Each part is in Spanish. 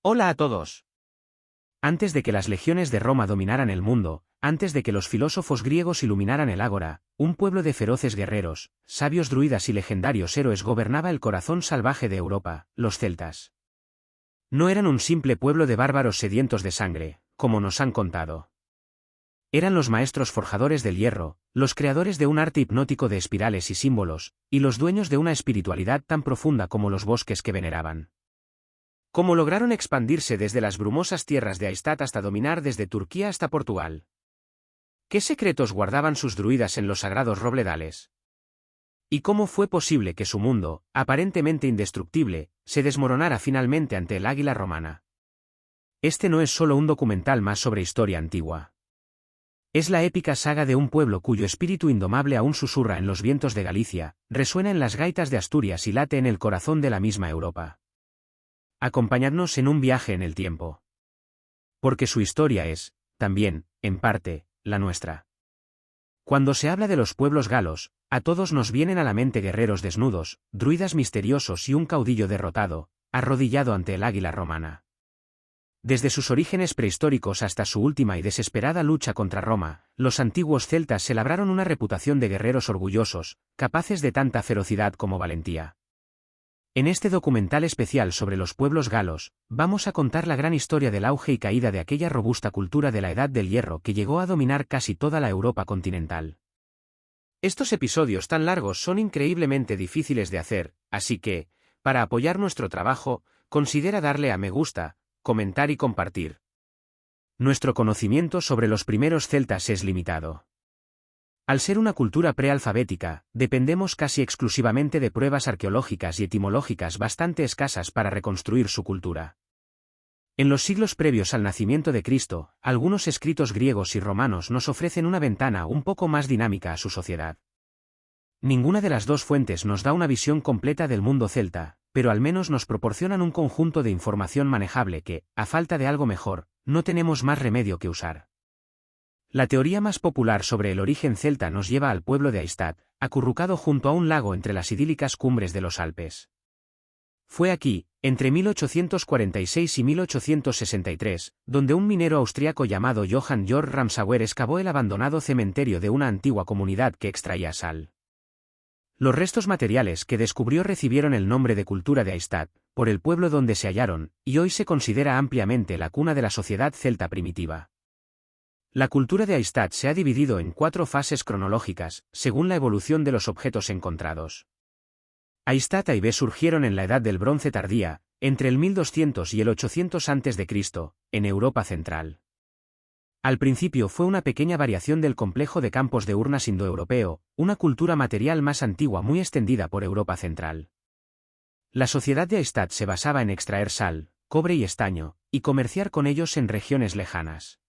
Hola a todos. Antes de que las legiones de Roma dominaran el mundo, antes de que los filósofos griegos iluminaran el ágora, un pueblo de feroces guerreros, sabios druidas y legendarios héroes gobernaba el corazón salvaje de Europa, los celtas. No eran un simple pueblo de bárbaros sedientos de sangre, como nos han contado. Eran los maestros forjadores del hierro, los creadores de un arte hipnótico de espirales y símbolos, y los dueños de una espiritualidad tan profunda como los bosques que veneraban. ¿Cómo lograron expandirse desde las brumosas tierras de Aistad hasta dominar desde Turquía hasta Portugal? ¿Qué secretos guardaban sus druidas en los sagrados robledales? ¿Y cómo fue posible que su mundo, aparentemente indestructible, se desmoronara finalmente ante el águila romana? Este no es solo un documental más sobre historia antigua. Es la épica saga de un pueblo cuyo espíritu indomable aún susurra en los vientos de Galicia, resuena en las gaitas de Asturias y late en el corazón de la misma Europa. Acompañadnos en un viaje en el tiempo. Porque su historia es, también, en parte, la nuestra. Cuando se habla de los pueblos galos, a todos nos vienen a la mente guerreros desnudos, druidas misteriosos y un caudillo derrotado, arrodillado ante el águila romana. Desde sus orígenes prehistóricos hasta su última y desesperada lucha contra Roma, los antiguos celtas se labraron una reputación de guerreros orgullosos, capaces de tanta ferocidad como valentía. En este documental especial sobre los pueblos galos, vamos a contar la gran historia del auge y caída de aquella robusta cultura de la Edad del Hierro que llegó a dominar casi toda la Europa continental. Estos episodios tan largos son increíblemente difíciles de hacer, así que, para apoyar nuestro trabajo, considera darle a me gusta, comentar y compartir. Nuestro conocimiento sobre los primeros celtas es limitado. Al ser una cultura prealfabética, dependemos casi exclusivamente de pruebas arqueológicas y etimológicas bastante escasas para reconstruir su cultura. En los siglos previos al nacimiento de Cristo, algunos escritos griegos y romanos nos ofrecen una ventana un poco más dinámica a su sociedad. Ninguna de las dos fuentes nos da una visión completa del mundo celta, pero al menos nos proporcionan un conjunto de información manejable que, a falta de algo mejor, no tenemos más remedio que usar. La teoría más popular sobre el origen celta nos lleva al pueblo de Aistad, acurrucado junto a un lago entre las idílicas cumbres de los Alpes. Fue aquí, entre 1846 y 1863, donde un minero austriaco llamado Johann Georg Ramsauer excavó el abandonado cementerio de una antigua comunidad que extraía sal. Los restos materiales que descubrió recibieron el nombre de cultura de Aistad, por el pueblo donde se hallaron, y hoy se considera ampliamente la cuna de la sociedad celta primitiva. La cultura de Aistad se ha dividido en 4 fases cronológicas, según la evolución de los objetos encontrados. Aistad y B surgieron en la Edad del Bronce tardía, entre el 1200 y el 800 a.C., en Europa central. Al principio fue una pequeña variación del complejo de campos de urnas indoeuropeo, una cultura material más antigua muy extendida por Europa central. La sociedad de Aistad se basaba en extraer sal, cobre y estaño, y comerciar con ellos en regiones lejanas.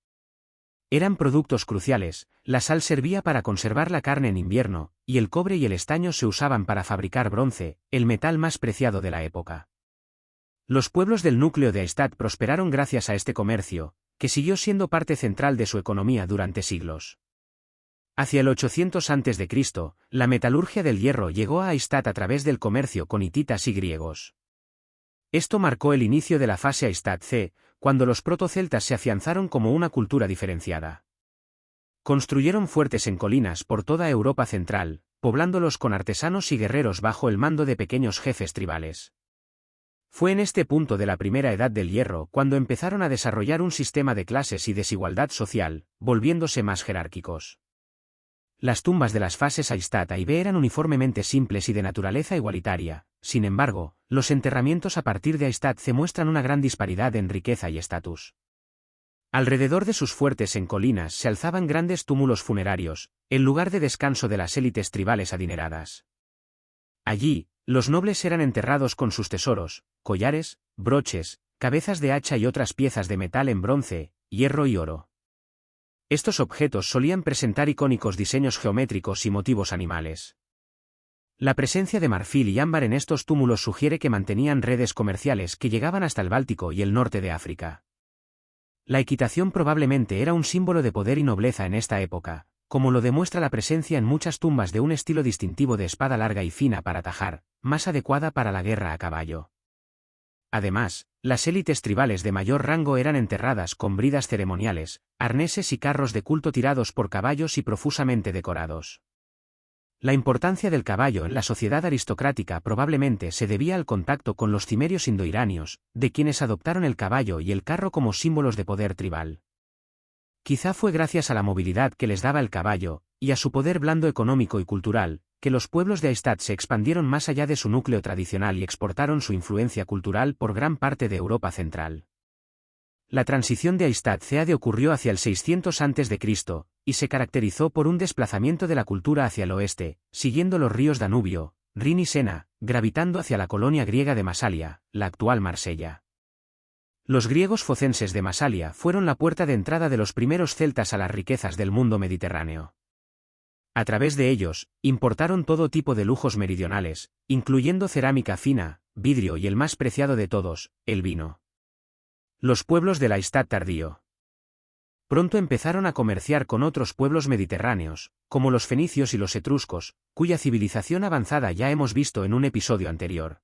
Eran productos cruciales, la sal servía para conservar la carne en invierno, y el cobre y el estaño se usaban para fabricar bronce, el metal más preciado de la época. Los pueblos del núcleo de Aistad prosperaron gracias a este comercio, que siguió siendo parte central de su economía durante siglos. Hacia el 800 a.C., la metalurgia del hierro llegó a Aistad a través del comercio con hititas y griegos. Esto marcó el inicio de la fase Aistad C, cuando los protoceltas se afianzaron como una cultura diferenciada. Construyeron fuertes en colinas por toda Europa central, poblándolos con artesanos y guerreros bajo el mando de pequeños jefes tribales. Fue en este punto de la primera edad del hierro cuando empezaron a desarrollar un sistema de clases y desigualdad social, volviéndose más jerárquicos. Las tumbas de las fases Aistad y B eran uniformemente simples y de naturaleza igualitaria. Sin embargo, los enterramientos a partir de Aistad C muestran una gran disparidad en riqueza y estatus. Alrededor de sus fuertes en colinas se alzaban grandes túmulos funerarios, el lugar de descanso de las élites tribales adineradas. Allí, los nobles eran enterrados con sus tesoros, collares, broches, cabezas de hacha y otras piezas de metal en bronce, hierro y oro. Estos objetos solían presentar icónicos diseños geométricos y motivos animales. La presencia de marfil y ámbar en estos túmulos sugiere que mantenían redes comerciales que llegaban hasta el Báltico y el norte de África. La equitación probablemente era un símbolo de poder y nobleza en esta época, como lo demuestra la presencia en muchas tumbas de un estilo distintivo de espada larga y fina para tajar, más adecuada para la guerra a caballo. Además, las élites tribales de mayor rango eran enterradas con bridas ceremoniales, arneses y carros de culto tirados por caballos y profusamente decorados. La importancia del caballo en la sociedad aristocrática probablemente se debía al contacto con los cimerios indoiranios, de quienes adoptaron el caballo y el carro como símbolos de poder tribal. Quizá fue gracias a la movilidad que les daba el caballo, y a su poder blando económico y cultural, que los pueblos de Aistad se expandieron más allá de su núcleo tradicional y exportaron su influencia cultural por gran parte de Europa central. La transición de Aistad-Ceade ocurrió hacia el 600 a.C., y se caracterizó por un desplazamiento de la cultura hacia el oeste, siguiendo los ríos Danubio, Rin y Sena, gravitando hacia la colonia griega de Masalia, la actual Marsella. Los griegos focenses de Masalia fueron la puerta de entrada de los primeros celtas a las riquezas del mundo mediterráneo. A través de ellos, importaron todo tipo de lujos meridionales, incluyendo cerámica fina, vidrio y el más preciado de todos, el vino. Los pueblos del Aistad tardío. Pronto empezaron a comerciar con otros pueblos mediterráneos, como los fenicios y los etruscos, cuya civilización avanzada ya hemos visto en un episodio anterior.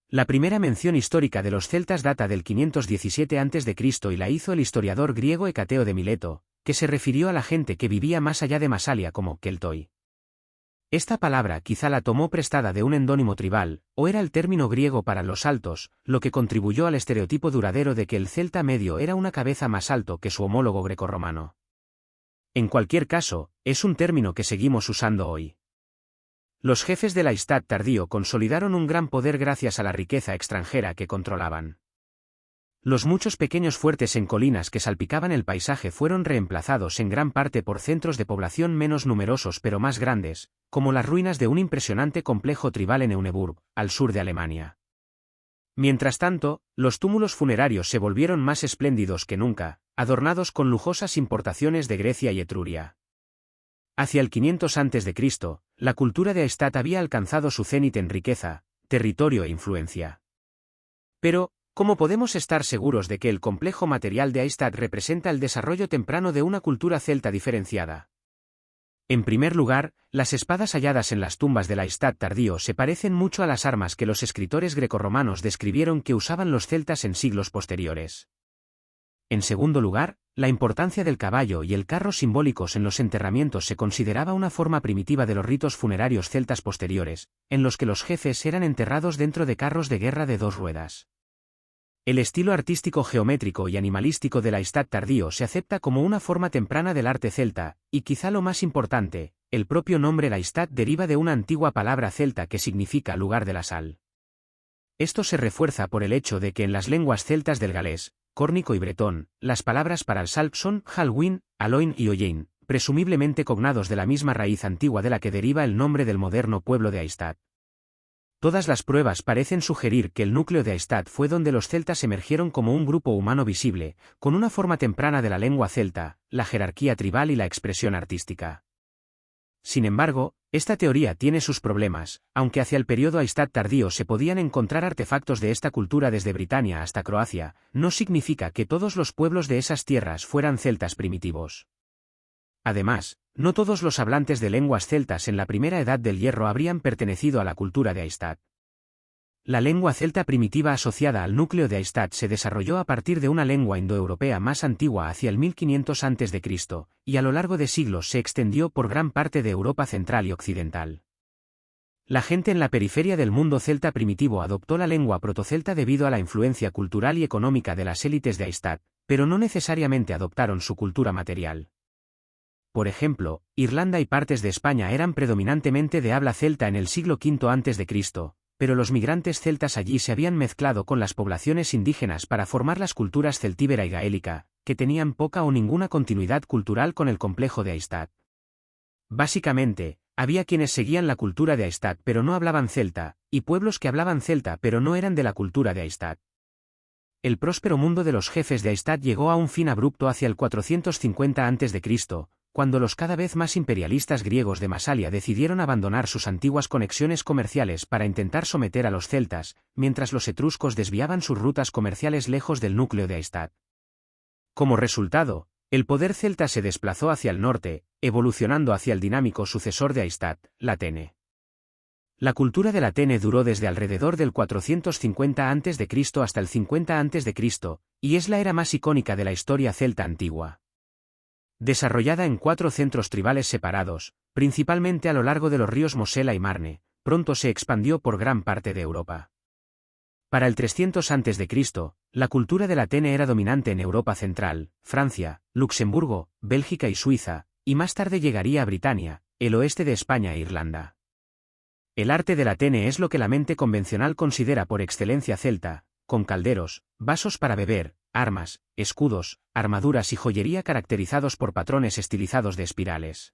La primera mención histórica de los celtas data del 517 a.C. y la hizo el historiador griego Hecateo de Mileto, que se refirió a la gente que vivía más allá de Masalia como keltoi. Esta palabra quizá la tomó prestada de un endónimo tribal, o era el término griego para los altos, lo que contribuyó al estereotipo duradero de que el celta medio era una cabeza más alto que su homólogo grecorromano. En cualquier caso, es un término que seguimos usando hoy. Los jefes del Aistad tardío consolidaron un gran poder gracias a la riqueza extranjera que controlaban. Los muchos pequeños fuertes en colinas que salpicaban el paisaje fueron reemplazados en gran parte por centros de población menos numerosos pero más grandes, como las ruinas de un impresionante complejo tribal en Euneburg, al sur de Alemania. Mientras tanto, los túmulos funerarios se volvieron más espléndidos que nunca, adornados con lujosas importaciones de Grecia y Etruria. Hacia el 500 a.C., la cultura de Aistad había alcanzado su cénit en riqueza, territorio e influencia. Pero, ¿cómo podemos estar seguros de que el complejo material de Aistad representa el desarrollo temprano de una cultura celta diferenciada? En primer lugar, las espadas halladas en las tumbas del Aistad tardío se parecen mucho a las armas que los escritores grecorromanos describieron que usaban los celtas en siglos posteriores. En segundo lugar, la importancia del caballo y el carro simbólicos en los enterramientos se consideraba una forma primitiva de los ritos funerarios celtas posteriores, en los que los jefes eran enterrados dentro de carros de guerra de dos ruedas. El estilo artístico geométrico y animalístico del Aistad tardío se acepta como una forma temprana del arte celta, y quizá lo más importante, el propio nombre Aistad deriva de una antigua palabra celta que significa lugar de la sal. Esto se refuerza por el hecho de que en las lenguas celtas del galés, córnico y bretón, las palabras para el sal son halwin, aloin y oyein, presumiblemente cognados de la misma raíz antigua de la que deriva el nombre del moderno pueblo de Aistad. Todas las pruebas parecen sugerir que el núcleo de Aistad fue donde los celtas emergieron como un grupo humano visible, con una forma temprana de la lengua celta, la jerarquía tribal y la expresión artística. Sin embargo, esta teoría tiene sus problemas, aunque hacia el periodo Aistad tardío se podían encontrar artefactos de esta cultura desde Britania hasta Croacia, no significa que todos los pueblos de esas tierras fueran celtas primitivos. Además, no todos los hablantes de lenguas celtas en la primera edad del hierro habrían pertenecido a la cultura de Aistad. La lengua celta primitiva asociada al núcleo de Aistad se desarrolló a partir de una lengua indoeuropea más antigua hacia el 1500 a.C., y a lo largo de siglos se extendió por gran parte de Europa central y occidental. La gente en la periferia del mundo celta primitivo adoptó la lengua protocelta debido a la influencia cultural y económica de las élites de Aistad, pero no necesariamente adoptaron su cultura material. Por ejemplo, Irlanda y partes de España eran predominantemente de habla celta en el siglo V a.C., pero los migrantes celtas allí se habían mezclado con las poblaciones indígenas para formar las culturas celtíbera y gaélica, que tenían poca o ninguna continuidad cultural con el complejo de Aistad. Básicamente, había quienes seguían la cultura de Aistad pero no hablaban celta, y pueblos que hablaban celta pero no eran de la cultura de Aistad. El próspero mundo de los jefes de Aistad llegó a un fin abrupto hacia el 450 a.C., cuando los cada vez más imperialistas griegos de Masalia decidieron abandonar sus antiguas conexiones comerciales para intentar someter a los celtas, mientras los etruscos desviaban sus rutas comerciales lejos del núcleo de Aistad. Como resultado, el poder celta se desplazó hacia el norte, evolucionando hacia el dinámico sucesor de Aistad, Latene. La cultura del Atene duró desde alrededor del 450 a.C. hasta el 50 a.C., y es la era más icónica de la historia celta antigua. Desarrollada en 4 centros tribales separados, principalmente a lo largo de los ríos Mosela y Marne, pronto se expandió por gran parte de Europa. Para el 300 a.C., la cultura del Atene era dominante en Europa central, Francia, Luxemburgo, Bélgica y Suiza, y más tarde llegaría a Britania, el oeste de España e Irlanda. El arte del Atene es lo que la mente convencional considera por excelencia celta, con calderos, vasos para beber, armas, escudos, armaduras y joyería caracterizados por patrones estilizados de espirales.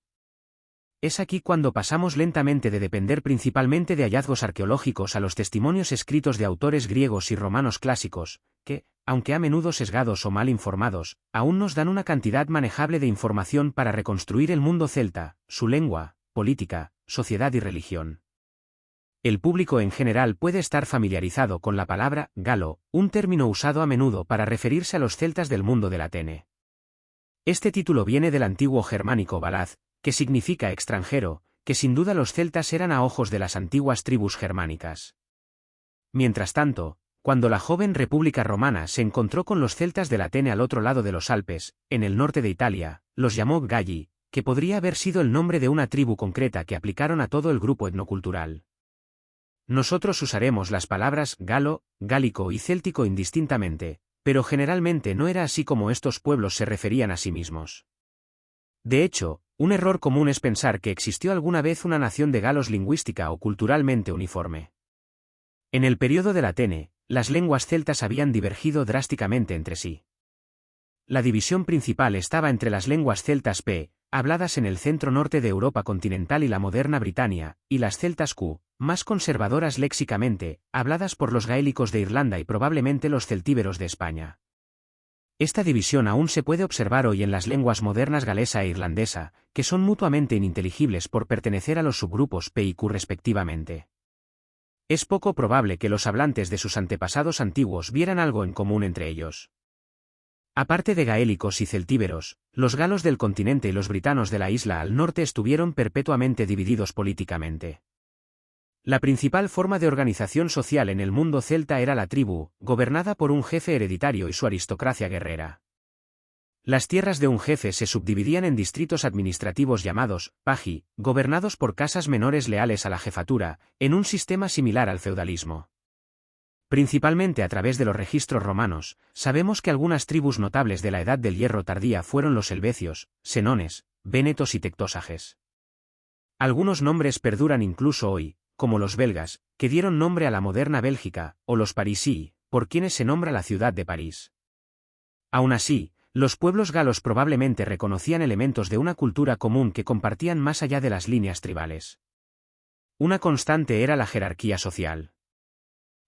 Es aquí cuando pasamos lentamente de depender principalmente de hallazgos arqueológicos a los testimonios escritos de autores griegos y romanos clásicos, que, aunque a menudo sesgados o mal informados, aún nos dan una cantidad manejable de información para reconstruir el mundo celta, su lengua, política, sociedad y religión. El público en general puede estar familiarizado con la palabra galo, un término usado a menudo para referirse a los celtas del mundo del Atene. Este título viene del antiguo germánico balaz, que significa extranjero, que sin duda los celtas eran a ojos de las antiguas tribus germánicas. Mientras tanto, cuando la joven República Romana se encontró con los celtas del Atene al otro lado de los Alpes, en el norte de Italia, los llamó Galli, que podría haber sido el nombre de una tribu concreta que aplicaron a todo el grupo etnocultural. Nosotros usaremos las palabras galo, gálico y céltico indistintamente, pero generalmente no era así como estos pueblos se referían a sí mismos. De hecho, un error común es pensar que existió alguna vez una nación de galos lingüística o culturalmente uniforme. En el período del Atene, las lenguas celtas habían divergido drásticamente entre sí. La división principal estaba entre las lenguas celtas P, habladas en el centro-norte de Europa continental y la moderna Britania, y las celtas Q, más conservadoras léxicamente, habladas por los gaélicos de Irlanda y probablemente los celtíberos de España. Esta división aún se puede observar hoy en las lenguas modernas galesa e irlandesa, que son mutuamente ininteligibles por pertenecer a los subgrupos P y Q respectivamente. Es poco probable que los hablantes de sus antepasados antiguos vieran algo en común entre ellos. Aparte de gaélicos y celtíberos, los galos del continente y los britanos de la isla al norte estuvieron perpetuamente divididos políticamente. La principal forma de organización social en el mundo celta era la tribu, gobernada por un jefe hereditario y su aristocracia guerrera. Las tierras de un jefe se subdividían en distritos administrativos llamados pagi, gobernados por casas menores leales a la jefatura, en un sistema similar al feudalismo. Principalmente a través de los registros romanos, sabemos que algunas tribus notables de la Edad del Hierro tardía fueron los helvecios, senones, vénetos y tectósages. Algunos nombres perduran incluso hoy, como los belgas, que dieron nombre a la moderna Bélgica, o los parisii, por quienes se nombra la ciudad de París. Aún así, los pueblos galos probablemente reconocían elementos de una cultura común que compartían más allá de las líneas tribales. Una constante era la jerarquía social.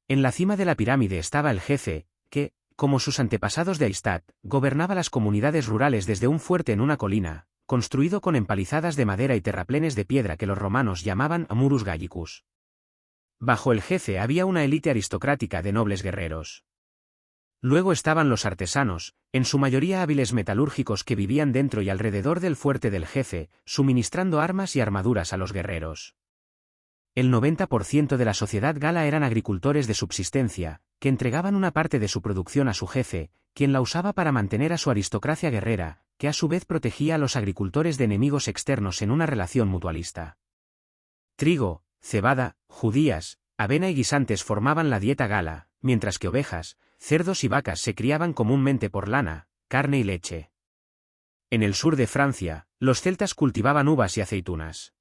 En la cima de la pirámide estaba el jefe, que, como sus antepasados de Aistad, gobernaba las comunidades rurales desde un fuerte en una colina, construido con empalizadas de madera y terraplenes de piedra que los romanos llamaban amurus gallicus. Bajo el jefe había una élite aristocrática de nobles guerreros. Luego estaban los artesanos, en su mayoría hábiles metalúrgicos que vivían dentro y alrededor del fuerte del jefe, suministrando armas y armaduras a los guerreros. El 90% de la sociedad gala eran agricultores de subsistencia, que entregaban una parte de su producción a su jefe, quien la usaba para mantener a su aristocracia guerrera, que a su vez protegía a los agricultores de enemigos externos en una relación mutualista. Trigo, cebada, judías, avena y guisantes formaban la dieta gala, mientras que ovejas, cerdos y vacas se criaban comúnmente por lana, carne y leche. En el sur de Francia, los celtas cultivaban uvas y aceitunas.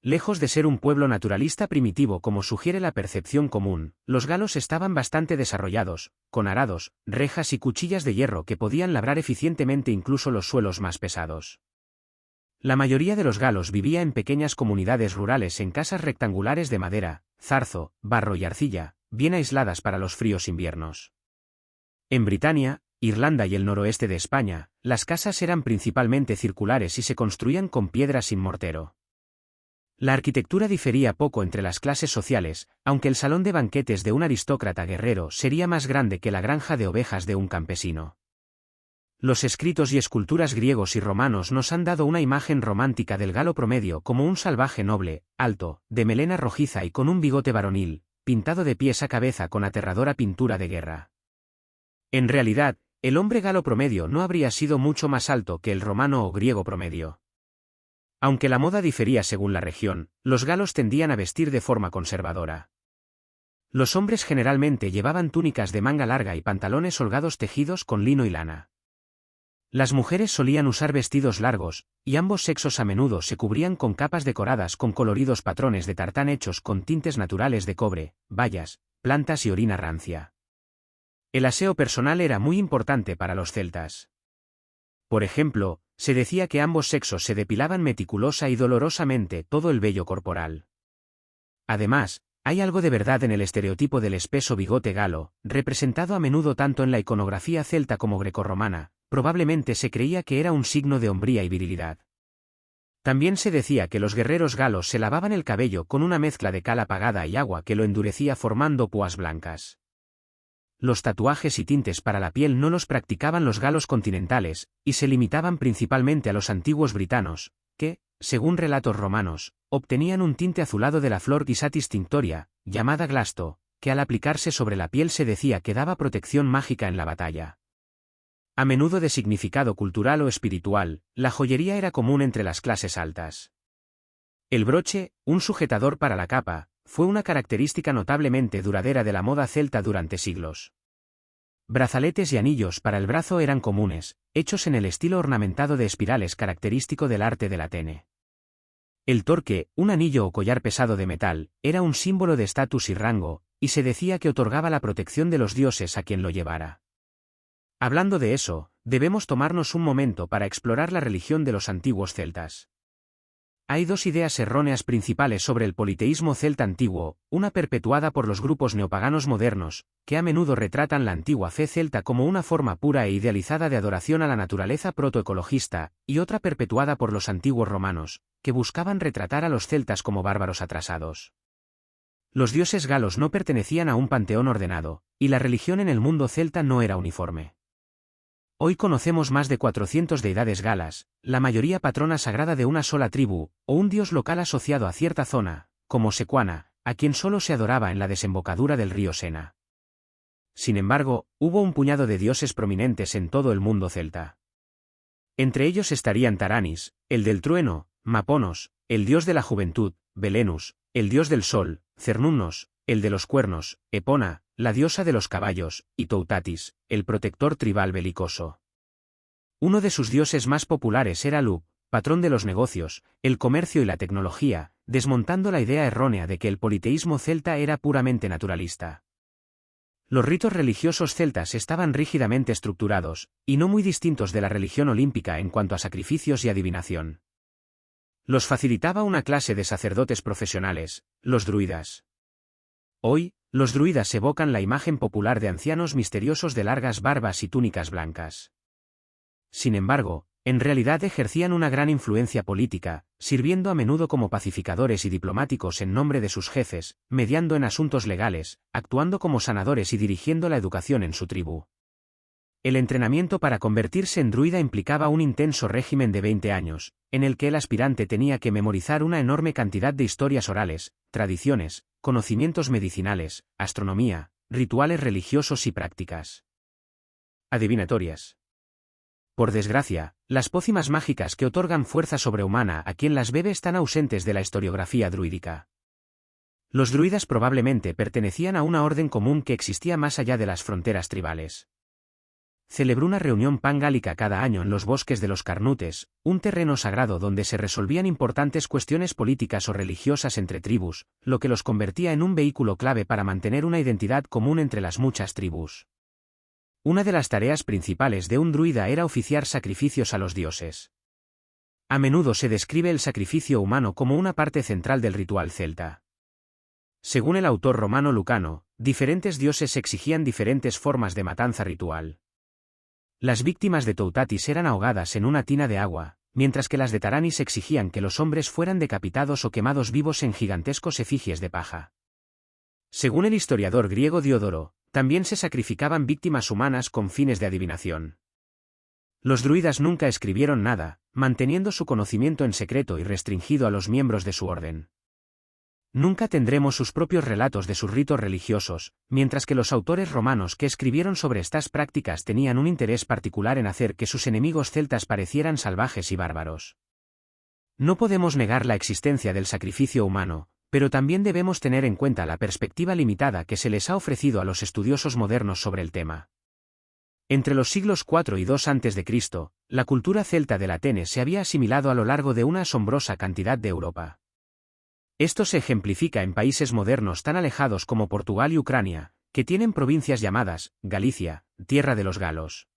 Lejos de ser un pueblo naturalista primitivo como sugiere la percepción común, los galos estaban bastante desarrollados, con arados, rejas y cuchillas de hierro que podían labrar eficientemente incluso los suelos más pesados. La mayoría de los galos vivía en pequeñas comunidades rurales en casas rectangulares de madera, zarzo, barro y arcilla, bien aisladas para los fríos inviernos. En Britania, Irlanda y el noroeste de España, las casas eran principalmente circulares y se construían con piedra sin mortero. La arquitectura difería poco entre las clases sociales, aunque el salón de banquetes de un aristócrata guerrero sería más grande que la granja de ovejas de un campesino. Los escritos y esculturas griegos y romanos nos han dado una imagen romántica del galo promedio como un salvaje noble, alto, de melena rojiza y con un bigote varonil, pintado de pies a cabeza con aterradora pintura de guerra. En realidad, el hombre galo promedio no habría sido mucho más alto que el romano o griego promedio. Aunque la moda difería según la región, los galos tendían a vestir de forma conservadora. Los hombres generalmente llevaban túnicas de manga larga y pantalones holgados tejidos con lino y lana. Las mujeres solían usar vestidos largos, y ambos sexos a menudo se cubrían con capas decoradas con coloridos patrones de tartán hechos con tintes naturales de cobre, bayas, plantas y orina rancia. El aseo personal era muy importante para los celtas. Por ejemplo, se decía que ambos sexos se depilaban meticulosa y dolorosamente todo el vello corporal. Además, hay algo de verdad en el estereotipo del espeso bigote galo, representado a menudo tanto en la iconografía celta como grecorromana. Probablemente se creía que era un signo de hombría y virilidad. También se decía que los guerreros galos se lavaban el cabello con una mezcla de cal apagada y agua que lo endurecía formando púas blancas. Los tatuajes y tintes para la piel no los practicaban los galos continentales, y se limitaban principalmente a los antiguos britanos, que, según relatos romanos, obtenían un tinte azulado de la flor Gisatis tinctoria, llamada glasto, que al aplicarse sobre la piel se decía que daba protección mágica en la batalla. A menudo de significado cultural o espiritual, la joyería era común entre las clases altas. El broche, un sujetador para la capa, fue una característica notablemente duradera de la moda celta durante siglos. Brazaletes y anillos para el brazo eran comunes, hechos en el estilo ornamentado de espirales característico del arte del Atene. El torque, un anillo o collar pesado de metal, era un símbolo de estatus y rango, y se decía que otorgaba la protección de los dioses a quien lo llevara. Hablando de eso, debemos tomarnos un momento para explorar la religión de los antiguos celtas. Hay dos ideas erróneas principales sobre el politeísmo celta antiguo, una perpetuada por los grupos neopaganos modernos, que a menudo retratan la antigua fe celta como una forma pura e idealizada de adoración a la naturaleza protoecologista, y otra perpetuada por los antiguos romanos, que buscaban retratar a los celtas como bárbaros atrasados. Los dioses galos no pertenecían a un panteón ordenado, y la religión en el mundo celta no era uniforme. Hoy conocemos más de 400 deidades galas, la mayoría patrona sagrada de una sola tribu, o un dios local asociado a cierta zona, como Sequana, a quien solo se adoraba en la desembocadura del río Sena. Sin embargo, hubo un puñado de dioses prominentes en todo el mundo celta. Entre ellos estarían Taranis, el del trueno, Maponos, el dios de la juventud, Belenus, el dios del sol, Cernunnos, el de los cuernos, Epona, la diosa de los caballos, y Toutatis, el protector tribal belicoso. Uno de sus dioses más populares era Lub, patrón de los negocios, el comercio y la tecnología, desmontando la idea errónea de que el politeísmo celta era puramente naturalista. Los ritos religiosos celtas estaban rígidamente estructurados, y no muy distintos de la religión olímpica en cuanto a sacrificios y adivinación. Los facilitaba una clase de sacerdotes profesionales, los druidas. Hoy, los druidas evocan la imagen popular de ancianos misteriosos de largas barbas y túnicas blancas. Sin embargo, en realidad ejercían una gran influencia política, sirviendo a menudo como pacificadores y diplomáticos en nombre de sus jefes, mediando en asuntos legales, actuando como sanadores y dirigiendo la educación en su tribu. El entrenamiento para convertirse en druida implicaba un intenso régimen de 20 años, en el que el aspirante tenía que memorizar una enorme cantidad de historias orales, tradiciones, conocimientos medicinales, astronomía, rituales religiosos y prácticas adivinatorias. Por desgracia, las pócimas mágicas que otorgan fuerza sobrehumana a quien las bebe están ausentes de la historiografía druídica. Los druidas probablemente pertenecían a una orden común que existía más allá de las fronteras tribales. Celebró una reunión pangálica cada año en los bosques de los Carnutes, un terreno sagrado donde se resolvían importantes cuestiones políticas o religiosas entre tribus, lo que los convertía en un vehículo clave para mantener una identidad común entre las muchas tribus. Una de las tareas principales de un druida era oficiar sacrificios a los dioses. A menudo se describe el sacrificio humano como una parte central del ritual celta. Según el autor romano Lucano, diferentes dioses exigían diferentes formas de matanza ritual. Las víctimas de Toutatis eran ahogadas en una tina de agua, mientras que las de Taranis exigían que los hombres fueran decapitados o quemados vivos en gigantescos efigies de paja. Según el historiador griego Diodoro, también se sacrificaban víctimas humanas con fines de adivinación. Los druidas nunca escribieron nada, manteniendo su conocimiento en secreto y restringido a los miembros de su orden. Nunca tendremos sus propios relatos de sus ritos religiosos, mientras que los autores romanos que escribieron sobre estas prácticas tenían un interés particular en hacer que sus enemigos celtas parecieran salvajes y bárbaros. No podemos negar la existencia del sacrificio humano, pero también debemos tener en cuenta la perspectiva limitada que se les ha ofrecido a los estudiosos modernos sobre el tema. Entre los siglos IV y II a.C., la cultura celta del Atenes se había asimilado a lo largo de una asombrosa cantidad de Europa. Esto se ejemplifica en países modernos tan alejados como Portugal y Ucrania, que tienen provincias llamadas Galicia, tierra de los galos.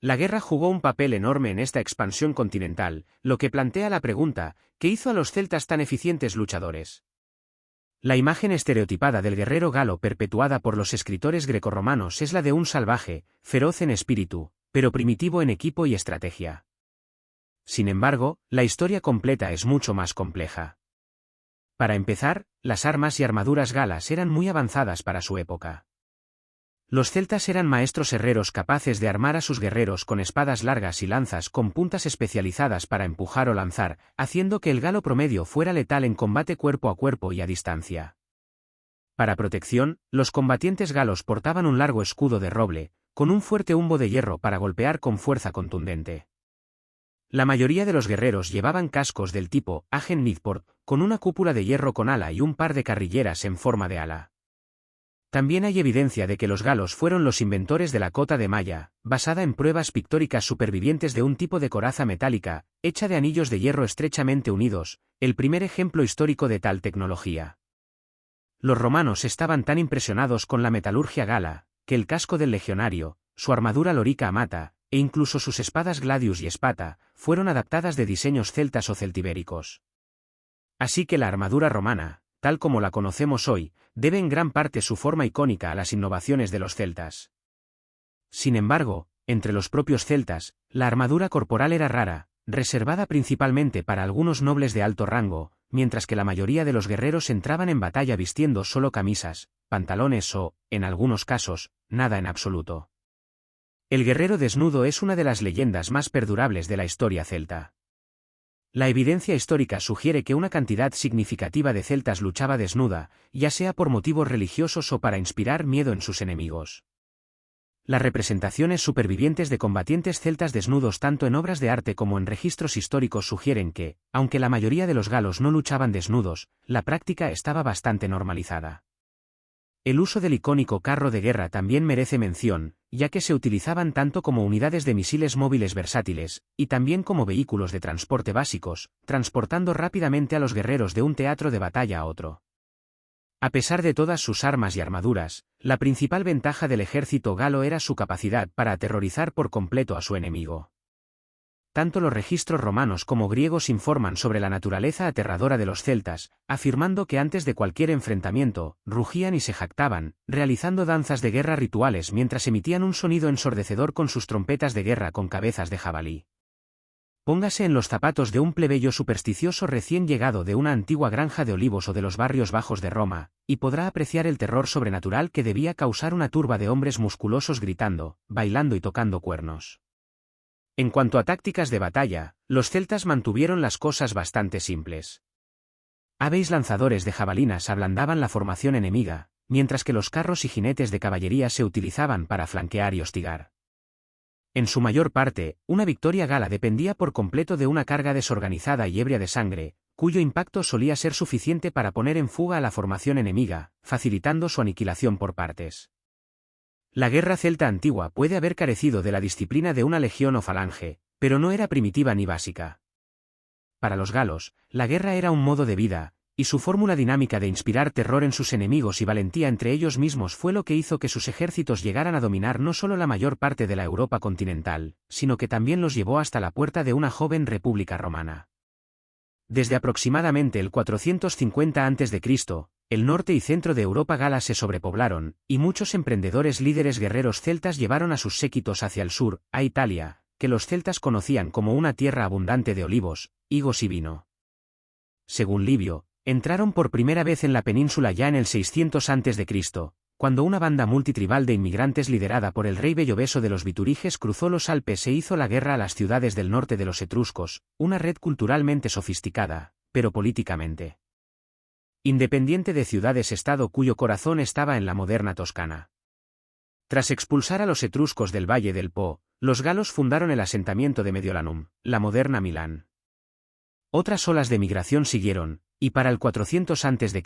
La guerra jugó un papel enorme en esta expansión continental, lo que plantea la pregunta, ¿qué hizo a los celtas tan eficientes luchadores? La imagen estereotipada del guerrero galo perpetuada por los escritores grecorromanos es la de un salvaje, feroz en espíritu, pero primitivo en equipo y estrategia. Sin embargo, la historia completa es mucho más compleja. Para empezar, las armas y armaduras galas eran muy avanzadas para su época. Los celtas eran maestros herreros capaces de armar a sus guerreros con espadas largas y lanzas con puntas especializadas para empujar o lanzar, haciendo que el galo promedio fuera letal en combate cuerpo a cuerpo y a distancia. Para protección, los combatientes galos portaban un largo escudo de roble, con un fuerte humbo de hierro para golpear con fuerza contundente. La mayoría de los guerreros llevaban cascos del tipo Agen Nidport, con una cúpula de hierro con ala y un par de carrilleras en forma de ala. También hay evidencia de que los galos fueron los inventores de la cota de malla, basada en pruebas pictóricas supervivientes de un tipo de coraza metálica, hecha de anillos de hierro estrechamente unidos, el primer ejemplo histórico de tal tecnología. Los romanos estaban tan impresionados con la metalurgia gala, que el casco del legionario, su armadura lorica amata, e incluso sus espadas gladius y espata, fueron adaptadas de diseños celtas o celtibéricos. Así que la armadura romana, tal como la conocemos hoy, debe en gran parte su forma icónica a las innovaciones de los celtas. Sin embargo, entre los propios celtas, la armadura corporal era rara, reservada principalmente para algunos nobles de alto rango, mientras que la mayoría de los guerreros entraban en batalla vistiendo solo camisas, pantalones o, en algunos casos, nada en absoluto. El guerrero desnudo es una de las leyendas más perdurables de la historia celta. La evidencia histórica sugiere que una cantidad significativa de celtas luchaba desnuda, ya sea por motivos religiosos o para inspirar miedo en sus enemigos. Las representaciones supervivientes de combatientes celtas desnudos tanto en obras de arte como en registros históricos sugieren que, aunque la mayoría de los galos no luchaban desnudos, la práctica estaba bastante normalizada. El uso del icónico carro de guerra también merece mención, ya que se utilizaban tanto como unidades de misiles móviles versátiles, y también como vehículos de transporte básicos, transportando rápidamente a los guerreros de un teatro de batalla a otro. A pesar de todas sus armas y armaduras, la principal ventaja del ejército galo era su capacidad para aterrorizar por completo a su enemigo. Tanto los registros romanos como griegos informan sobre la naturaleza aterradora de los celtas, afirmando que antes de cualquier enfrentamiento, rugían y se jactaban, realizando danzas de guerra rituales mientras emitían un sonido ensordecedor con sus trompetas de guerra con cabezas de jabalí. Póngase en los zapatos de un plebeyo supersticioso recién llegado de una antigua granja de olivos o de los barrios bajos de Roma, y podrá apreciar el terror sobrenatural que debía causar una turba de hombres musculosos gritando, bailando y tocando cuernos. En cuanto a tácticas de batalla, los celtas mantuvieron las cosas bastante simples. Aves lanzadores de jabalinas ablandaban la formación enemiga, mientras que los carros y jinetes de caballería se utilizaban para flanquear y hostigar. En su mayor parte, una victoria gala dependía por completo de una carga desorganizada y ebria de sangre, cuyo impacto solía ser suficiente para poner en fuga a la formación enemiga, facilitando su aniquilación por partes. La guerra celta antigua puede haber carecido de la disciplina de una legión o falange, pero no era primitiva ni básica. Para los galos, la guerra era un modo de vida, y su fórmula dinámica de inspirar terror en sus enemigos y valentía entre ellos mismos fue lo que hizo que sus ejércitos llegaran a dominar no solo la mayor parte de la Europa continental, sino que también los llevó hasta la puerta de una joven república romana. Desde aproximadamente el 450 a.C., el norte y centro de Europa gala se sobrepoblaron, y muchos emprendedores líderes guerreros celtas llevaron a sus séquitos hacia el sur, a Italia, que los celtas conocían como una tierra abundante de olivos, higos y vino. Según Livio, entraron por primera vez en la península ya en el 600 a.C., cuando una banda multitribal de inmigrantes liderada por el rey Belloveso de los Bituriges cruzó los Alpes e hizo la guerra a las ciudades del norte de los etruscos, una red culturalmente sofisticada, pero políticamente independiente de ciudades-estado cuyo corazón estaba en la moderna Toscana. Tras expulsar a los etruscos del Valle del Po, los galos fundaron el asentamiento de Mediolanum, la moderna Milán. Otras olas de migración siguieron, y para el 400 a.C.,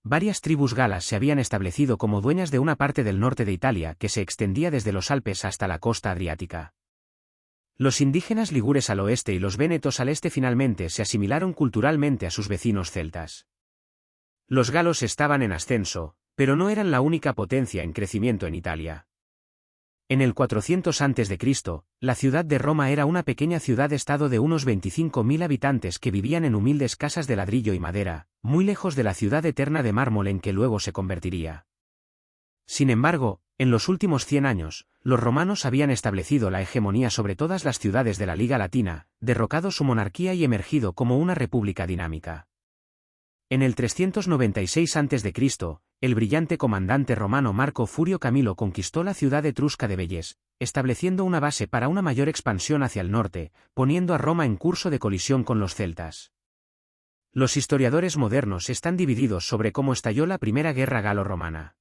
varias tribus galas se habían establecido como dueñas de una parte del norte de Italia que se extendía desde los Alpes hasta la costa adriática. Los indígenas ligures al oeste y los vénetos al este finalmente se asimilaron culturalmente a sus vecinos celtas. Los galos estaban en ascenso, pero no eran la única potencia en crecimiento en Italia. En el 400 a.C., la ciudad de Roma era una pequeña ciudad-estado de unos 25.000 habitantes que vivían en humildes casas de ladrillo y madera, muy lejos de la ciudad eterna de mármol en que luego se convertiría. Sin embargo, en los últimos 100 años, los romanos habían establecido la hegemonía sobre todas las ciudades de la Liga Latina, derrocado su monarquía y emergido como una república dinámica. En el 396 a.C., el brillante comandante romano Marco Furio Camilo conquistó la ciudad etrusca de Velles, estableciendo una base para una mayor expansión hacia el norte, poniendo a Roma en curso de colisión con los celtas. Los historiadores modernos están divididos sobre cómo estalló la primera guerra galo-romana.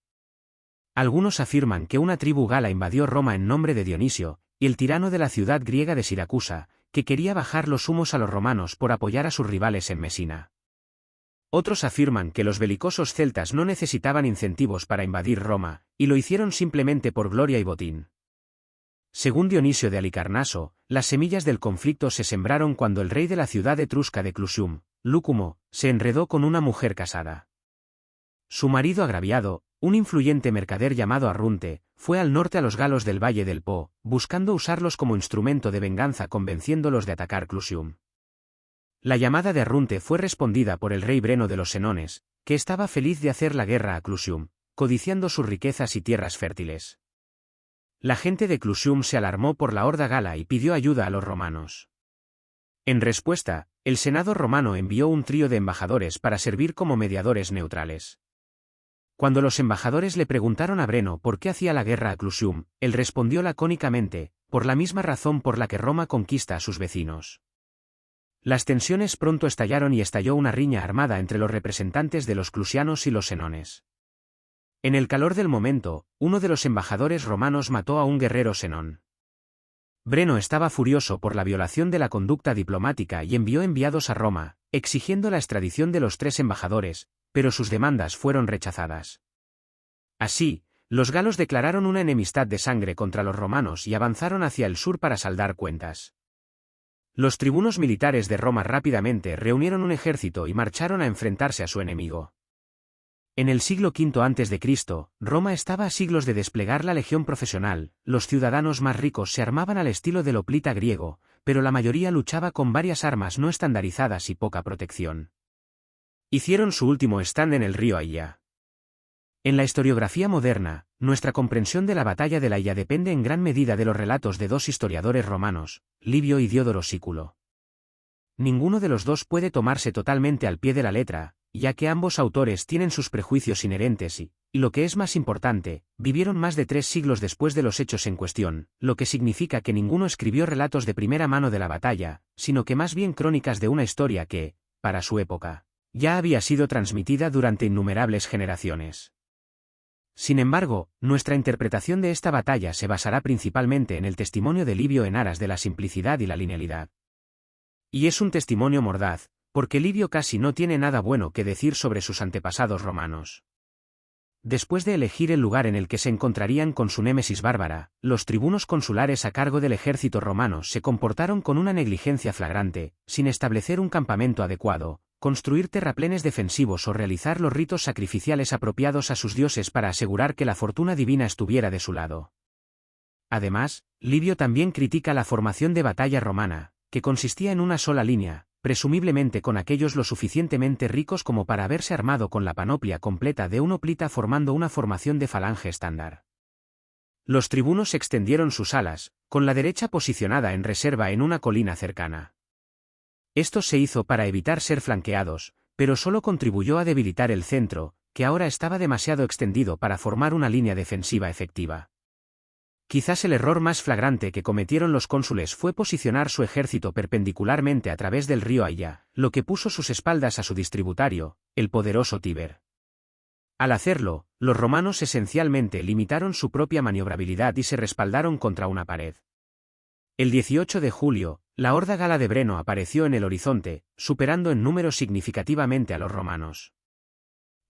Algunos afirman que una tribu gala invadió Roma en nombre de Dionisio, y el tirano de la ciudad griega de Siracusa, que quería bajar los humos a los romanos por apoyar a sus rivales en Mesina. Otros afirman que los belicosos celtas no necesitaban incentivos para invadir Roma, y lo hicieron simplemente por gloria y botín. Según Dionisio de Halicarnaso, las semillas del conflicto se sembraron cuando el rey de la ciudad etrusca de Clusium, Lúcumo, se enredó con una mujer casada. Su marido agraviado, un influyente mercader llamado Arrunte, fue al norte a los galos del Valle del Po, buscando usarlos como instrumento de venganza convenciéndolos de atacar Clusium. La llamada de Arrunte fue respondida por el rey Breno de los Senones, que estaba feliz de hacer la guerra a Clusium, codiciando sus riquezas y tierras fértiles. La gente de Clusium se alarmó por la horda gala y pidió ayuda a los romanos. En respuesta, el Senado romano envió un trío de embajadores para servir como mediadores neutrales. Cuando los embajadores le preguntaron a Breno por qué hacía la guerra a Clusium, él respondió lacónicamente, por la misma razón por la que Roma conquista a sus vecinos. Las tensiones pronto estallaron y estalló una riña armada entre los representantes de los clusianos y los senones. En el calor del momento, uno de los embajadores romanos mató a un guerrero senón. Breno estaba furioso por la violación de la conducta diplomática y envió enviados a Roma, exigiendo la extradición de los 3 embajadores, pero sus demandas fueron rechazadas. Así, los galos declararon una enemistad de sangre contra los romanos y avanzaron hacia el sur para saldar cuentas. Los tribunos militares de Roma rápidamente reunieron un ejército y marcharon a enfrentarse a su enemigo. En el siglo V a.C., Roma estaba a siglos de desplegar la legión profesional, los ciudadanos más ricos se armaban al estilo del hoplita griego, pero la mayoría luchaba con varias armas no estandarizadas y poca protección. Hicieron su último stand en el río Aia. En la historiografía moderna, nuestra comprensión de la batalla de la Aia depende en gran medida de los relatos de 2 historiadores romanos, Livio y Diodoro Sículo. Ninguno de los dos puede tomarse totalmente al pie de la letra, ya que ambos autores tienen sus prejuicios inherentes y, lo que es más importante, vivieron más de 3 siglos después de los hechos en cuestión, lo que significa que ninguno escribió relatos de primera mano de la batalla, sino que más bien crónicas de una historia que, para su época, ya había sido transmitida durante innumerables generaciones. Sin embargo, nuestra interpretación de esta batalla se basará principalmente en el testimonio de Livio en aras de la simplicidad y la linealidad. Y es un testimonio mordaz, porque Livio casi no tiene nada bueno que decir sobre sus antepasados romanos. Después de elegir el lugar en el que se encontrarían con su némesis bárbara, los tribunos consulares a cargo del ejército romano se comportaron con una negligencia flagrante, sin establecer un campamento adecuado, construir terraplenes defensivos o realizar los ritos sacrificiales apropiados a sus dioses para asegurar que la fortuna divina estuviera de su lado. Además, Livio también critica la formación de batalla romana, que consistía en una sola línea, presumiblemente con aquellos lo suficientemente ricos como para haberse armado con la panoplia completa de un hoplita formando una formación de falange estándar. Los tribunos extendieron sus alas, con la derecha posicionada en reserva en una colina cercana. Esto se hizo para evitar ser flanqueados, pero solo contribuyó a debilitar el centro, que ahora estaba demasiado extendido para formar una línea defensiva efectiva. Quizás el error más flagrante que cometieron los cónsules fue posicionar su ejército perpendicularmente a través del río Aya, lo que puso sus espaldas a su distributario, el poderoso Tíber. Al hacerlo, los romanos esencialmente limitaron su propia maniobrabilidad y se respaldaron contra una pared. El 18 de julio, la horda gala de Breno apareció en el horizonte, superando en número significativamente a los romanos.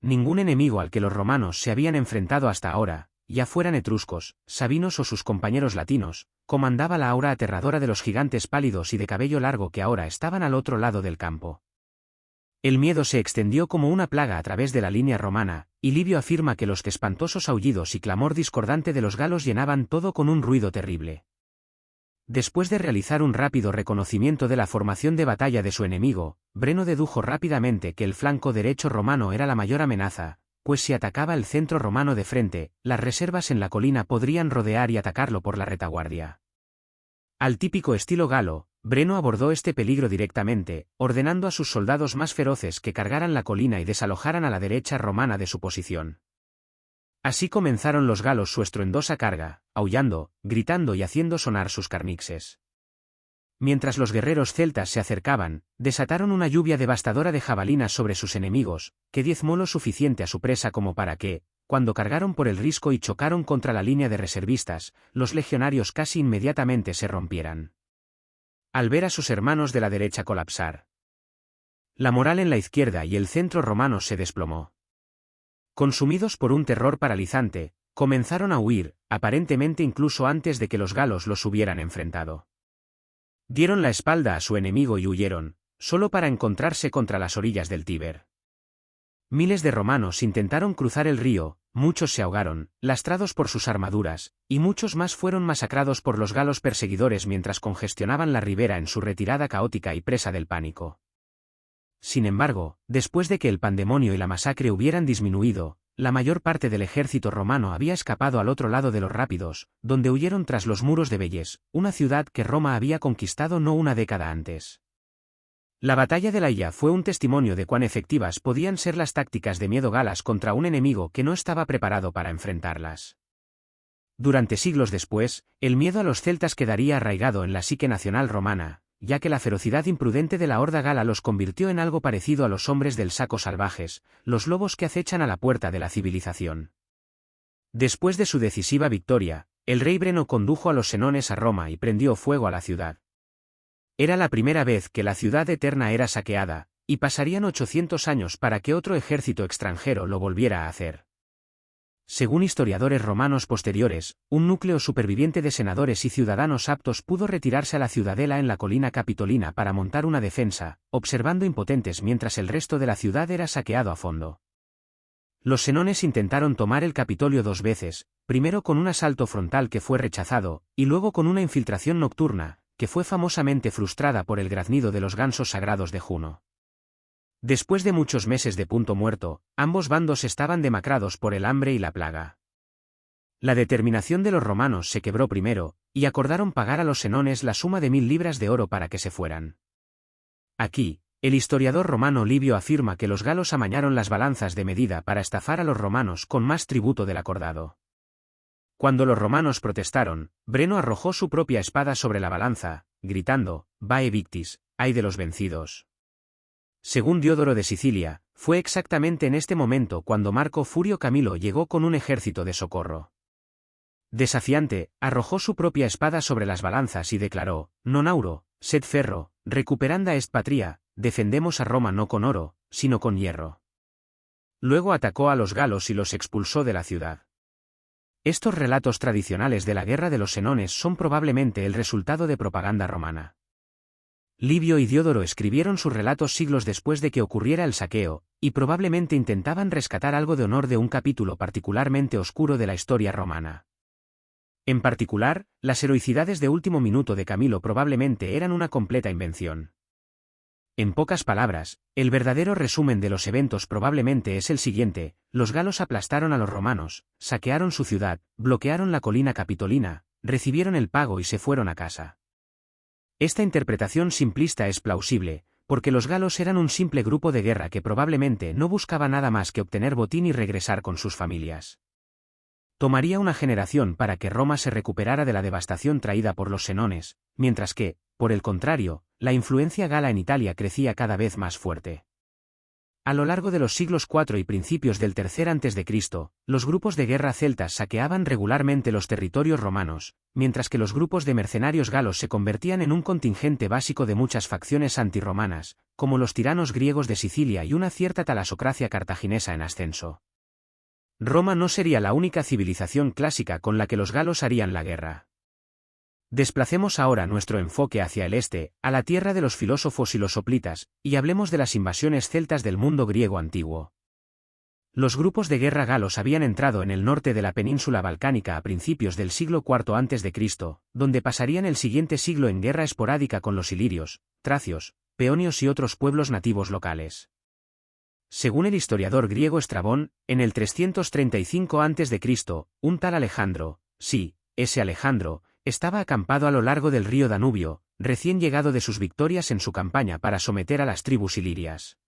Ningún enemigo al que los romanos se habían enfrentado hasta ahora, ya fueran etruscos, sabinos o sus compañeros latinos, comandaba la aura aterradora de los gigantes pálidos y de cabello largo que ahora estaban al otro lado del campo. El miedo se extendió como una plaga a través de la línea romana, y Livio afirma que los espantosos aullidos y clamor discordante de los galos llenaban todo con un ruido terrible. Después de realizar un rápido reconocimiento de la formación de batalla de su enemigo, Breno dedujo rápidamente que el flanco derecho romano era la mayor amenaza, pues si atacaba el centro romano de frente, las reservas en la colina podrían rodear y atacarlo por la retaguardia. Al típico estilo galo, Breno abordó este peligro directamente, ordenando a sus soldados más feroces que cargaran la colina y desalojaran a la derecha romana de su posición. Así comenzaron los galos su estruendosa carga, aullando, gritando y haciendo sonar sus carnixes. Mientras los guerreros celtas se acercaban, desataron una lluvia devastadora de jabalinas sobre sus enemigos, que diezmó lo suficiente a su presa como para que, cuando cargaron por el risco y chocaron contra la línea de reservistas, los legionarios casi inmediatamente se rompieran. Al ver a sus hermanos de la derecha colapsar, la moral en la izquierda y el centro romano se desplomó. Consumidos por un terror paralizante, comenzaron a huir, aparentemente incluso antes de que los galos los hubieran enfrentado. Dieron la espalda a su enemigo y huyeron, solo para encontrarse contra las orillas del Tíber. Miles de romanos intentaron cruzar el río, muchos se ahogaron, lastrados por sus armaduras, y muchos más fueron masacrados por los galos perseguidores mientras congestionaban la ribera en su retirada caótica y presa del pánico. Sin embargo, después de que el pandemonio y la masacre hubieran disminuido, la mayor parte del ejército romano había escapado al otro lado de los rápidos, donde huyeron tras los muros de Velles, una ciudad que Roma había conquistado no una década antes. La batalla de la Aya fue un testimonio de cuán efectivas podían ser las tácticas de miedo galas contra un enemigo que no estaba preparado para enfrentarlas. Durante siglos después, el miedo a los celtas quedaría arraigado en la psique nacional romana, ya que la ferocidad imprudente de la horda gala los convirtió en algo parecido a los hombres del saco salvajes, los lobos que acechan a la puerta de la civilización. Después de su decisiva victoria, el rey Breno condujo a los senones a Roma y prendió fuego a la ciudad. Era la primera vez que la ciudad eterna era saqueada, y pasarían 800 años para que otro ejército extranjero lo volviera a hacer. Según historiadores romanos posteriores, un núcleo superviviente de senadores y ciudadanos aptos pudo retirarse a la ciudadela en la colina capitolina para montar una defensa, observando impotentes mientras el resto de la ciudad era saqueado a fondo. Los senones intentaron tomar el Capitolio 2 veces, primero con un asalto frontal que fue rechazado, y luego con una infiltración nocturna, que fue famosamente frustrada por el graznido de los gansos sagrados de Juno. Después de muchos meses de punto muerto, ambos bandos estaban demacrados por el hambre y la plaga. La determinación de los romanos se quebró primero, y acordaron pagar a los senones la suma de 1000 libras de oro para que se fueran. Aquí, el historiador romano Livio afirma que los galos amañaron las balanzas de medida para estafar a los romanos con más tributo del acordado. Cuando los romanos protestaron, Breno arrojó su propia espada sobre la balanza, gritando, «Vae victis», ay de los vencidos. Según Diodoro de Sicilia, fue exactamente en este momento cuando Marco Furio Camilo llegó con un ejército de socorro. Desafiante, arrojó su propia espada sobre las balanzas y declaró, «Non auro, sed ferro, recuperanda est patria, defendemos a Roma no con oro, sino con hierro». Luego atacó a los galos y los expulsó de la ciudad. Estos relatos tradicionales de la guerra de los senones son probablemente el resultado de propaganda romana. Livio y Diodoro escribieron sus relatos siglos después de que ocurriera el saqueo, y probablemente intentaban rescatar algo de honor de un capítulo particularmente oscuro de la historia romana. En particular, las heroicidades de último minuto de Camilo probablemente eran una completa invención. En pocas palabras, el verdadero resumen de los eventos probablemente es el siguiente: los galos aplastaron a los romanos, saquearon su ciudad, bloquearon la colina capitolina, recibieron el pago y se fueron a casa. Esta interpretación simplista es plausible, porque los galos eran un simple grupo de guerra que probablemente no buscaba nada más que obtener botín y regresar con sus familias. Tomaría una generación para que Roma se recuperara de la devastación traída por los senones, mientras que, por el contrario, la influencia gala en Italia crecía cada vez más fuerte. A lo largo de los siglos IV y principios del III a.C., los grupos de guerra celtas saqueaban regularmente los territorios romanos, mientras que los grupos de mercenarios galos se convertían en un contingente básico de muchas facciones antirromanas, como los tiranos griegos de Sicilia y una cierta talasocracia cartaginesa en ascenso. Roma no sería la única civilización clásica con la que los galos harían la guerra. Desplacemos ahora nuestro enfoque hacia el este, a la tierra de los filósofos y los hoplitas, y hablemos de las invasiones celtas del mundo griego antiguo. Los grupos de guerra galos habían entrado en el norte de la península balcánica a principios del siglo IV a.C., donde pasarían el siguiente siglo en guerra esporádica con los ilirios, tracios, peonios y otros pueblos nativos locales. Según el historiador griego Estrabón, en el 335 a.C., un tal Alejandro, sí, ese Alejandro, estaba acampado a lo largo del río Danubio, recién llegado de sus victorias en su campaña para someter a las tribus ilirias.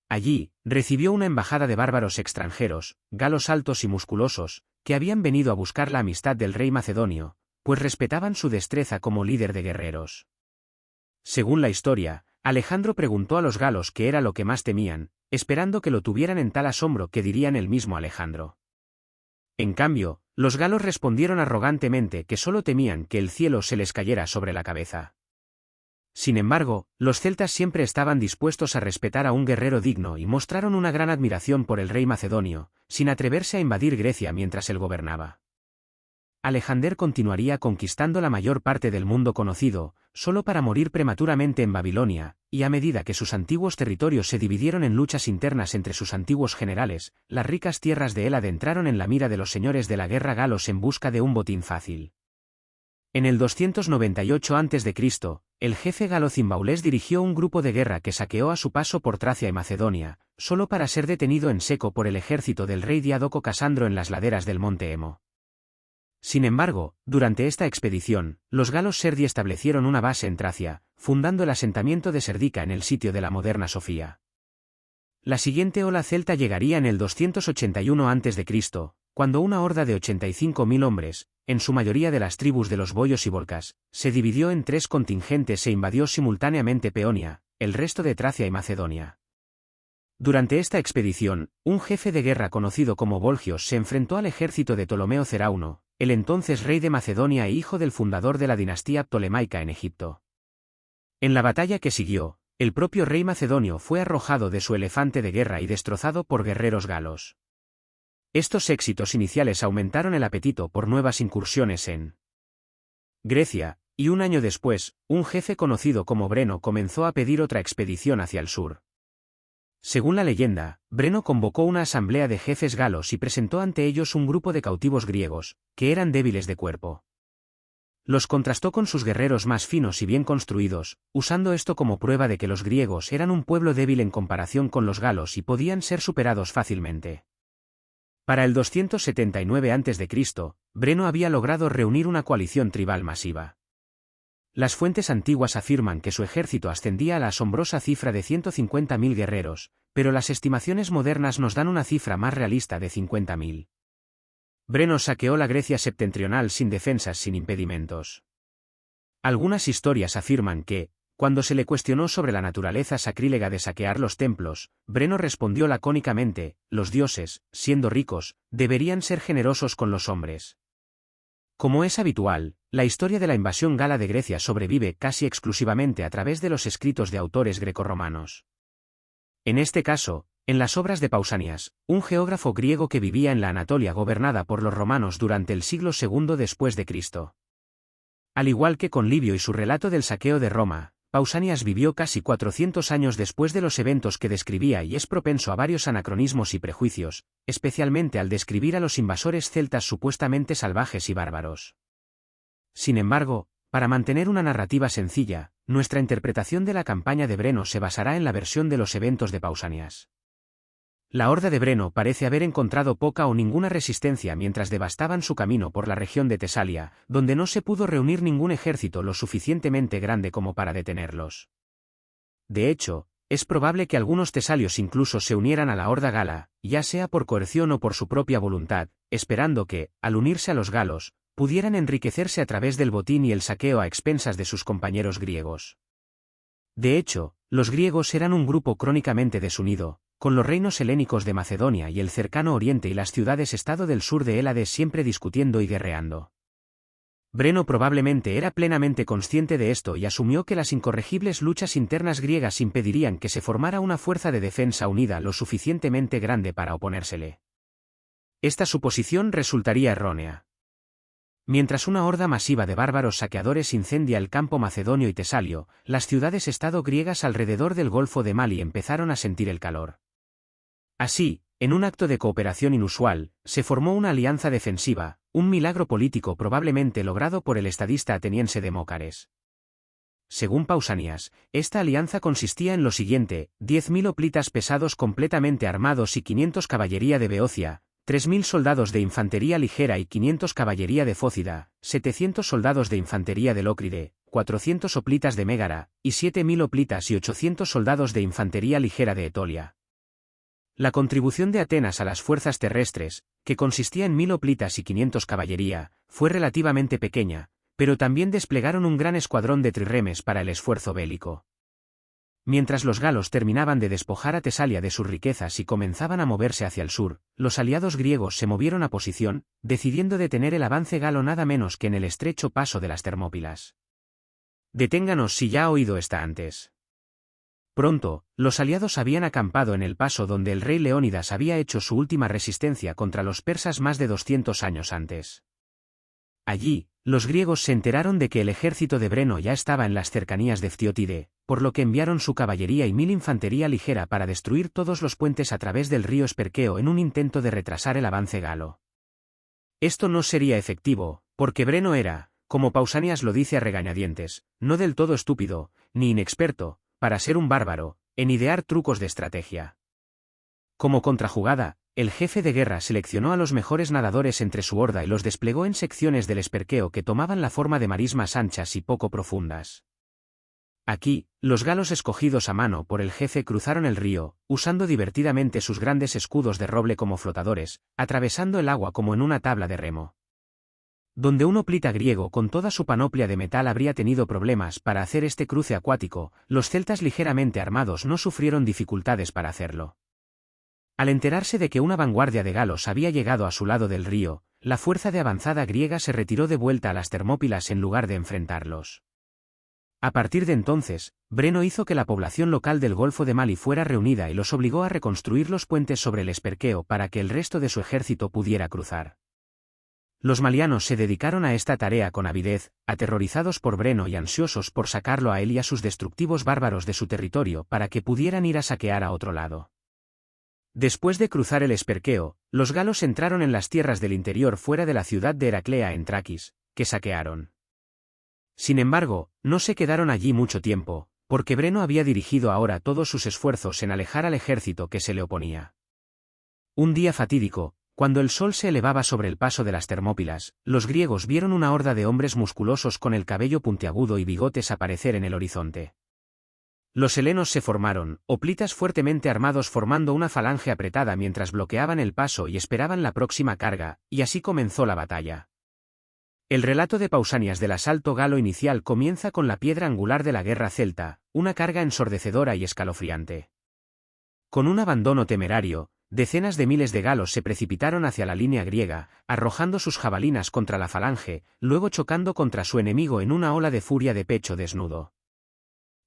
Allí, recibió una embajada de bárbaros extranjeros, galos altos y musculosos, que habían venido a buscar la amistad del rey macedonio, pues respetaban su destreza como líder de guerreros. Según la historia, Alejandro preguntó a los galos qué era lo que más temían, esperando que lo tuvieran en tal asombro que dirían el mismo Alejandro. En cambio, los galos respondieron arrogantemente que solo temían que el cielo se les cayera sobre la cabeza. Sin embargo, los celtas siempre estaban dispuestos a respetar a un guerrero digno y mostraron una gran admiración por el rey macedonio, sin atreverse a invadir Grecia mientras él gobernaba. Alejandro continuaría conquistando la mayor parte del mundo conocido, solo para morir prematuramente en Babilonia, y a medida que sus antiguos territorios se dividieron en luchas internas entre sus antiguos generales, las ricas tierras de Hélade entraron en la mira de los señores de la guerra galos en busca de un botín fácil. En el 298 a.C., el jefe galo Cimbaulés dirigió un grupo de guerra que saqueó a su paso por Tracia y Macedonia, solo para ser detenido en seco por el ejército del rey Diádoco Casandro en las laderas del monte Hemo. Sin embargo, durante esta expedición, los galos Serdi establecieron una base en Tracia, fundando el asentamiento de Serdica en el sitio de la moderna Sofía. La siguiente ola celta llegaría en el 281 a.C., cuando una horda de 85.000 hombres, en su mayoría de las tribus de los boyos y volcas, se dividió en tres contingentes e invadió simultáneamente Peonia, el resto de Tracia y Macedonia. Durante esta expedición, un jefe de guerra conocido como Volgios se enfrentó al ejército de Ptolomeo Cerauno, el entonces rey de Macedonia e hijo del fundador de la dinastía ptolemaica en Egipto. En la batalla que siguió, el propio rey macedonio fue arrojado de su elefante de guerra y destrozado por guerreros galos. Estos éxitos iniciales aumentaron el apetito por nuevas incursiones en Grecia, y un año después, un jefe conocido como Breno comenzó a pedir otra expedición hacia el sur. Según la leyenda, Breno convocó una asamblea de jefes galos y presentó ante ellos un grupo de cautivos griegos, que eran débiles de cuerpo. Los contrastó con sus guerreros más finos y bien construidos, usando esto como prueba de que los griegos eran un pueblo débil en comparación con los galos y podían ser superados fácilmente. Para el 279 a.C., Breno había logrado reunir una coalición tribal masiva. Las fuentes antiguas afirman que su ejército ascendía a la asombrosa cifra de 150.000 guerreros, pero las estimaciones modernas nos dan una cifra más realista de 50.000. Breno saqueó la Grecia septentrional sin defensas sin impedimentos. Algunas historias afirman que, cuando se le cuestionó sobre la naturaleza sacrílega de saquear los templos, Breno respondió lacónicamente: los dioses, siendo ricos, deberían ser generosos con los hombres. Como es habitual, la historia de la invasión gala de Grecia sobrevive casi exclusivamente a través de los escritos de autores grecorromanos. En este caso, en las obras de Pausanias, un geógrafo griego que vivía en la Anatolia gobernada por los romanos durante el siglo II después de Cristo. Al igual que con Livio y su relato del saqueo de Roma, Pausanias vivió casi 400 años después de los eventos que describía y es propenso a varios anacronismos y prejuicios, especialmente al describir a los invasores celtas supuestamente salvajes y bárbaros. Sin embargo, para mantener una narrativa sencilla, nuestra interpretación de la campaña de Breno se basará en la versión de los eventos de Pausanias. La horda de Breno parece haber encontrado poca o ninguna resistencia mientras devastaban su camino por la región de Tesalia, donde no se pudo reunir ningún ejército lo suficientemente grande como para detenerlos. De hecho, es probable que algunos tesalios incluso se unieran a la horda gala, ya sea por coerción o por su propia voluntad, esperando que, al unirse a los galos, pudieran enriquecerse a través del botín y el saqueo a expensas de sus compañeros griegos. De hecho, los griegos eran un grupo crónicamente desunido, con los reinos helénicos de Macedonia y el cercano Oriente y las ciudades-estado del sur de Hélade siempre discutiendo y guerreando. Breno probablemente era plenamente consciente de esto y asumió que las incorregibles luchas internas griegas impedirían que se formara una fuerza de defensa unida lo suficientemente grande para oponérsele. Esta suposición resultaría errónea. Mientras una horda masiva de bárbaros saqueadores incendia el campo macedonio y tesalio, las ciudades-estado griegas alrededor del Golfo de Mali empezaron a sentir el calor. Así, en un acto de cooperación inusual, se formó una alianza defensiva, un milagro político probablemente logrado por el estadista ateniense Demócares. Según Pausanias, esta alianza consistía en lo siguiente: 10.000 hoplitas pesados completamente armados y 500 caballería de Beocia, 3.000 soldados de infantería ligera y 500 caballería de Fócida, 700 soldados de infantería de Lócride, 400 hoplitas de Mégara, y 7.000 hoplitas y 800 soldados de infantería ligera de Etolia. La contribución de Atenas a las fuerzas terrestres, que consistía en 1.000 hoplitas y 500 caballería, fue relativamente pequeña, pero también desplegaron un gran escuadrón de trirremes para el esfuerzo bélico. Mientras los galos terminaban de despojar a Tesalia de sus riquezas y comenzaban a moverse hacia el sur, los aliados griegos se movieron a posición, decidiendo detener el avance galo nada menos que en el estrecho paso de las Termópilas. Deténganos si ya ha oído esta antes. Pronto, los aliados habían acampado en el paso donde el rey Leónidas había hecho su última resistencia contra los persas más de 200 años antes. Allí, los griegos se enteraron de que el ejército de Breno ya estaba en las cercanías de Ftiótide, por lo que enviaron su caballería y 1.000 infantería ligera para destruir todos los puentes a través del río Esperqueo en un intento de retrasar el avance galo. Esto no sería efectivo, porque Breno era, como Pausanias lo dice a regañadientes, no del todo estúpido, ni inexperto, para ser un bárbaro, en idear trucos de estrategia. Como contrajugada, el jefe de guerra seleccionó a los mejores nadadores entre su horda y los desplegó en secciones del Esperqueo que tomaban la forma de marismas anchas y poco profundas. Aquí, los galos escogidos a mano por el jefe cruzaron el río, usando divertidamente sus grandes escudos de roble como flotadores, atravesando el agua como en una tabla de remo. Donde un hoplita griego con toda su panoplia de metal habría tenido problemas para hacer este cruce acuático, los celtas ligeramente armados no sufrieron dificultades para hacerlo. Al enterarse de que una vanguardia de galos había llegado a su lado del río, la fuerza de avanzada griega se retiró de vuelta a las Termópilas en lugar de enfrentarlos. A partir de entonces, Breno hizo que la población local del Golfo de Mali fuera reunida y los obligó a reconstruir los puentes sobre el Esperqueo para que el resto de su ejército pudiera cruzar. Los malianos se dedicaron a esta tarea con avidez, aterrorizados por Breno y ansiosos por sacarlo a él y a sus destructivos bárbaros de su territorio para que pudieran ir a saquear a otro lado. Después de cruzar el Esperqueo, los galos entraron en las tierras del interior fuera de la ciudad de Heraclea en Traquis, que saquearon. Sin embargo, no se quedaron allí mucho tiempo, porque Breno había dirigido ahora todos sus esfuerzos en alejar al ejército que se le oponía. Un día fatídico, cuando el sol se elevaba sobre el paso de las Termópilas, los griegos vieron una horda de hombres musculosos con el cabello puntiagudo y bigotes aparecer en el horizonte. Los helenos se formaron, hoplitas fuertemente armados formando una falange apretada mientras bloqueaban el paso y esperaban la próxima carga, y así comenzó la batalla. El relato de Pausanias del asalto galo inicial comienza con la piedra angular de la guerra celta, una carga ensordecedora y escalofriante. Con un abandono temerario, decenas de miles de galos se precipitaron hacia la línea griega, arrojando sus jabalinas contra la falange, luego chocando contra su enemigo en una ola de furia de pecho desnudo.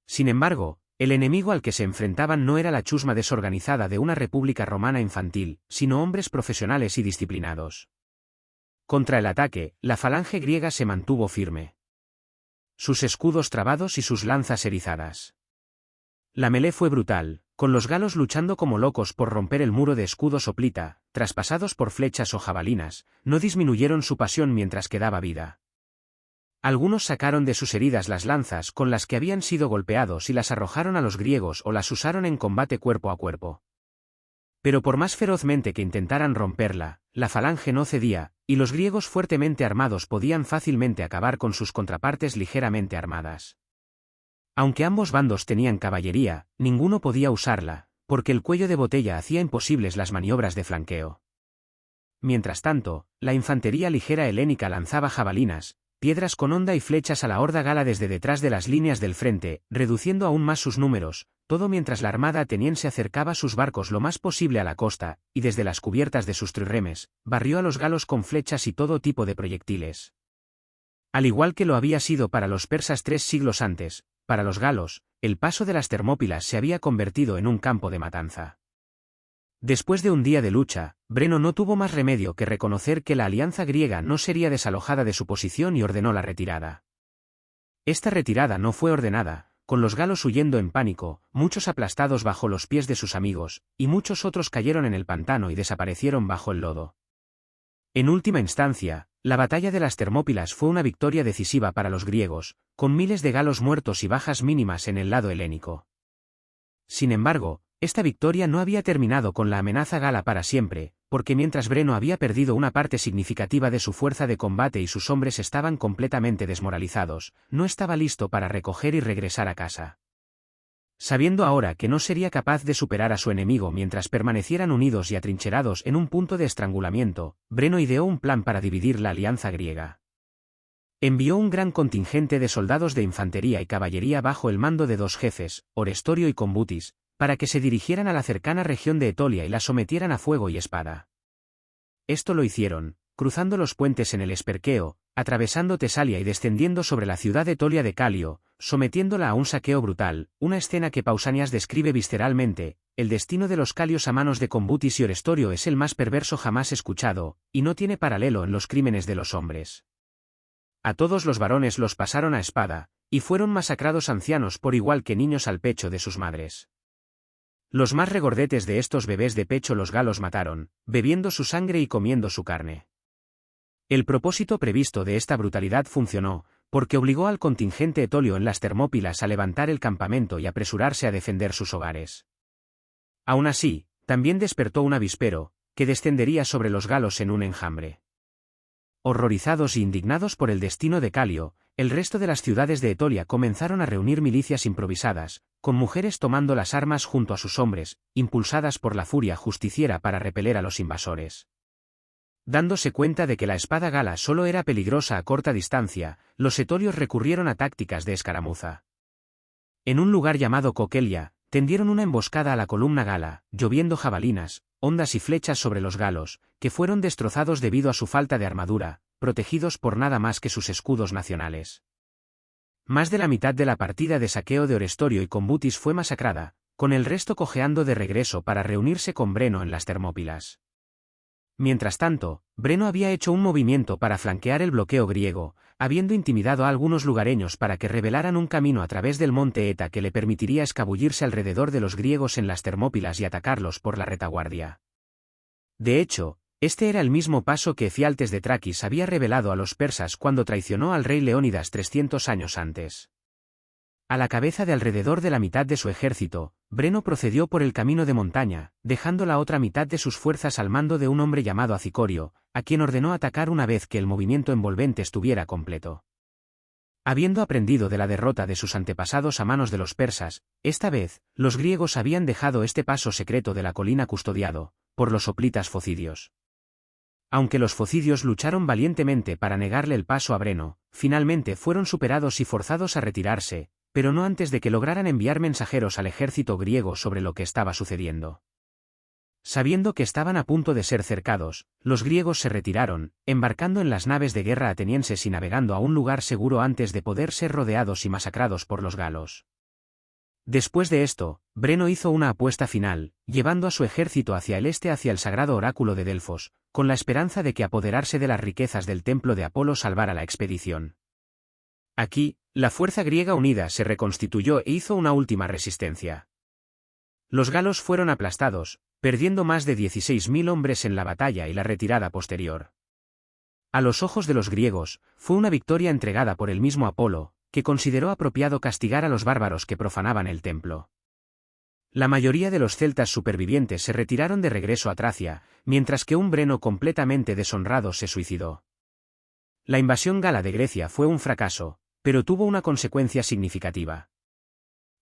Sin embargo, el enemigo al que se enfrentaban no era la chusma desorganizada de una república romana infantil, sino hombres profesionales y disciplinados. Contra el ataque, la falange griega se mantuvo firme. Sus escudos trabados y sus lanzas erizadas. La melé fue brutal, con los galos luchando como locos por romper el muro de escudos hoplita, traspasados por flechas o jabalinas, no disminuyeron su pasión mientras quedaba vida. Algunos sacaron de sus heridas las lanzas con las que habían sido golpeados y las arrojaron a los griegos o las usaron en combate cuerpo a cuerpo. Pero por más ferozmente que intentaran romperla, la falange no cedía, y los griegos fuertemente armados podían fácilmente acabar con sus contrapartes ligeramente armadas. Aunque ambos bandos tenían caballería, ninguno podía usarla, porque el cuello de botella hacía imposibles las maniobras de flanqueo. Mientras tanto, la infantería ligera helénica lanzaba jabalinas, piedras con honda y flechas a la horda gala desde detrás de las líneas del frente, reduciendo aún más sus números, todo mientras la armada ateniense acercaba sus barcos lo más posible a la costa, y desde las cubiertas de sus trirremes, barrió a los galos con flechas y todo tipo de proyectiles. Al igual que lo había sido para los persas 3 siglos antes, para los galos, el paso de las Termópilas se había convertido en un campo de matanza. Después de un día de lucha, Breno no tuvo más remedio que reconocer que la alianza griega no sería desalojada de su posición y ordenó la retirada. Esta retirada no fue ordenada, con los galos huyendo en pánico, muchos aplastados bajo los pies de sus amigos, y muchos otros cayeron en el pantano y desaparecieron bajo el lodo. En última instancia, la batalla de las Termópilas fue una victoria decisiva para los griegos, con miles de galos muertos y bajas mínimas en el lado helénico. Sin embargo, esta victoria no había terminado con la amenaza gala para siempre, porque mientras Breno había perdido una parte significativa de su fuerza de combate y sus hombres estaban completamente desmoralizados, no estaba listo para recoger y regresar a casa. Sabiendo ahora que no sería capaz de superar a su enemigo mientras permanecieran unidos y atrincherados en un punto de estrangulamiento, Breno ideó un plan para dividir la alianza griega. Envió un gran contingente de soldados de infantería y caballería bajo el mando de 2 jefes, Orestorio y Combutis, para que se dirigieran a la cercana región de Etolia y la sometieran a fuego y espada. Esto lo hicieron, cruzando los puentes en el Esperqueo, atravesando Tesalia y descendiendo sobre la ciudad de Etolia de Calio, sometiéndola a un saqueo brutal, una escena que Pausanias describe visceralmente. El destino de los calios a manos de Combutis y Orestorio es el más perverso jamás escuchado, y no tiene paralelo en los crímenes de los hombres. A todos los varones los pasaron a espada, y fueron masacrados ancianos por igual que niños al pecho de sus madres. Los más regordetes de estos bebés de pecho los galos mataron, bebiendo su sangre y comiendo su carne. El propósito previsto de esta brutalidad funcionó, porque obligó al contingente etolio en las Termópilas a levantar el campamento y apresurarse a defender sus hogares. Aún así, también despertó un avispero, que descendería sobre los galos en un enjambre. Horrorizados e indignados por el destino de Calio, el resto de las ciudades de Etolia comenzaron a reunir milicias improvisadas, con mujeres tomando las armas junto a sus hombres, impulsadas por la furia justiciera para repeler a los invasores. Dándose cuenta de que la espada gala solo era peligrosa a corta distancia, los etolios recurrieron a tácticas de escaramuza. En un lugar llamado Coquelia, tendieron una emboscada a la columna gala, lloviendo jabalinas, hondas y flechas sobre los galos, que fueron destrozados debido a su falta de armadura, protegidos por nada más que sus escudos nacionales. Más de la mitad de la partida de saqueo de Orestorio y Combutis fue masacrada, con el resto cojeando de regreso para reunirse con Breno en las Termópilas. Mientras tanto, Breno había hecho un movimiento para flanquear el bloqueo griego, habiendo intimidado a algunos lugareños para que revelaran un camino a través del monte Eta que le permitiría escabullirse alrededor de los griegos en las Termópilas y atacarlos por la retaguardia. De hecho, este era el mismo paso que Efialtes de Traquis había revelado a los persas cuando traicionó al rey Leónidas 300 años antes. A la cabeza de alrededor de la mitad de su ejército, Breno procedió por el camino de montaña, dejando la otra mitad de sus fuerzas al mando de un hombre llamado Acicorio, a quien ordenó atacar una vez que el movimiento envolvente estuviera completo. Habiendo aprendido de la derrota de sus antepasados a manos de los persas, esta vez, los griegos habían dejado este paso secreto de la colina custodiado por los hoplitas focidios. Aunque los focidios lucharon valientemente para negarle el paso a Breno, finalmente fueron superados y forzados a retirarse, pero no antes de que lograran enviar mensajeros al ejército griego sobre lo que estaba sucediendo. Sabiendo que estaban a punto de ser cercados, los griegos se retiraron, embarcando en las naves de guerra atenienses y navegando a un lugar seguro antes de poder ser rodeados y masacrados por los galos. Después de esto, Breno hizo una apuesta final, llevando a su ejército hacia el este hacia el sagrado oráculo de Delfos, con la esperanza de que apoderarse de las riquezas del templo de Apolo salvara la expedición. Aquí, la fuerza griega unida se reconstituyó e hizo una última resistencia. Los galos fueron aplastados, perdiendo más de 16.000 hombres en la batalla y la retirada posterior. A los ojos de los griegos, fue una victoria entregada por el mismo Apolo, que consideró apropiado castigar a los bárbaros que profanaban el templo. La mayoría de los celtas supervivientes se retiraron de regreso a Tracia, mientras que un Breno completamente deshonrado se suicidó. La invasión gala de Grecia fue un fracaso, pero tuvo una consecuencia significativa.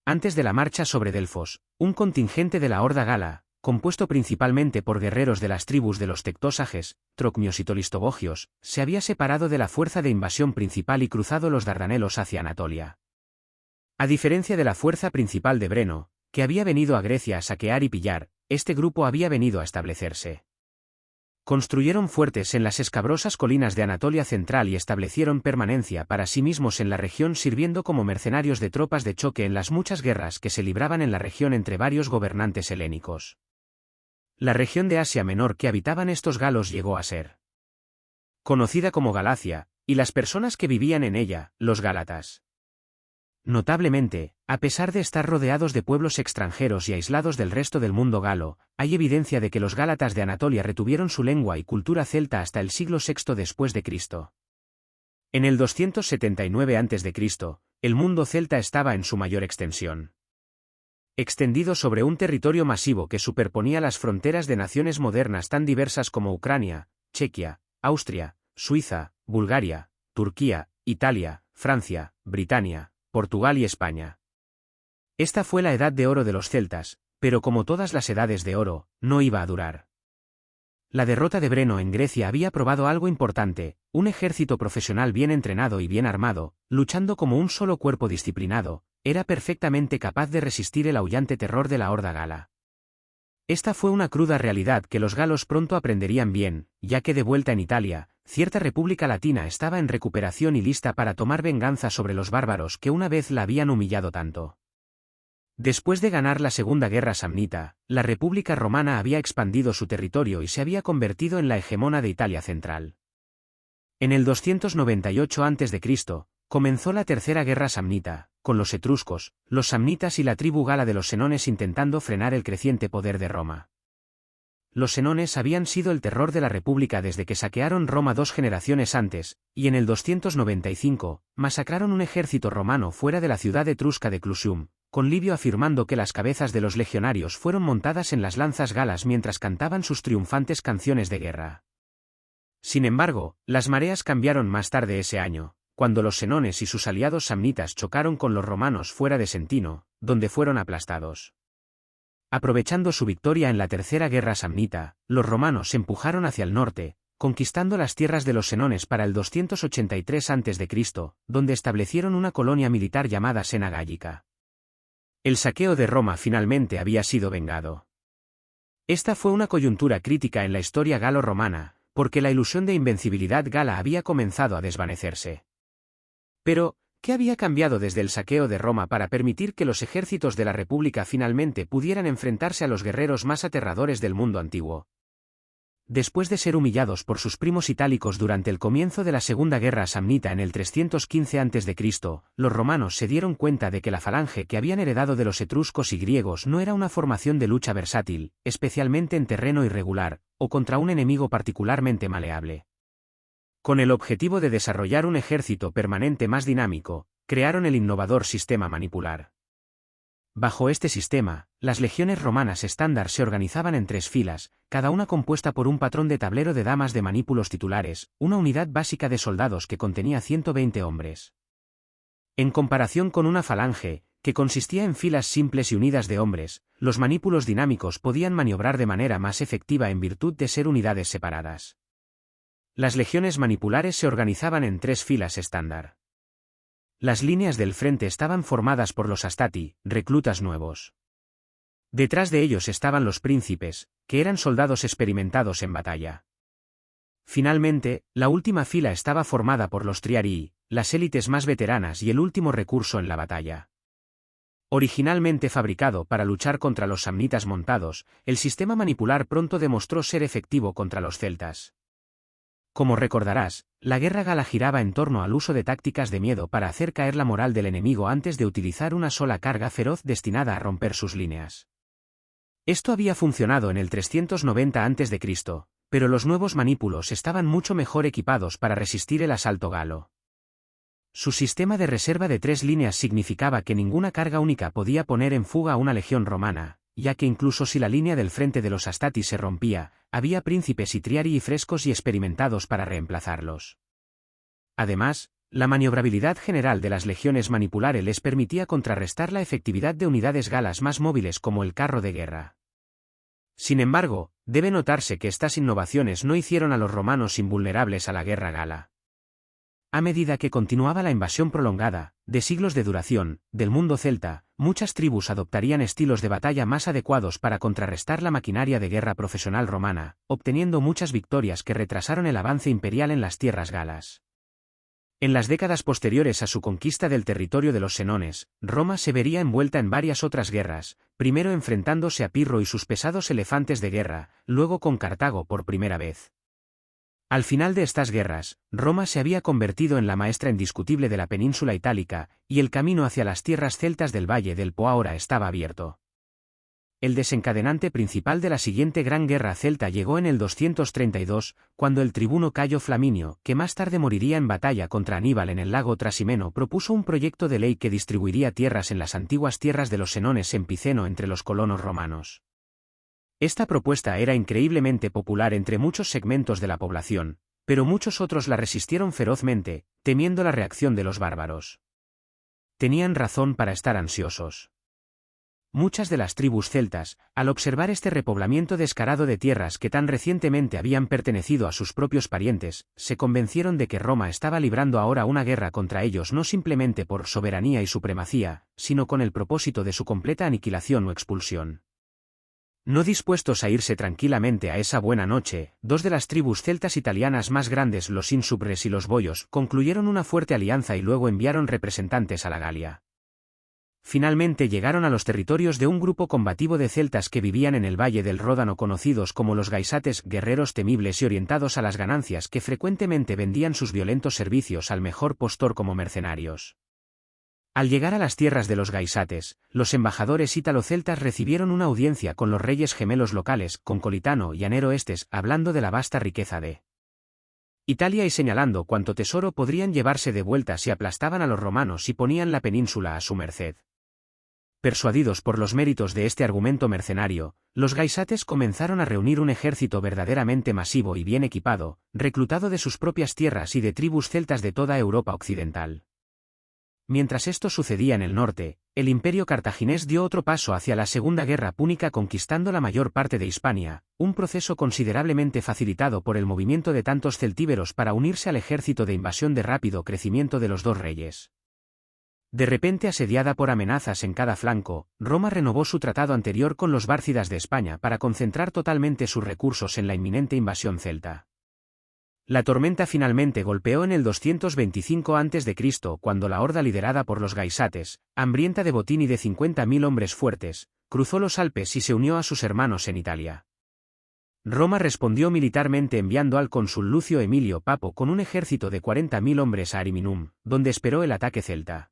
Antes de la marcha sobre Delfos, un contingente de la Horda Gala, compuesto principalmente por guerreros de las tribus de los tectósages, trocmios y tolistobogios, se había separado de la fuerza de invasión principal y cruzado los Dardanelos hacia Anatolia. A diferencia de la fuerza principal de Breno, que había venido a Grecia a saquear y pillar, este grupo había venido a establecerse. Construyeron fuertes en las escabrosas colinas de Anatolia Central y establecieron permanencia para sí mismos en la región, sirviendo como mercenarios de tropas de choque en las muchas guerras que se libraban en la región entre varios gobernantes helénicos. La región de Asia Menor que habitaban estos galos llegó a ser conocida como Galacia, y las personas que vivían en ella, los gálatas. Notablemente, a pesar de estar rodeados de pueblos extranjeros y aislados del resto del mundo galo, hay evidencia de que los gálatas de Anatolia retuvieron su lengua y cultura celta hasta el siglo VI después de Cristo. En el 279 a.C., el mundo celta estaba en su mayor extensión. Extendido sobre un territorio masivo que superponía las fronteras de naciones modernas tan diversas como Ucrania, Chequia, Austria, Suiza, Bulgaria, Turquía, Italia, Francia, Britania, Portugal y España. Esta fue la edad de oro de los celtas, pero como todas las edades de oro, no iba a durar. La derrota de Breno en Grecia había probado algo importante: un ejército profesional bien entrenado y bien armado, luchando como un solo cuerpo disciplinado, era perfectamente capaz de resistir el aullante terror de la Horda Gala. Esta fue una cruda realidad que los galos pronto aprenderían bien, ya que de vuelta en Italia, cierta república latina estaba en recuperación y lista para tomar venganza sobre los bárbaros que una vez la habían humillado tanto. Después de ganar la Segunda Guerra Samnita, la República Romana había expandido su territorio y se había convertido en la hegemona de Italia Central. En el 298 a.C., comenzó la Tercera Guerra Samnita, con los etruscos, los samnitas y la tribu gala de los senones intentando frenar el creciente poder de Roma. Los senones habían sido el terror de la República desde que saquearon Roma 2 generaciones antes, y en el 295, masacraron un ejército romano fuera de la ciudad etrusca de Clusium, con Livio afirmando que las cabezas de los legionarios fueron montadas en las lanzas galas mientras cantaban sus triunfantes canciones de guerra. Sin embargo, las mareas cambiaron más tarde ese año, cuando los senones y sus aliados samnitas chocaron con los romanos fuera de Sentino, donde fueron aplastados. Aprovechando su victoria en la Tercera Guerra Samnita, los romanos se empujaron hacia el norte, conquistando las tierras de los senones para el 283 a.C., donde establecieron una colonia militar llamada Sena Gallica. El saqueo de Roma finalmente había sido vengado. Esta fue una coyuntura crítica en la historia galo-romana, porque la ilusión de invencibilidad gala había comenzado a desvanecerse. Pero, ¿qué había cambiado desde el saqueo de Roma para permitir que los ejércitos de la República finalmente pudieran enfrentarse a los guerreros más aterradores del mundo antiguo? Después de ser humillados por sus primos itálicos durante el comienzo de la Segunda Guerra Samnita en el 315 a.C., los romanos se dieron cuenta de que la falange que habían heredado de los etruscos y griegos no era una formación de lucha versátil, especialmente en terreno irregular, o contra un enemigo particularmente maleable. Con el objetivo de desarrollar un ejército permanente más dinámico, crearon el innovador sistema manipular. Bajo este sistema, las legiones romanas estándar se organizaban en 3 filas, cada una compuesta por un patrón de tablero de damas de manípulos titulares, una unidad básica de soldados que contenía 120 hombres. En comparación con una falange, que consistía en filas simples y unidas de hombres, los manípulos dinámicos podían maniobrar de manera más efectiva en virtud de ser unidades separadas. Las legiones manipulares se organizaban en 3 filas estándar. Las líneas del frente estaban formadas por los astati, reclutas nuevos. Detrás de ellos estaban los príncipes, que eran soldados experimentados en batalla. Finalmente, la última fila estaba formada por los triarii, las élites más veteranas y el último recurso en la batalla. Originalmente fabricado para luchar contra los samnitas montados, el sistema manipular pronto demostró ser efectivo contra los celtas. Como recordarás, la guerra gala giraba en torno al uso de tácticas de miedo para hacer caer la moral del enemigo antes de utilizar una sola carga feroz destinada a romper sus líneas. Esto había funcionado en el 390 a.C., pero los nuevos manípulos estaban mucho mejor equipados para resistir el asalto galo. Su sistema de reserva de 3 líneas significaba que ninguna carga única podía poner en fuga a una legión romana, ya que incluso si la línea del frente de los astati se rompía, había príncipes y triarii frescos y experimentados para reemplazarlos. Además, La maniobrabilidad general de las legiones manipulares les permitía contrarrestar la efectividad de unidades galas más móviles como el carro de guerra. Sin embargo, debe notarse que estas innovaciones no hicieron a los romanos invulnerables a la guerra gala. A medida que continuaba la invasión prolongada, de siglos de duración, del mundo celta, muchas tribus adoptarían estilos de batalla más adecuados para contrarrestar la maquinaria de guerra profesional romana, obteniendo muchas victorias que retrasaron el avance imperial en las tierras galas. En las décadas posteriores a su conquista del territorio de los senones, Roma se vería envuelta en varias otras guerras, primero enfrentándose a Pirro y sus pesados elefantes de guerra, luego con Cartago por primera vez. Al final de estas guerras, Roma se había convertido en la maestra indiscutible de la península itálica, y el camino hacia las tierras celtas del Valle del Po ahora estaba abierto. El desencadenante principal de la siguiente gran guerra celta llegó en el 232, cuando el tribuno Cayo Flaminio, que más tarde moriría en batalla contra Aníbal en el lago Trasimeno, propuso un proyecto de ley que distribuiría tierras en las antiguas tierras de los senones en Piceno entre los colonos romanos. Esta propuesta era increíblemente popular entre muchos segmentos de la población, pero muchos otros la resistieron ferozmente, temiendo la reacción de los bárbaros. Tenían razón para estar ansiosos. Muchas de las tribus celtas, al observar este repoblamiento descarado de tierras que tan recientemente habían pertenecido a sus propios parientes, se convencieron de que Roma estaba librando ahora una guerra contra ellos no simplemente por soberanía y supremacía, sino con el propósito de su completa aniquilación o expulsión. No dispuestos a irse tranquilamente a esa buena noche, dos de las tribus celtas italianas más grandes, los Insubres y los Boios, concluyeron una fuerte alianza y luego enviaron representantes a la Galia. Finalmente llegaron a los territorios de un grupo combativo de celtas que vivían en el Valle del Ródano conocidos como los Gaisates, guerreros temibles y orientados a las ganancias que frecuentemente vendían sus violentos servicios al mejor postor como mercenarios. Al llegar a las tierras de los Gaisates, los embajadores ítalo-celtas recibieron una audiencia con los reyes gemelos locales, con Colitano y Anero Estes, hablando de la vasta riqueza de Italia y señalando cuánto tesoro podrían llevarse de vuelta si aplastaban a los romanos y ponían la península a su merced. Persuadidos por los méritos de este argumento mercenario, los Gaisates comenzaron a reunir un ejército verdaderamente masivo y bien equipado, reclutado de sus propias tierras y de tribus celtas de toda Europa occidental. Mientras esto sucedía en el norte, el imperio cartaginés dio otro paso hacia la Segunda Guerra Púnica conquistando la mayor parte de Hispania, un proceso considerablemente facilitado por el movimiento de tantos celtíberos para unirse al ejército de invasión de rápido crecimiento de los dos reyes. De repente asediada por amenazas en cada flanco, Roma renovó su tratado anterior con los bárcidas de España para concentrar totalmente sus recursos en la inminente invasión celta. La tormenta finalmente golpeó en el 225 a.C. cuando la horda liderada por los Gaisates, hambrienta de botín y de 50.000 hombres fuertes, cruzó los Alpes y se unió a sus hermanos en Italia. Roma respondió militarmente enviando al cónsul Lucio Emilio Papo con un ejército de 40.000 hombres a Ariminum, donde esperó el ataque celta.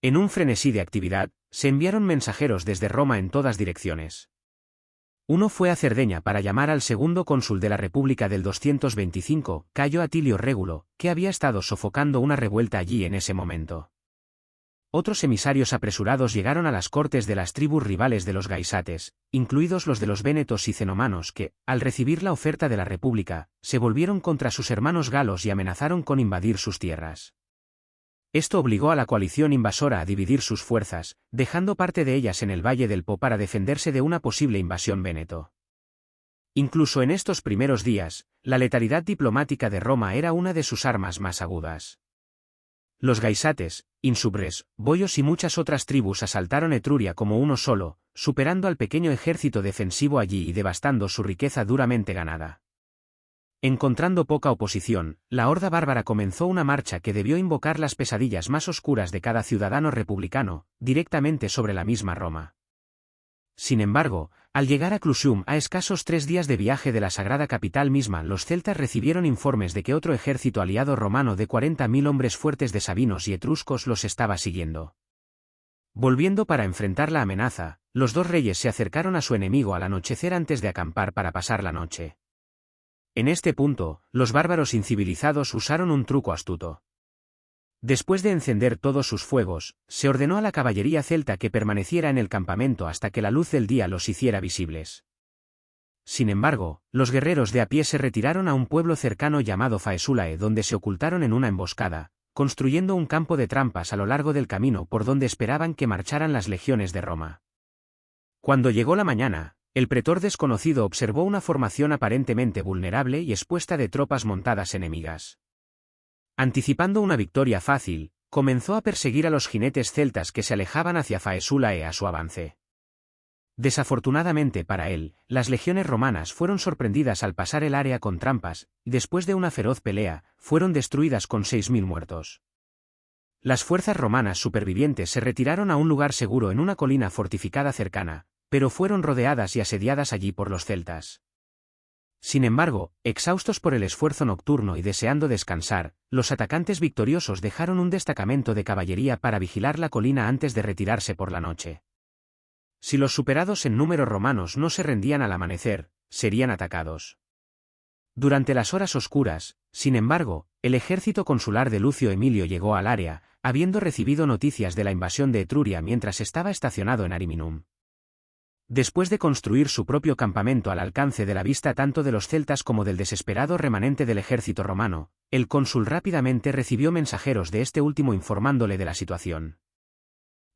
En un frenesí de actividad, se enviaron mensajeros desde Roma en todas direcciones. Uno fue a Cerdeña para llamar al segundo cónsul de la República del 225, Cayo Atilio Régulo, que había estado sofocando una revuelta allí en ese momento. Otros emisarios apresurados llegaron a las cortes de las tribus rivales de los Gaisates, incluidos los de los vénetos y cenomanos que, al recibir la oferta de la República, se volvieron contra sus hermanos galos y amenazaron con invadir sus tierras. Esto obligó a la coalición invasora a dividir sus fuerzas, dejando parte de ellas en el Valle del Po para defenderse de una posible invasión véneto. Incluso en estos primeros días, la letalidad diplomática de Roma era una de sus armas más agudas. Los Gaisates, Insubres, Boios y muchas otras tribus asaltaron Etruria como uno solo, superando al pequeño ejército defensivo allí y devastando su riqueza duramente ganada. Encontrando poca oposición, la horda bárbara comenzó una marcha que debió invocar las pesadillas más oscuras de cada ciudadano republicano, directamente sobre la misma Roma. Sin embargo, al llegar a Clusium a escasos 3 días de viaje de la sagrada capital misma, los celtas recibieron informes de que otro ejército aliado romano de 40.000 hombres fuertes de sabinos y etruscos los estaba siguiendo. Volviendo para enfrentar la amenaza, los dos reyes se acercaron a su enemigo al anochecer antes de acampar para pasar la noche. En este punto, los bárbaros incivilizados usaron un truco astuto. Después de encender todos sus fuegos, se ordenó a la caballería celta que permaneciera en el campamento hasta que la luz del día los hiciera visibles. Sin embargo, los guerreros de a pie se retiraron a un pueblo cercano llamado Faesulae donde se ocultaron en una emboscada, construyendo un campo de trampas a lo largo del camino por donde esperaban que marcharan las legiones de Roma. Cuando llegó la mañana, el pretor desconocido observó una formación aparentemente vulnerable y expuesta de tropas montadas enemigas. Anticipando una victoria fácil, comenzó a perseguir a los jinetes celtas que se alejaban hacia Faesulae a su avance. Desafortunadamente para él, las legiones romanas fueron sorprendidas al pasar el área con trampas, y después de una feroz pelea, fueron destruidas con 6.000 muertos. Las fuerzas romanas supervivientes se retiraron a un lugar seguro en una colina fortificada cercana, pero fueron rodeadas y asediadas allí por los celtas. Sin embargo, exhaustos por el esfuerzo nocturno y deseando descansar, los atacantes victoriosos dejaron un destacamento de caballería para vigilar la colina antes de retirarse por la noche. Si los superados en número romanos no se rendían al amanecer, serían atacados. Durante las horas oscuras, sin embargo, el ejército consular de Lucio Emilio llegó al área, habiendo recibido noticias de la invasión de Etruria mientras estaba estacionado en Ariminum. Después de construir su propio campamento al alcance de la vista tanto de los celtas como del desesperado remanente del ejército romano, el cónsul rápidamente recibió mensajeros de este último informándole de la situación.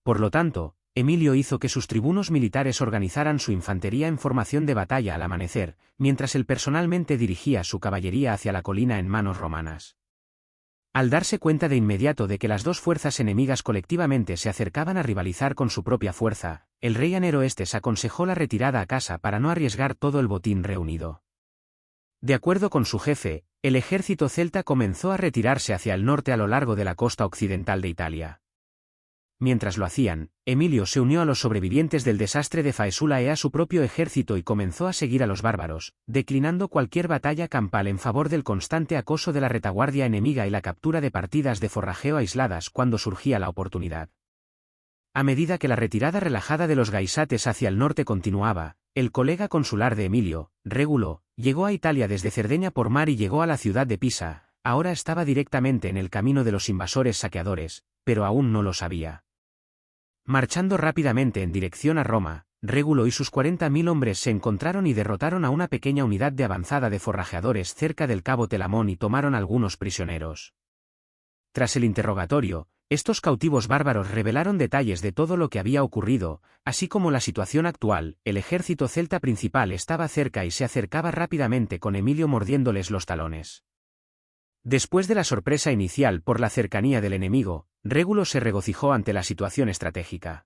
Por lo tanto, Emilio hizo que sus tribunos militares organizaran su infantería en formación de batalla al amanecer, mientras él personalmente dirigía su caballería hacia la colina en manos romanas. Al darse cuenta de inmediato de que las dos fuerzas enemigas colectivamente se acercaban a rivalizar con su propia fuerza, el rey Aneroestes aconsejó la retirada a casa para no arriesgar todo el botín reunido. De acuerdo con su jefe, el ejército celta comenzó a retirarse hacia el norte a lo largo de la costa occidental de Italia. Mientras lo hacían, Emilio se unió a los sobrevivientes del desastre de Faesulae a su propio ejército y comenzó a seguir a los bárbaros, declinando cualquier batalla campal en favor del constante acoso de la retaguardia enemiga y la captura de partidas de forrajeo aisladas cuando surgía la oportunidad. A medida que la retirada relajada de los gaisates hacia el norte continuaba, el colega consular de Emilio, Régulo, llegó a Italia desde Cerdeña por mar y llegó a la ciudad de Pisa. Ahora estaba directamente en el camino de los invasores saqueadores, pero aún no lo sabía. Marchando rápidamente en dirección a Roma, Régulo y sus 40.000 hombres se encontraron y derrotaron a una pequeña unidad de avanzada de forrajeadores cerca del cabo Telamón y tomaron algunos prisioneros. Tras el interrogatorio, estos cautivos bárbaros revelaron detalles de todo lo que había ocurrido, así como la situación actual. El ejército celta principal estaba cerca y se acercaba rápidamente con Emilio mordiéndoles los talones. Después de la sorpresa inicial por la cercanía del enemigo, Régulo se regocijó ante la situación estratégica.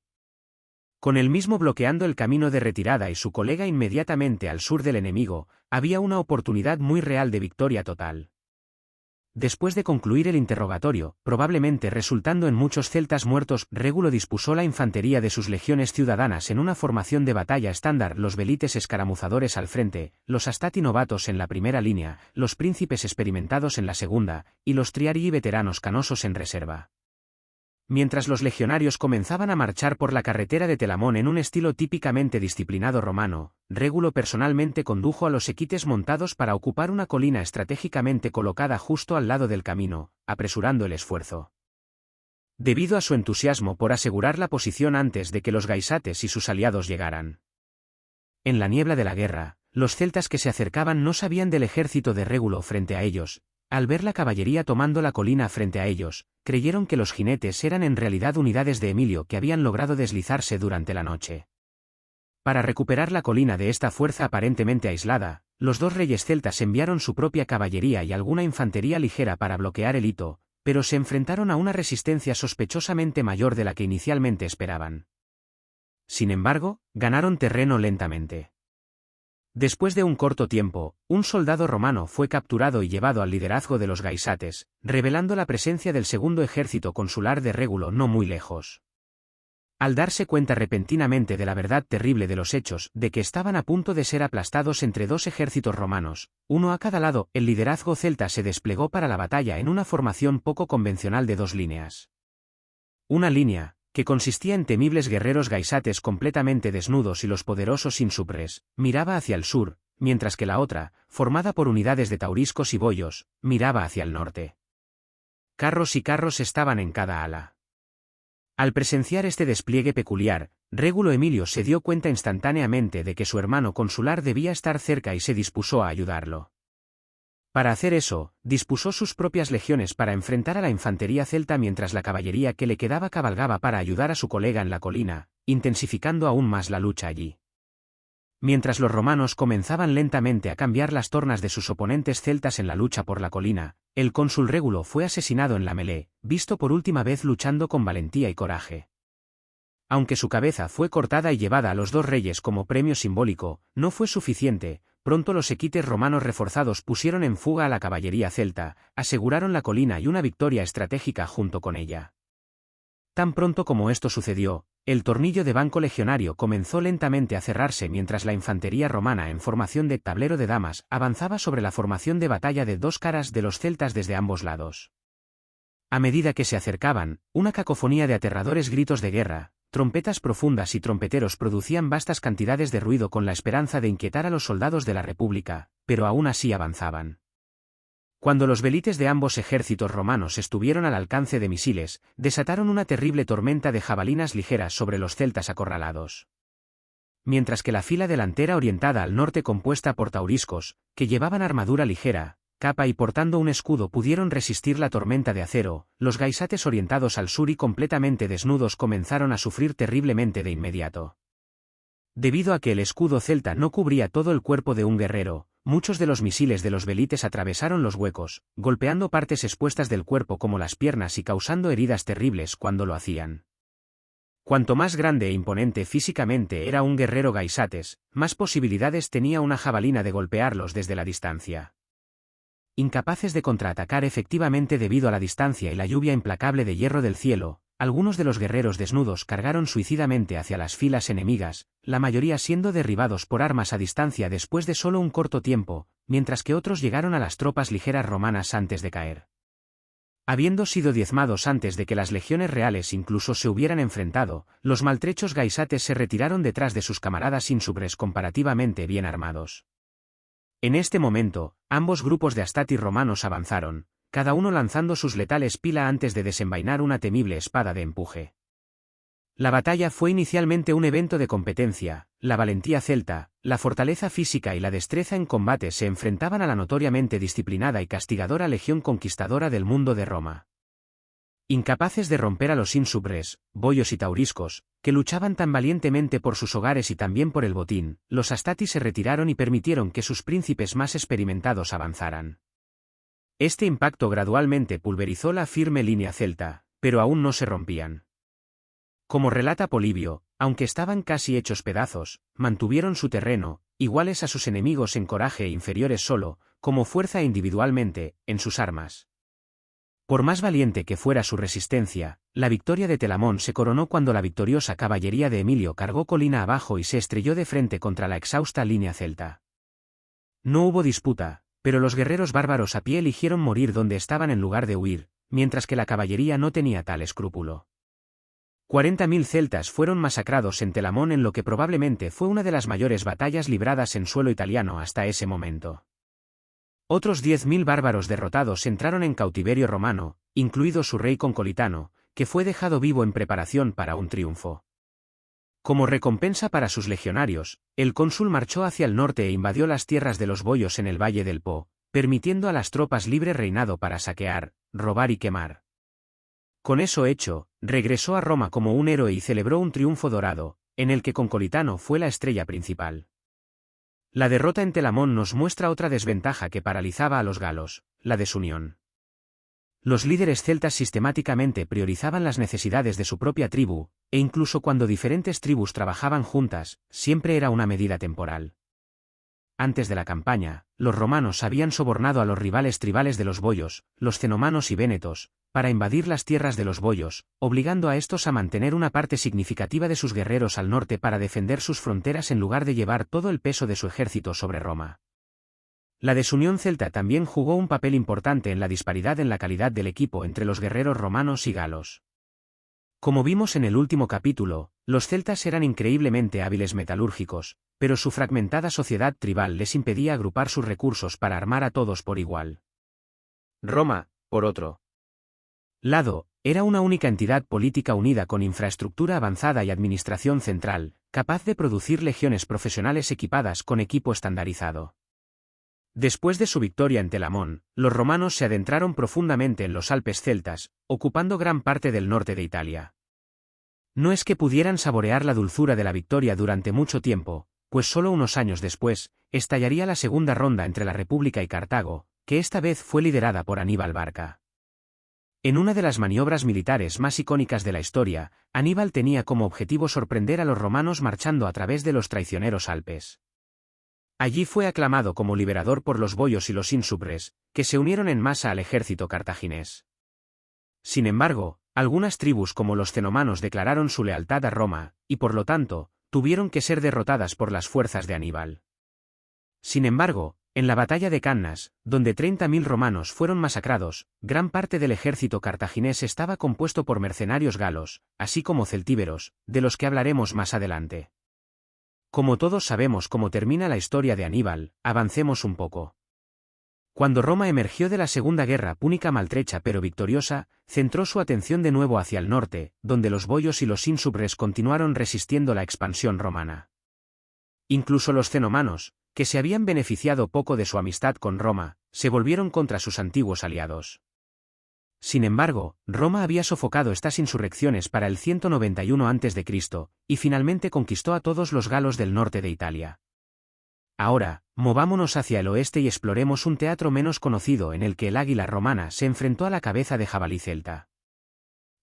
Con él mismo bloqueando el camino de retirada y su colega inmediatamente al sur del enemigo, había una oportunidad muy real de victoria total. Después de concluir el interrogatorio, probablemente resultando en muchos celtas muertos, Régulo dispuso la infantería de sus legiones ciudadanas en una formación de batalla estándar, los velites escaramuzadores al frente, los astati novatos en la primera línea, los príncipes experimentados en la segunda, y los triarii veteranos canosos en reserva. Mientras los legionarios comenzaban a marchar por la carretera de Telamón en un estilo típicamente disciplinado romano, Régulo personalmente condujo a los equites montados para ocupar una colina estratégicamente colocada justo al lado del camino, apresurando el esfuerzo. Debido a su entusiasmo por asegurar la posición antes de que los gaisates y sus aliados llegaran. En la niebla de la guerra, los celtas que se acercaban no sabían del ejército de Régulo frente a ellos. Al ver la caballería tomando la colina frente a ellos, creyeron que los jinetes eran en realidad unidades de Emilio que habían logrado deslizarse durante la noche. Para recuperar la colina de esta fuerza aparentemente aislada, los dos reyes celtas enviaron su propia caballería y alguna infantería ligera para bloquear el hito, pero se enfrentaron a una resistencia sospechosamente mayor de la que inicialmente esperaban. Sin embargo, ganaron terreno lentamente. Después de un corto tiempo, un soldado romano fue capturado y llevado al liderazgo de los gaisates, revelando la presencia del segundo ejército consular de Régulo no muy lejos. Al darse cuenta repentinamente de la verdad terrible de los hechos, de que estaban a punto de ser aplastados entre dos ejércitos romanos, uno a cada lado, el liderazgo celta se desplegó para la batalla en una formación poco convencional de dos líneas. Una línea, que consistía en temibles guerreros gaisates completamente desnudos y los poderosos insupres, miraba hacia el sur, mientras que la otra, formada por unidades de tauriscos y boyos, miraba hacia el norte. Carros y carros estaban en cada ala. Al presenciar este despliegue peculiar, Régulo Emilio se dio cuenta instantáneamente de que su hermano consular debía estar cerca y se dispuso a ayudarlo. Para hacer eso, dispuso sus propias legiones para enfrentar a la infantería celta mientras la caballería que le quedaba cabalgaba para ayudar a su colega en la colina, intensificando aún más la lucha allí. Mientras los romanos comenzaban lentamente a cambiar las tornas de sus oponentes celtas en la lucha por la colina, el cónsul Régulo fue asesinado en la melé, visto por última vez luchando con valentía y coraje. Aunque su cabeza fue cortada y llevada a los dos reyes como premio simbólico, no fue suficiente. Pronto los equites romanos reforzados pusieron en fuga a la caballería celta, aseguraron la colina y una victoria estratégica junto con ella. Tan pronto como esto sucedió, el tornillo de banco legionario comenzó lentamente a cerrarse mientras la infantería romana en formación de tablero de damas avanzaba sobre la formación de batalla de dos caras de los celtas desde ambos lados. A medida que se acercaban, una cacofonía de aterradores gritos de guerra, trompetas profundas y trompeteros producían vastas cantidades de ruido con la esperanza de inquietar a los soldados de la República, pero aún así avanzaban. Cuando los velites de ambos ejércitos romanos estuvieron al alcance de misiles, desataron una terrible tormenta de jabalinas ligeras sobre los celtas acorralados. Mientras que la fila delantera orientada al norte compuesta por tauriscos, que llevaban armadura ligera, capa y portando un escudo pudieron resistir la tormenta de acero, los gaisates orientados al sur y completamente desnudos comenzaron a sufrir terriblemente de inmediato. Debido a que el escudo celta no cubría todo el cuerpo de un guerrero, muchos de los misiles de los velites atravesaron los huecos, golpeando partes expuestas del cuerpo como las piernas y causando heridas terribles cuando lo hacían. Cuanto más grande e imponente físicamente era un guerrero gaisates, más posibilidades tenía una jabalina de golpearlos desde la distancia. Incapaces de contraatacar efectivamente debido a la distancia y la lluvia implacable de hierro del cielo, algunos de los guerreros desnudos cargaron suicidamente hacia las filas enemigas, la mayoría siendo derribados por armas a distancia después de solo un corto tiempo, mientras que otros llegaron a las tropas ligeras romanas antes de caer. Habiendo sido diezmados antes de que las legiones reales incluso se hubieran enfrentado, los maltrechos gaisates se retiraron detrás de sus camaradas ínsubres comparativamente bien armados. En este momento, ambos grupos de astati romanos avanzaron, cada uno lanzando sus letales pila antes de desenvainar una temible espada de empuje. La batalla fue inicialmente un evento de competencia, la valentía celta, la fortaleza física y la destreza en combate se enfrentaban a la notoriamente disciplinada y castigadora legión conquistadora del mundo de Roma. Incapaces de romper a los ínsubres, boyos y tauriscos, que luchaban tan valientemente por sus hogares y también por el botín, los astati se retiraron y permitieron que sus príncipes más experimentados avanzaran. Este impacto gradualmente pulverizó la firme línea celta, pero aún no se rompían. Como relata Polibio, aunque estaban casi hechos pedazos, mantuvieron su terreno, iguales a sus enemigos en coraje e inferiores solo, como fuerza e individualmente, en sus armas. Por más valiente que fuera su resistencia, la victoria de Telamón se coronó cuando la victoriosa caballería de Emilio cargó colina abajo y se estrelló de frente contra la exhausta línea celta. No hubo disputa, pero los guerreros bárbaros a pie eligieron morir donde estaban en lugar de huir, mientras que la caballería no tenía tal escrúpulo. 40.000 celtas fueron masacrados en Telamón en lo que probablemente fue una de las mayores batallas libradas en suelo italiano hasta ese momento. Otros 10.000 bárbaros derrotados entraron en cautiverio romano, incluido su rey Concolitano, que fue dejado vivo en preparación para un triunfo. Como recompensa para sus legionarios, el cónsul marchó hacia el norte e invadió las tierras de los boyos en el Valle del Po, permitiendo a las tropas libre reinado para saquear, robar y quemar. Con eso hecho, regresó a Roma como un héroe y celebró un triunfo dorado, en el que Concolitano fue la estrella principal. La derrota en Telamón nos muestra otra desventaja que paralizaba a los galos, la desunión. Los líderes celtas sistemáticamente priorizaban las necesidades de su propia tribu, e incluso cuando diferentes tribus trabajaban juntas, siempre era una medida temporal. Antes de la campaña, los romanos habían sobornado a los rivales tribales de los boyos, los cenomanos y vénetos, para invadir las tierras de los boyos, obligando a estos a mantener una parte significativa de sus guerreros al norte para defender sus fronteras en lugar de llevar todo el peso de su ejército sobre Roma. La desunión celta también jugó un papel importante en la disparidad en la calidad del equipo entre los guerreros romanos y galos. Como vimos en el último capítulo, los celtas eran increíblemente hábiles metalúrgicos, pero su fragmentada sociedad tribal les impedía agrupar sus recursos para armar a todos por igual. Roma, por otro lado, era una única entidad política unida con infraestructura avanzada y administración central, capaz de producir legiones profesionales equipadas con equipo estandarizado. Después de su victoria en Telamón, los romanos se adentraron profundamente en los Alpes celtas, ocupando gran parte del norte de Italia. No es que pudieran saborear la dulzura de la victoria durante mucho tiempo, pues solo unos años después, estallaría la segunda ronda entre la República y Cartago, que esta vez fue liderada por Aníbal Barca. En una de las maniobras militares más icónicas de la historia, Aníbal tenía como objetivo sorprender a los romanos marchando a través de los traicioneros Alpes. Allí fue aclamado como liberador por los boios y los ínsubres, que se unieron en masa al ejército cartaginés. Sin embargo, algunas tribus como los cenomanos declararon su lealtad a Roma, y por lo tanto, tuvieron que ser derrotadas por las fuerzas de Aníbal. Sin embargo, en la batalla de Cannas, donde 30.000 romanos fueron masacrados, gran parte del ejército cartaginés estaba compuesto por mercenarios galos, así como celtíberos, de los que hablaremos más adelante. Como todos sabemos cómo termina la historia de Aníbal, avancemos un poco. Cuando Roma emergió de la Segunda Guerra Púnica maltrecha pero victoriosa, centró su atención de nuevo hacia el norte, donde los boios y los ínsubres continuaron resistiendo la expansión romana. Incluso los cenomanos, que se habían beneficiado poco de su amistad con Roma, se volvieron contra sus antiguos aliados. Sin embargo, Roma había sofocado estas insurrecciones para el 191 a.C., y finalmente conquistó a todos los galos del norte de Italia. Ahora, movámonos hacia el oeste y exploremos un teatro menos conocido en el que el águila romana se enfrentó a la cabeza de jabalí celta.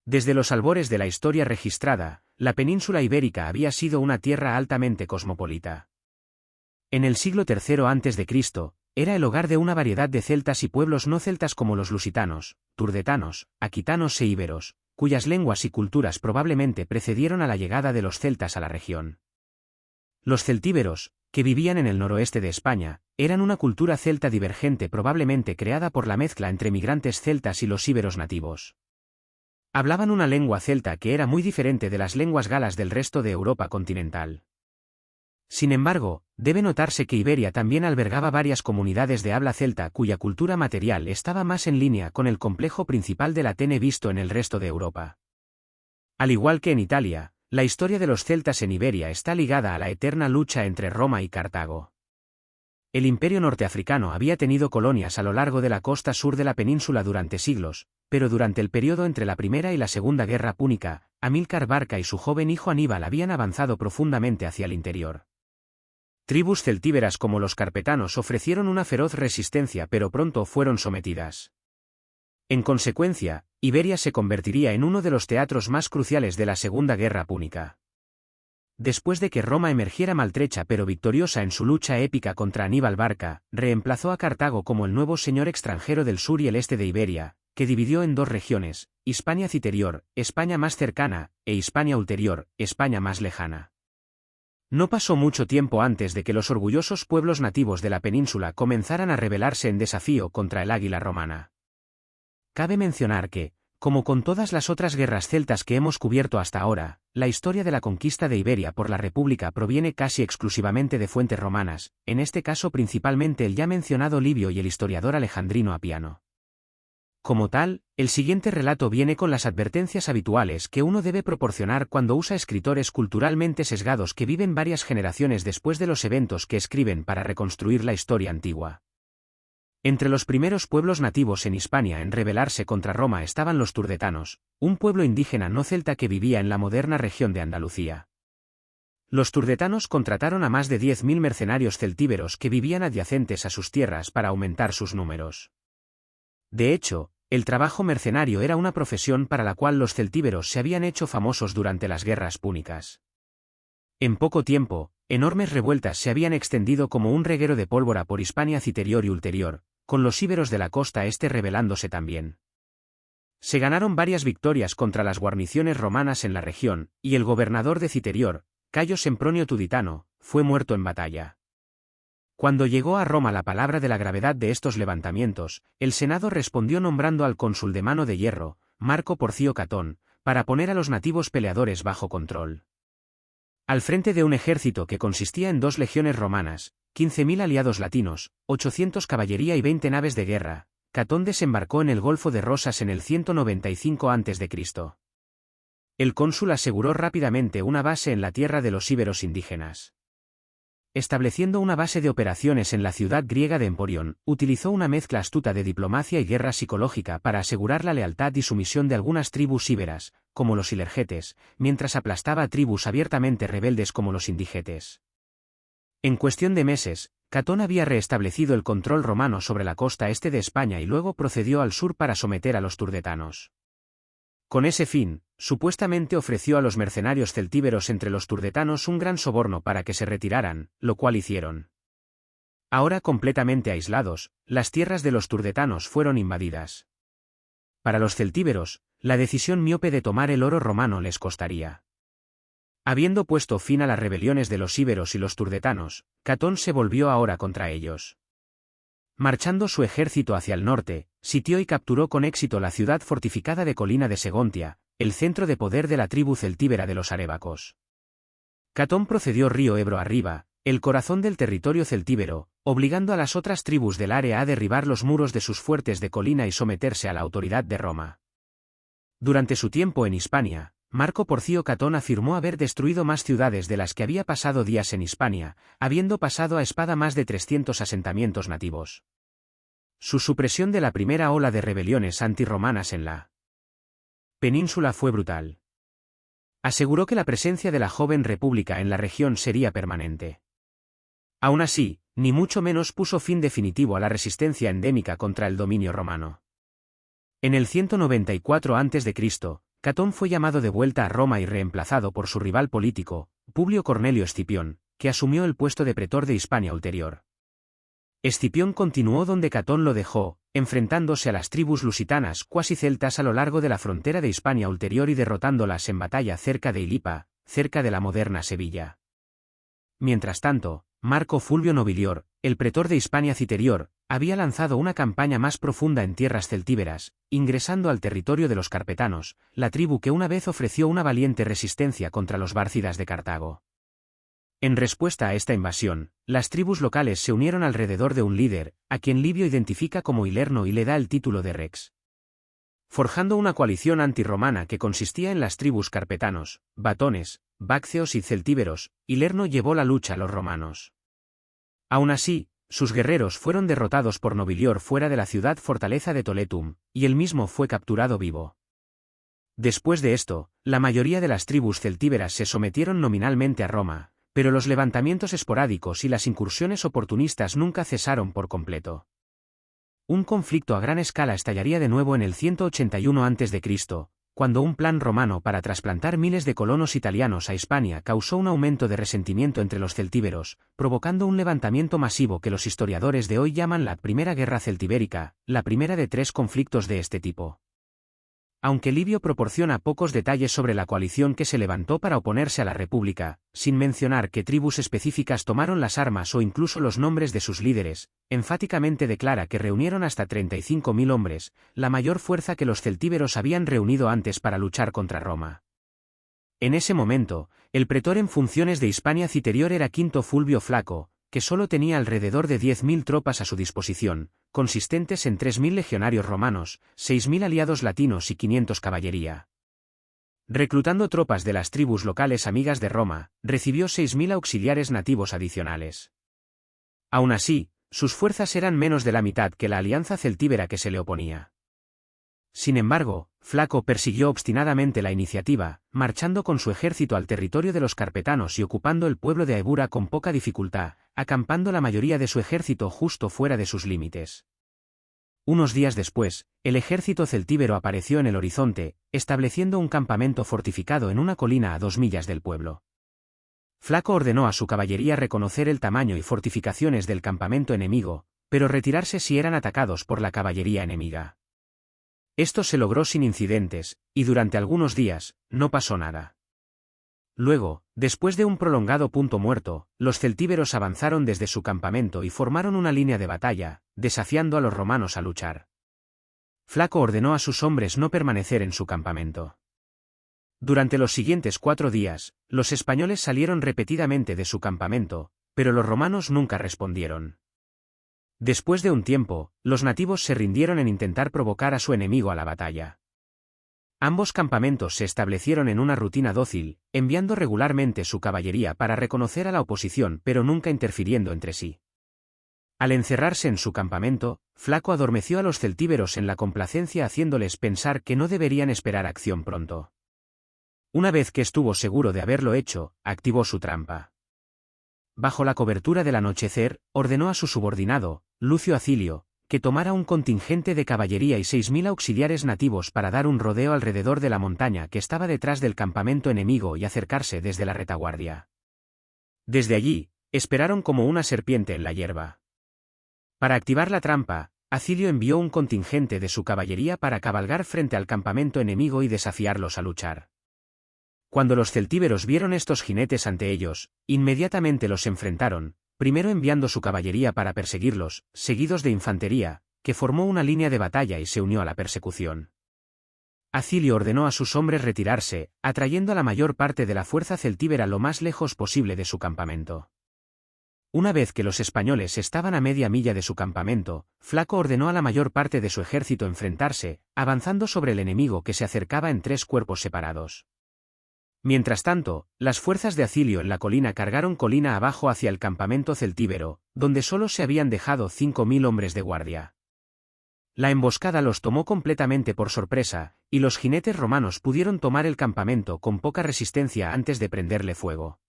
Desde los albores de la historia registrada, la península ibérica había sido una tierra altamente cosmopolita. En el siglo III a.C., era el hogar de una variedad de celtas y pueblos no celtas como los lusitanos, turdetanos, aquitanos e íberos, cuyas lenguas y culturas probablemente precedieron a la llegada de los celtas a la región. Los celtíberos, que vivían en el noroeste de España, eran una cultura celta divergente probablemente creada por la mezcla entre migrantes celtas y los íberos nativos. Hablaban una lengua celta que era muy diferente de las lenguas galas del resto de Europa continental. Sin embargo, debe notarse que Iberia también albergaba varias comunidades de habla celta cuya cultura material estaba más en línea con el complejo principal del Atene visto en el resto de Europa. Al igual que en Italia, la historia de los celtas en Iberia está ligada a la eterna lucha entre Roma y Cartago. El imperio norteafricano había tenido colonias a lo largo de la costa sur de la península durante siglos, pero durante el periodo entre la Primera y la Segunda Guerra Púnica, Amílcar Barca y su joven hijo Aníbal habían avanzado profundamente hacia el interior. Tribus celtíberas como los carpetanos ofrecieron una feroz resistencia pero pronto fueron sometidas. En consecuencia, Iberia se convertiría en uno de los teatros más cruciales de la Segunda Guerra Púnica. Después de que Roma emergiera maltrecha pero victoriosa en su lucha épica contra Aníbal Barca, reemplazó a Cartago como el nuevo señor extranjero del sur y el este de Iberia, que dividió en dos regiones, Hispania Citerior, España más cercana, e Hispania Ulterior, España más lejana. No pasó mucho tiempo antes de que los orgullosos pueblos nativos de la península comenzaran a rebelarse en desafío contra el águila romana. Cabe mencionar que, como con todas las otras guerras celtas que hemos cubierto hasta ahora, la historia de la conquista de Iberia por la República proviene casi exclusivamente de fuentes romanas, en este caso principalmente el ya mencionado Livio y el historiador alejandrino Apiano. Como tal, el siguiente relato viene con las advertencias habituales que uno debe proporcionar cuando usa escritores culturalmente sesgados que viven varias generaciones después de los eventos que escriben para reconstruir la historia antigua. Entre los primeros pueblos nativos en Hispania en rebelarse contra Roma estaban los turdetanos, un pueblo indígena no celta que vivía en la moderna región de Andalucía. Los turdetanos contrataron a más de 10.000 mercenarios celtíberos que vivían adyacentes a sus tierras para aumentar sus números. De hecho, el trabajo mercenario era una profesión para la cual los celtíberos se habían hecho famosos durante las guerras púnicas. En poco tiempo, enormes revueltas se habían extendido como un reguero de pólvora por Hispania Citerior y Ulterior, con los íberos de la costa este rebelándose también. Se ganaron varias victorias contra las guarniciones romanas en la región, y el gobernador de Citerior, Cayo Sempronio Tuditano, fue muerto en batalla. Cuando llegó a Roma la palabra de la gravedad de estos levantamientos, el Senado respondió nombrando al cónsul de mano de hierro, Marco Porcio Catón, para poner a los nativos peleadores bajo control. Al frente de un ejército que consistía en 2 legiones romanas, 15.000 aliados latinos, 800 caballería y 20 naves de guerra, Catón desembarcó en el Golfo de Rosas en el 195 a.C. El cónsul aseguró rápidamente una base en la tierra de los íberos indígenas. estableciendo una base de operaciones en la ciudad griega de Emporión, utilizó una mezcla astuta de diplomacia y guerra psicológica para asegurar la lealtad y sumisión de algunas tribus íberas, como los ilergetes, mientras aplastaba a tribus abiertamente rebeldes como los indigetes. En cuestión de meses, Catón había reestablecido el control romano sobre la costa este de España y luego procedió al sur para someter a los turdetanos. Con ese fin, supuestamente ofreció a los mercenarios celtíberos entre los turdetanos un gran soborno para que se retiraran, lo cual hicieron. Ahora completamente aislados, las tierras de los turdetanos fueron invadidas. Para los celtíberos, la decisión miope de tomar el oro romano les costaría. Habiendo puesto fin a las rebeliones de los íberos y los turdetanos, Catón se volvió ahora contra ellos. Marchando su ejército hacia el norte, sitió y capturó con éxito la ciudad fortificada de Colina de Segontia, el centro de poder de la tribu celtíbera de los arébacos. Catón procedió río Ebro arriba, el corazón del territorio celtíbero, obligando a las otras tribus del área a derribar los muros de sus fuertes de colina y someterse a la autoridad de Roma. Durante su tiempo en Hispania, Marco Porcio Catón afirmó haber destruido más ciudades de las que había pasado días en Hispania, habiendo pasado a espada más de 300 asentamientos nativos. Su supresión de la primera ola de rebeliones antirromanas en la península fue brutal. Aseguró que la presencia de la joven república en la región sería permanente. Aún así, ni mucho menos puso fin definitivo a la resistencia endémica contra el dominio romano. En el 194 a.C., Catón fue llamado de vuelta a Roma y reemplazado por su rival político, Publio Cornelio Escipión, que asumió el puesto de pretor de Hispania ulterior. Escipión continuó donde Catón lo dejó, enfrentándose a las tribus lusitanas cuasi celtas a lo largo de la frontera de Hispania ulterior y derrotándolas en batalla cerca de Ilipa, cerca de la moderna Sevilla. Mientras tanto, Marco Fulvio Nobilior, el pretor de Hispania Citerior, había lanzado una campaña más profunda en tierras celtíberas, ingresando al territorio de los carpetanos, la tribu que una vez ofreció una valiente resistencia contra los bárcidas de Cartago. En respuesta a esta invasión, las tribus locales se unieron alrededor de un líder, a quien Livio identifica como Hilerno y le da el título de Rex. Forjando una coalición antirromana que consistía en las tribus carpetanos, batones, bácceos y celtíberos, Hilerno llevó la lucha a los romanos. Aún así, sus guerreros fueron derrotados por Nobilior fuera de la ciudad fortaleza de Toletum, y él mismo fue capturado vivo. Después de esto, la mayoría de las tribus celtíberas se sometieron nominalmente a Roma, pero los levantamientos esporádicos y las incursiones oportunistas nunca cesaron por completo. Un conflicto a gran escala estallaría de nuevo en el 181 a.C., cuando un plan romano para trasplantar miles de colonos italianos a Hispania causó un aumento de resentimiento entre los celtíberos, provocando un levantamiento masivo que los historiadores de hoy llaman la Primera Guerra Celtibérica, la primera de 3 conflictos de este tipo. Aunque Livio proporciona pocos detalles sobre la coalición que se levantó para oponerse a la República, sin mencionar qué tribus específicas tomaron las armas o incluso los nombres de sus líderes, enfáticamente declara que reunieron hasta 35.000 hombres, la mayor fuerza que los celtíberos habían reunido antes para luchar contra Roma. En ese momento, el pretor en funciones de Hispania Citerior era Quinto Fulvio Flaco, que solo tenía alrededor de 10.000 tropas a su disposición, consistentes en 3.000 legionarios romanos, 6.000 aliados latinos y 500 caballería. Reclutando tropas de las tribus locales amigas de Roma, recibió 6.000 auxiliares nativos adicionales. Aún así, sus fuerzas eran menos de la mitad que la alianza celtíbera que se le oponía. Sin embargo, Flaco persiguió obstinadamente la iniciativa, marchando con su ejército al territorio de los carpetanos y ocupando el pueblo de Aebura con poca dificultad, acampando la mayoría de su ejército justo fuera de sus límites. Unos días después, el ejército celtíbero apareció en el horizonte, estableciendo un campamento fortificado en una colina a 2 millas del pueblo. Flaco ordenó a su caballería reconocer el tamaño y fortificaciones del campamento enemigo, pero retirarse si eran atacados por la caballería enemiga. Esto se logró sin incidentes, y durante algunos días, no pasó nada. Luego, después de un prolongado punto muerto, los celtíberos avanzaron desde su campamento y formaron una línea de batalla, desafiando a los romanos a luchar. Flaco ordenó a sus hombres no permanecer en su campamento. Durante los siguientes 4 días, los españoles salieron repetidamente de su campamento, pero los romanos nunca respondieron. Después de un tiempo, los nativos se rindieron en intentar provocar a su enemigo a la batalla. Ambos campamentos se establecieron en una rutina dócil, enviando regularmente su caballería para reconocer a la oposición pero nunca interfiriendo entre sí. Al encerrarse en su campamento, Flaco adormeció a los celtíberos en la complacencia haciéndoles pensar que no deberían esperar acción pronto. Una vez que estuvo seguro de haberlo hecho, activó su trampa. Bajo la cobertura del anochecer, ordenó a su subordinado, Lucio Acilio, que tomara un contingente de caballería y 6.000 auxiliares nativos para dar un rodeo alrededor de la montaña que estaba detrás del campamento enemigo y acercarse desde la retaguardia. Desde allí, esperaron como una serpiente en la hierba. Para activar la trampa, Acilio envió un contingente de su caballería para cabalgar frente al campamento enemigo y desafiarlos a luchar. Cuando los celtíberos vieron estos jinetes ante ellos, inmediatamente los enfrentaron, primero enviando su caballería para perseguirlos, seguidos de infantería, que formó una línea de batalla y se unió a la persecución. Acilio ordenó a sus hombres retirarse, atrayendo a la mayor parte de la fuerza celtíbera lo más lejos posible de su campamento. Una vez que los españoles estaban a media milla de su campamento, Flaco ordenó a la mayor parte de su ejército enfrentarse, avanzando sobre el enemigo que se acercaba en 3 cuerpos separados. Mientras tanto, las fuerzas de Acilio en la colina cargaron colina abajo hacia el campamento celtíbero, donde solo se habían dejado 5.000 hombres de guardia. La emboscada los tomó completamente por sorpresa, y los jinetes romanos pudieron tomar el campamento con poca resistencia antes de prenderle fuego.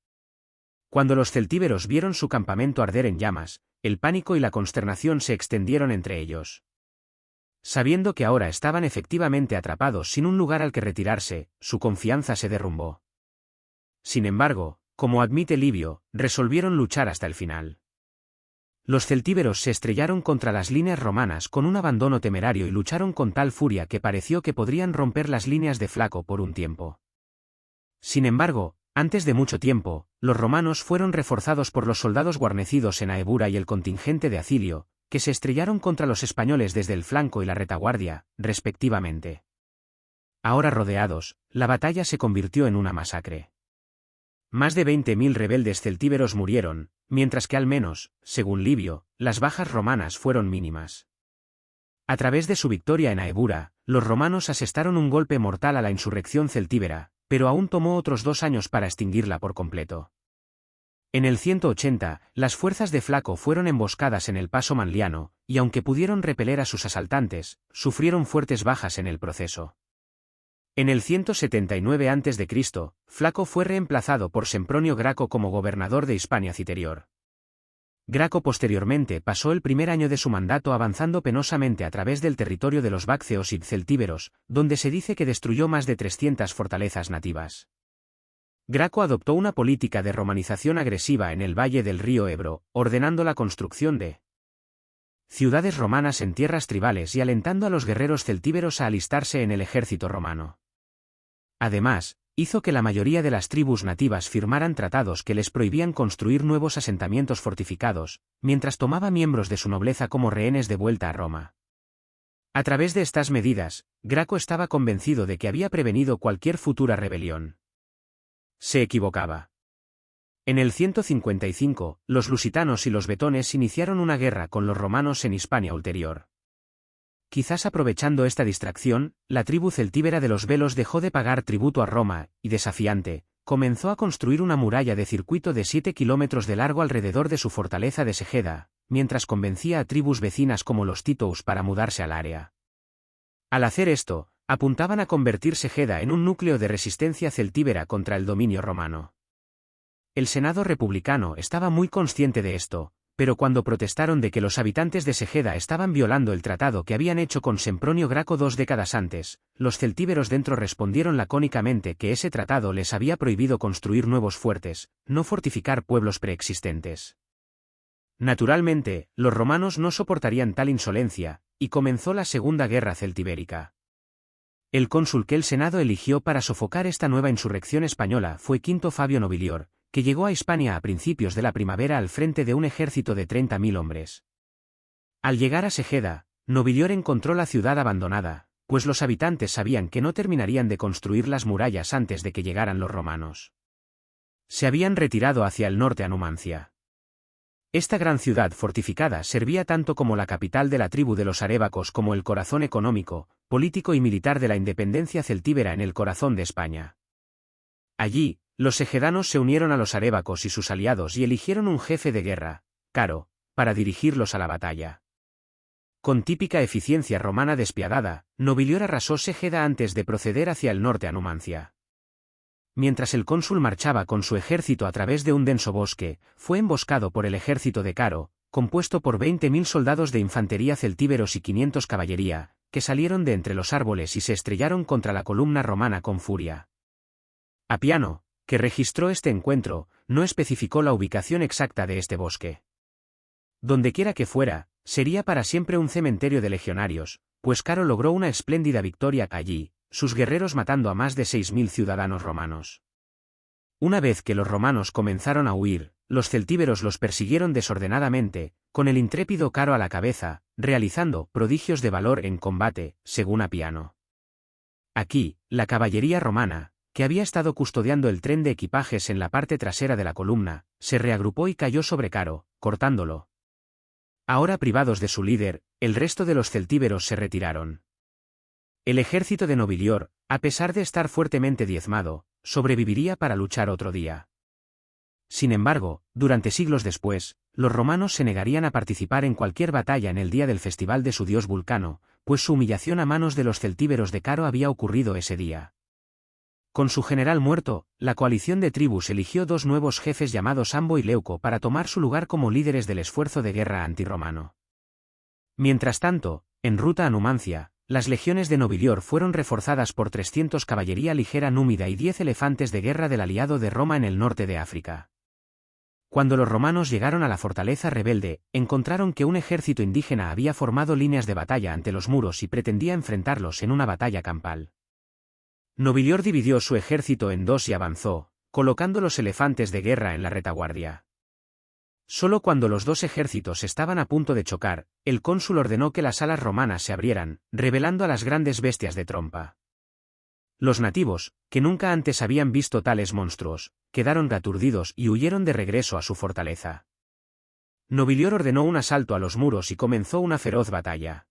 Cuando los celtíberos vieron su campamento arder en llamas, el pánico y la consternación se extendieron entre ellos. Sabiendo que ahora estaban efectivamente atrapados sin un lugar al que retirarse, su confianza se derrumbó. Sin embargo, como admite Livio, resolvieron luchar hasta el final. Los celtíberos se estrellaron contra las líneas romanas con un abandono temerario y lucharon con tal furia que pareció que podrían romper las líneas de Flaco por un tiempo. Sin embargo, antes de mucho tiempo, los romanos fueron reforzados por los soldados guarnecidos en Aebura y el contingente de Acilio, que se estrellaron contra los españoles desde el flanco y la retaguardia, respectivamente. Ahora rodeados, la batalla se convirtió en una masacre. Más de 20.000 rebeldes celtíberos murieron, mientras que al menos, según Livio, las bajas romanas fueron mínimas. A través de su victoria en Aebura, los romanos asestaron un golpe mortal a la insurrección celtíbera, pero aún tomó otros 2 años para extinguirla por completo. En el 180, las fuerzas de Flaco fueron emboscadas en el paso Manliano, y aunque pudieron repeler a sus asaltantes, sufrieron fuertes bajas en el proceso. En el 179 a.C., Flaco fue reemplazado por Sempronio Graco como gobernador de Hispania Citerior. Graco posteriormente pasó el primer año de su mandato avanzando penosamente a través del territorio de los bácceos y celtíberos, donde se dice que destruyó más de 300 fortalezas nativas. Graco adoptó una política de romanización agresiva en el valle del río Ebro, ordenando la construcción de ciudades romanas en tierras tribales y alentando a los guerreros celtíberos a alistarse en el ejército romano. Además, hizo que la mayoría de las tribus nativas firmaran tratados que les prohibían construir nuevos asentamientos fortificados, mientras tomaba miembros de su nobleza como rehenes de vuelta a Roma. A través de estas medidas, Graco estaba convencido de que había prevenido cualquier futura rebelión. Se equivocaba. En el 155, los lusitanos y los betones iniciaron una guerra con los romanos en Hispania Ulterior. Quizás aprovechando esta distracción, la tribu celtíbera de los velos dejó de pagar tributo a Roma, y desafiante, comenzó a construir una muralla de circuito de 7 kilómetros de largo alrededor de su fortaleza de Segeda, mientras convencía a tribus vecinas como los Titous para mudarse al área. Al hacer esto, apuntaban a convertir Segeda en un núcleo de resistencia celtíbera contra el dominio romano. El Senado republicano estaba muy consciente de esto, pero cuando protestaron de que los habitantes de Segeda estaban violando el tratado que habían hecho con Sempronio Graco 2 décadas antes, los celtíberos dentro respondieron lacónicamente que ese tratado les había prohibido construir nuevos fuertes, no fortificar pueblos preexistentes. Naturalmente, los romanos no soportarían tal insolencia, y comenzó la Segunda Guerra Celtibérica. El cónsul que el Senado eligió para sofocar esta nueva insurrección española fue Quinto Fabio Nobilior, que llegó a Hispania a principios de la primavera al frente de un ejército de 30.000 hombres. Al llegar a Segeda, Nobilior encontró la ciudad abandonada, pues los habitantes sabían que no terminarían de construir las murallas antes de que llegaran los romanos. Se habían retirado hacia el norte a Numancia. Esta gran ciudad fortificada servía tanto como la capital de la tribu de los arébacos como el corazón económico, político y militar de la independencia celtíbera en el corazón de España. Allí, los egedanos se unieron a los arébacos y sus aliados y eligieron un jefe de guerra, Caro, para dirigirlos a la batalla. Con típica eficiencia romana despiadada, Nobilior arrasó Ségeda antes de proceder hacia el norte a Numancia. Mientras el cónsul marchaba con su ejército a través de un denso bosque, fue emboscado por el ejército de Caro, compuesto por 20.000 soldados de infantería celtíberos y 500 caballería, que salieron de entre los árboles y se estrellaron contra la columna romana con furia. Apiano, que registró este encuentro, no especificó la ubicación exacta de este bosque. Dondequiera que fuera, sería para siempre un cementerio de legionarios, pues Caro logró una espléndida victoria allí, sus guerreros matando a más de 6.000 ciudadanos romanos. Una vez que los romanos comenzaron a huir, los celtíberos los persiguieron desordenadamente, con el intrépido Caro a la cabeza, realizando prodigios de valor en combate, según Apiano. Aquí, la caballería romana, que había estado custodiando el tren de equipajes en la parte trasera de la columna, se reagrupó y cayó sobre Caro, cortándolo. Ahora privados de su líder, el resto de los celtíberos se retiraron. El ejército de Nobilior, a pesar de estar fuertemente diezmado, sobreviviría para luchar otro día. Sin embargo, durante siglos después, los romanos se negarían a participar en cualquier batalla en el día del festival de su dios Vulcano, pues su humillación a manos de los celtíberos de Caro había ocurrido ese día. Con su general muerto, la coalición de tribus eligió dos nuevos jefes llamados Ambo y Leuco para tomar su lugar como líderes del esfuerzo de guerra antirromano. Mientras tanto, en ruta a Numancia, las legiones de Nobilior fueron reforzadas por 300 caballería ligera númida y 10 elefantes de guerra del aliado de Roma en el norte de África. Cuando los romanos llegaron a la fortaleza rebelde, encontraron que un ejército indígena había formado líneas de batalla ante los muros y pretendía enfrentarlos en una batalla campal. Nobilior dividió su ejército en dos y avanzó, colocando los elefantes de guerra en la retaguardia. Solo cuando los dos ejércitos estaban a punto de chocar, el cónsul ordenó que las alas romanas se abrieran, revelando a las grandes bestias de trompa. Los nativos, que nunca antes habían visto tales monstruos, quedaron aturdidos y huyeron de regreso a su fortaleza. Nobilior ordenó un asalto a los muros y comenzó una feroz batalla.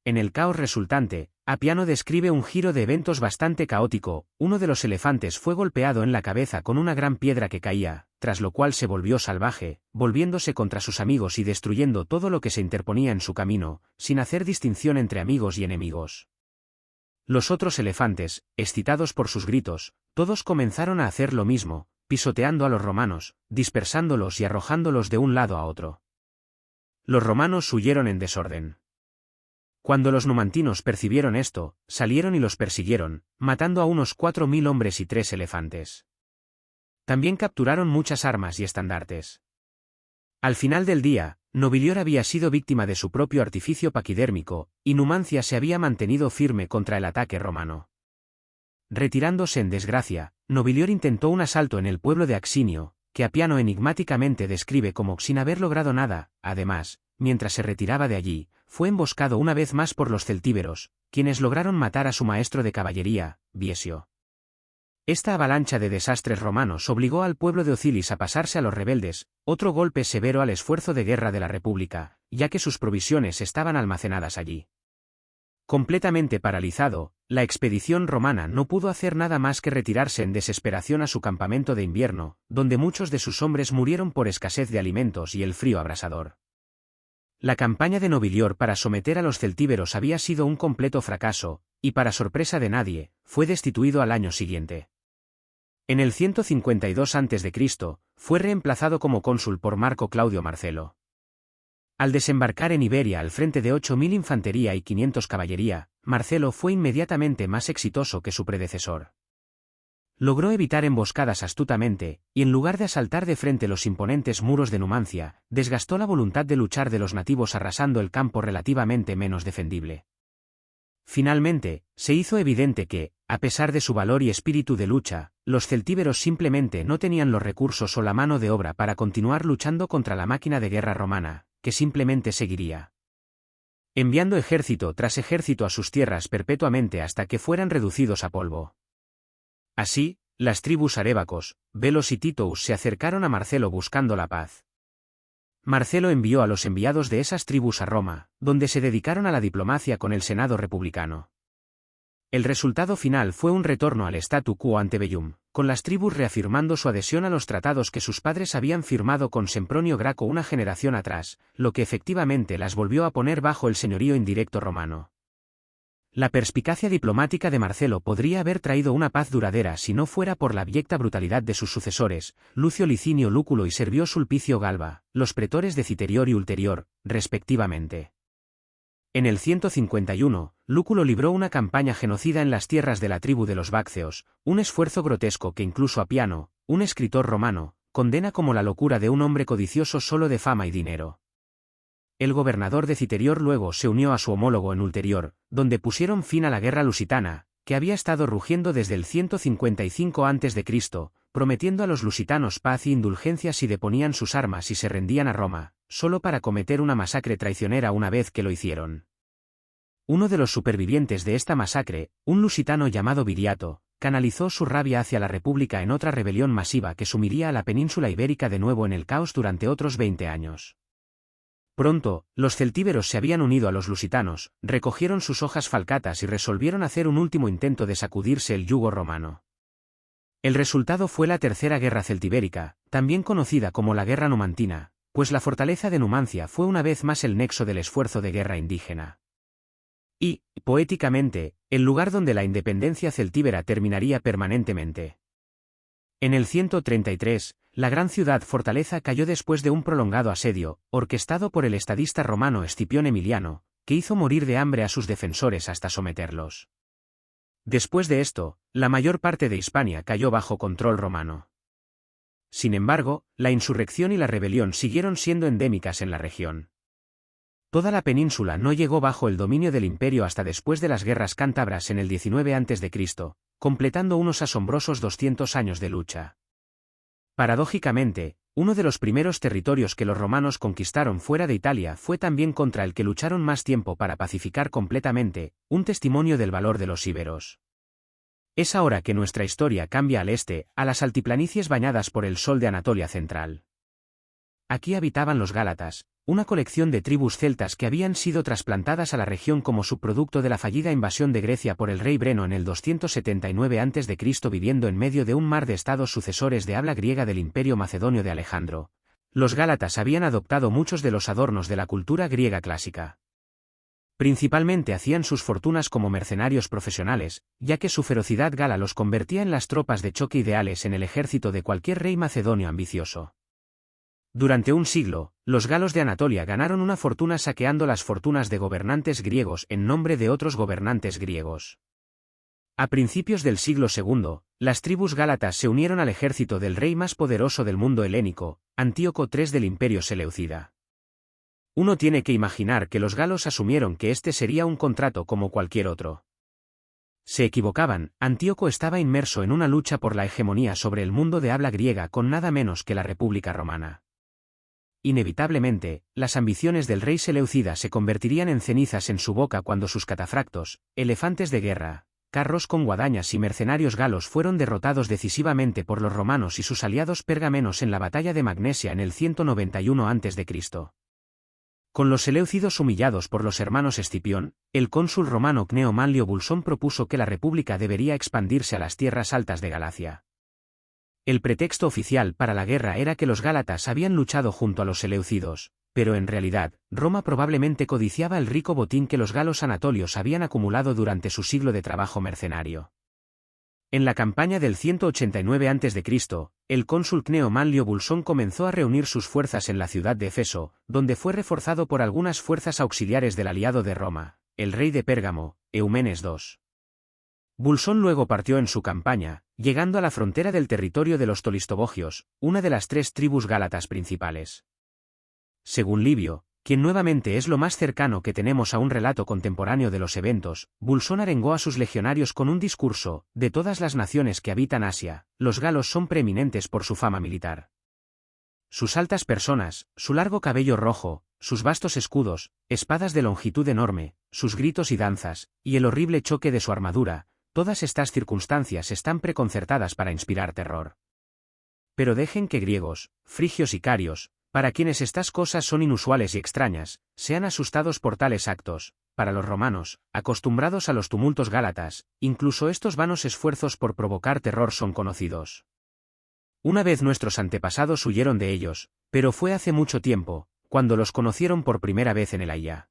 En el caos resultante, Apiano describe un giro de eventos bastante caótico. Uno de los elefantes fue golpeado en la cabeza con una gran piedra que caía, tras lo cual se volvió salvaje, volviéndose contra sus amigos y destruyendo todo lo que se interponía en su camino, sin hacer distinción entre amigos y enemigos. Los otros elefantes, excitados por sus gritos, todos comenzaron a hacer lo mismo, pisoteando a los romanos, dispersándolos y arrojándolos de un lado a otro. Los romanos huyeron en desorden. Cuando los numantinos percibieron esto, salieron y los persiguieron, matando a unos 4.000 hombres y 3 elefantes. También capturaron muchas armas y estandartes. Al final del día, Nobilior había sido víctima de su propio artificio paquidérmico, y Numancia se había mantenido firme contra el ataque romano. Retirándose en desgracia, Nobilior intentó un asalto en el pueblo de Axinio, que Apiano enigmáticamente describe como sin haber logrado nada. Además, mientras se retiraba de allí, fue emboscado una vez más por los celtíberos, quienes lograron matar a su maestro de caballería, Biesio. Esta avalancha de desastres romanos obligó al pueblo de Ocilis a pasarse a los rebeldes, otro golpe severo al esfuerzo de guerra de la República, ya que sus provisiones estaban almacenadas allí. Completamente paralizado, la expedición romana no pudo hacer nada más que retirarse en desesperación a su campamento de invierno, donde muchos de sus hombres murieron por escasez de alimentos y el frío abrasador. La campaña de Nobilior para someter a los celtíberos había sido un completo fracaso, y para sorpresa de nadie, fue destituido al año siguiente. En el 152 a.C., fue reemplazado como cónsul por Marco Claudio Marcelo. Al desembarcar en Iberia al frente de 8.000 infantería y 500 caballería, Marcelo fue inmediatamente más exitoso que su predecesor. Logró evitar emboscadas astutamente, y en lugar de asaltar de frente los imponentes muros de Numancia, desgastó la voluntad de luchar de los nativos arrasando el campo relativamente menos defendible. Finalmente, se hizo evidente que, a pesar de su valor y espíritu de lucha, los celtíberos simplemente no tenían los recursos o la mano de obra para continuar luchando contra la máquina de guerra romana, que simplemente seguiría enviando ejército tras ejército a sus tierras perpetuamente hasta que fueran reducidos a polvo. Así, las tribus arébacos, Belos y Titous se acercaron a Marcelo buscando la paz. Marcelo envió a los enviados de esas tribus a Roma, donde se dedicaron a la diplomacia con el Senado republicano. El resultado final fue un retorno al statu quo ante Bellum, con las tribus reafirmando su adhesión a los tratados que sus padres habían firmado con Sempronio Graco una generación atrás, lo que efectivamente las volvió a poner bajo el señorío indirecto romano. La perspicacia diplomática de Marcelo podría haber traído una paz duradera si no fuera por la abyecta brutalidad de sus sucesores, Lucio Licinio Lúculo y Servio Sulpicio Galba, los pretores de Citerior y Ulterior, respectivamente. En el 151, Lúculo libró una campaña genocida en las tierras de la tribu de los Bácceos, un esfuerzo grotesco que incluso Apiano, un escritor romano, condena como la locura de un hombre codicioso solo de fama y dinero. El gobernador de Citerior luego se unió a su homólogo en Ulterior, donde pusieron fin a la guerra lusitana, que había estado rugiendo desde el 155 a.C., prometiendo a los lusitanos paz y indulgencia si deponían sus armas y se rendían a Roma, solo para cometer una masacre traicionera una vez que lo hicieron. Uno de los supervivientes de esta masacre, un lusitano llamado Viriato, canalizó su rabia hacia la República en otra rebelión masiva que sumiría a la península ibérica de nuevo en el caos durante otros 20 años. Pronto, los celtíberos se habían unido a los lusitanos, recogieron sus hojas falcatas y resolvieron hacer un último intento de sacudirse el yugo romano. El resultado fue la Tercera Guerra Celtibérica, también conocida como la Guerra Numantina, pues la fortaleza de Numancia fue una vez más el nexo del esfuerzo de guerra indígena. Y, poéticamente, el lugar donde la independencia celtíbera terminaría permanentemente. En el 133, la gran ciudad-fortaleza cayó después de un prolongado asedio, orquestado por el estadista romano Escipión Emiliano, que hizo morir de hambre a sus defensores hasta someterlos. Después de esto, la mayor parte de Hispania cayó bajo control romano. Sin embargo, la insurrección y la rebelión siguieron siendo endémicas en la región. Toda la península no llegó bajo el dominio del imperio hasta después de las guerras cántabras en el 19 a.C., completando unos asombrosos 200 años de lucha. Paradójicamente, uno de los primeros territorios que los romanos conquistaron fuera de Italia fue también contra el que lucharon más tiempo para pacificar completamente, un testimonio del valor de los íberos. Es ahora que nuestra historia cambia al este, a las altiplanicies bañadas por el sol de Anatolia central. Aquí habitaban los gálatas, una colección de tribus celtas que habían sido trasplantadas a la región como subproducto de la fallida invasión de Grecia por el rey Breno en el 279 a.C., viviendo en medio de un mar de estados sucesores de habla griega del Imperio Macedonio de Alejandro. Los gálatas habían adoptado muchos de los adornos de la cultura griega clásica. Principalmente hacían sus fortunas como mercenarios profesionales, ya que su ferocidad gala los convertía en las tropas de choque ideales en el ejército de cualquier rey macedonio ambicioso. Durante un siglo, los galos de Anatolia ganaron una fortuna saqueando las fortunas de gobernantes griegos en nombre de otros gobernantes griegos. A principios del siglo II, las tribus gálatas se unieron al ejército del rey más poderoso del mundo helénico, Antíoco III del Imperio Seleucida. Uno tiene que imaginar que los galos asumieron que este sería un contrato como cualquier otro. Se equivocaban, Antíoco estaba inmerso en una lucha por la hegemonía sobre el mundo de habla griega con nada menos que la República Romana. Inevitablemente, las ambiciones del rey seleucida se convertirían en cenizas en su boca cuando sus catafractos, elefantes de guerra, carros con guadañas y mercenarios galos fueron derrotados decisivamente por los romanos y sus aliados pergamenos en la batalla de Magnesia en el 191 a.C. Con los seleucidos humillados por los hermanos Escipión, el cónsul romano Cneo Manlio Bulsón propuso que la república debería expandirse a las tierras altas de Galacia. El pretexto oficial para la guerra era que los gálatas habían luchado junto a los seleucidos, pero en realidad, Roma probablemente codiciaba el rico botín que los galos anatolios habían acumulado durante su siglo de trabajo mercenario. En la campaña del 189 a.C., el cónsul Cneo Manlio Bulsón comenzó a reunir sus fuerzas en la ciudad de Efeso, donde fue reforzado por algunas fuerzas auxiliares del aliado de Roma, el rey de Pérgamo, Eumenes II. Bulsón luego partió en su campaña, llegando a la frontera del territorio de los tolistobogios, una de las tres tribus gálatas principales. Según Livio, quien nuevamente es lo más cercano que tenemos a un relato contemporáneo de los eventos, Bulsón arengó a sus legionarios con un discurso: de todas las naciones que habitan Asia, los galos son preeminentes por su fama militar. Sus altas personas, su largo cabello rojo, sus vastos escudos, espadas de longitud enorme, sus gritos y danzas, y el horrible choque de su armadura, todas estas circunstancias están preconcertadas para inspirar terror. Pero dejen que griegos, frigios y carios, Para quienes estas cosas son inusuales y extrañas, sean asustados por tales actos. Para los romanos, acostumbrados a los tumultos gálatas, incluso estos vanos esfuerzos por provocar terror son conocidos. Una vez nuestros antepasados huyeron de ellos, pero fue hace mucho tiempo, cuando los conocieron por primera vez en el Haya.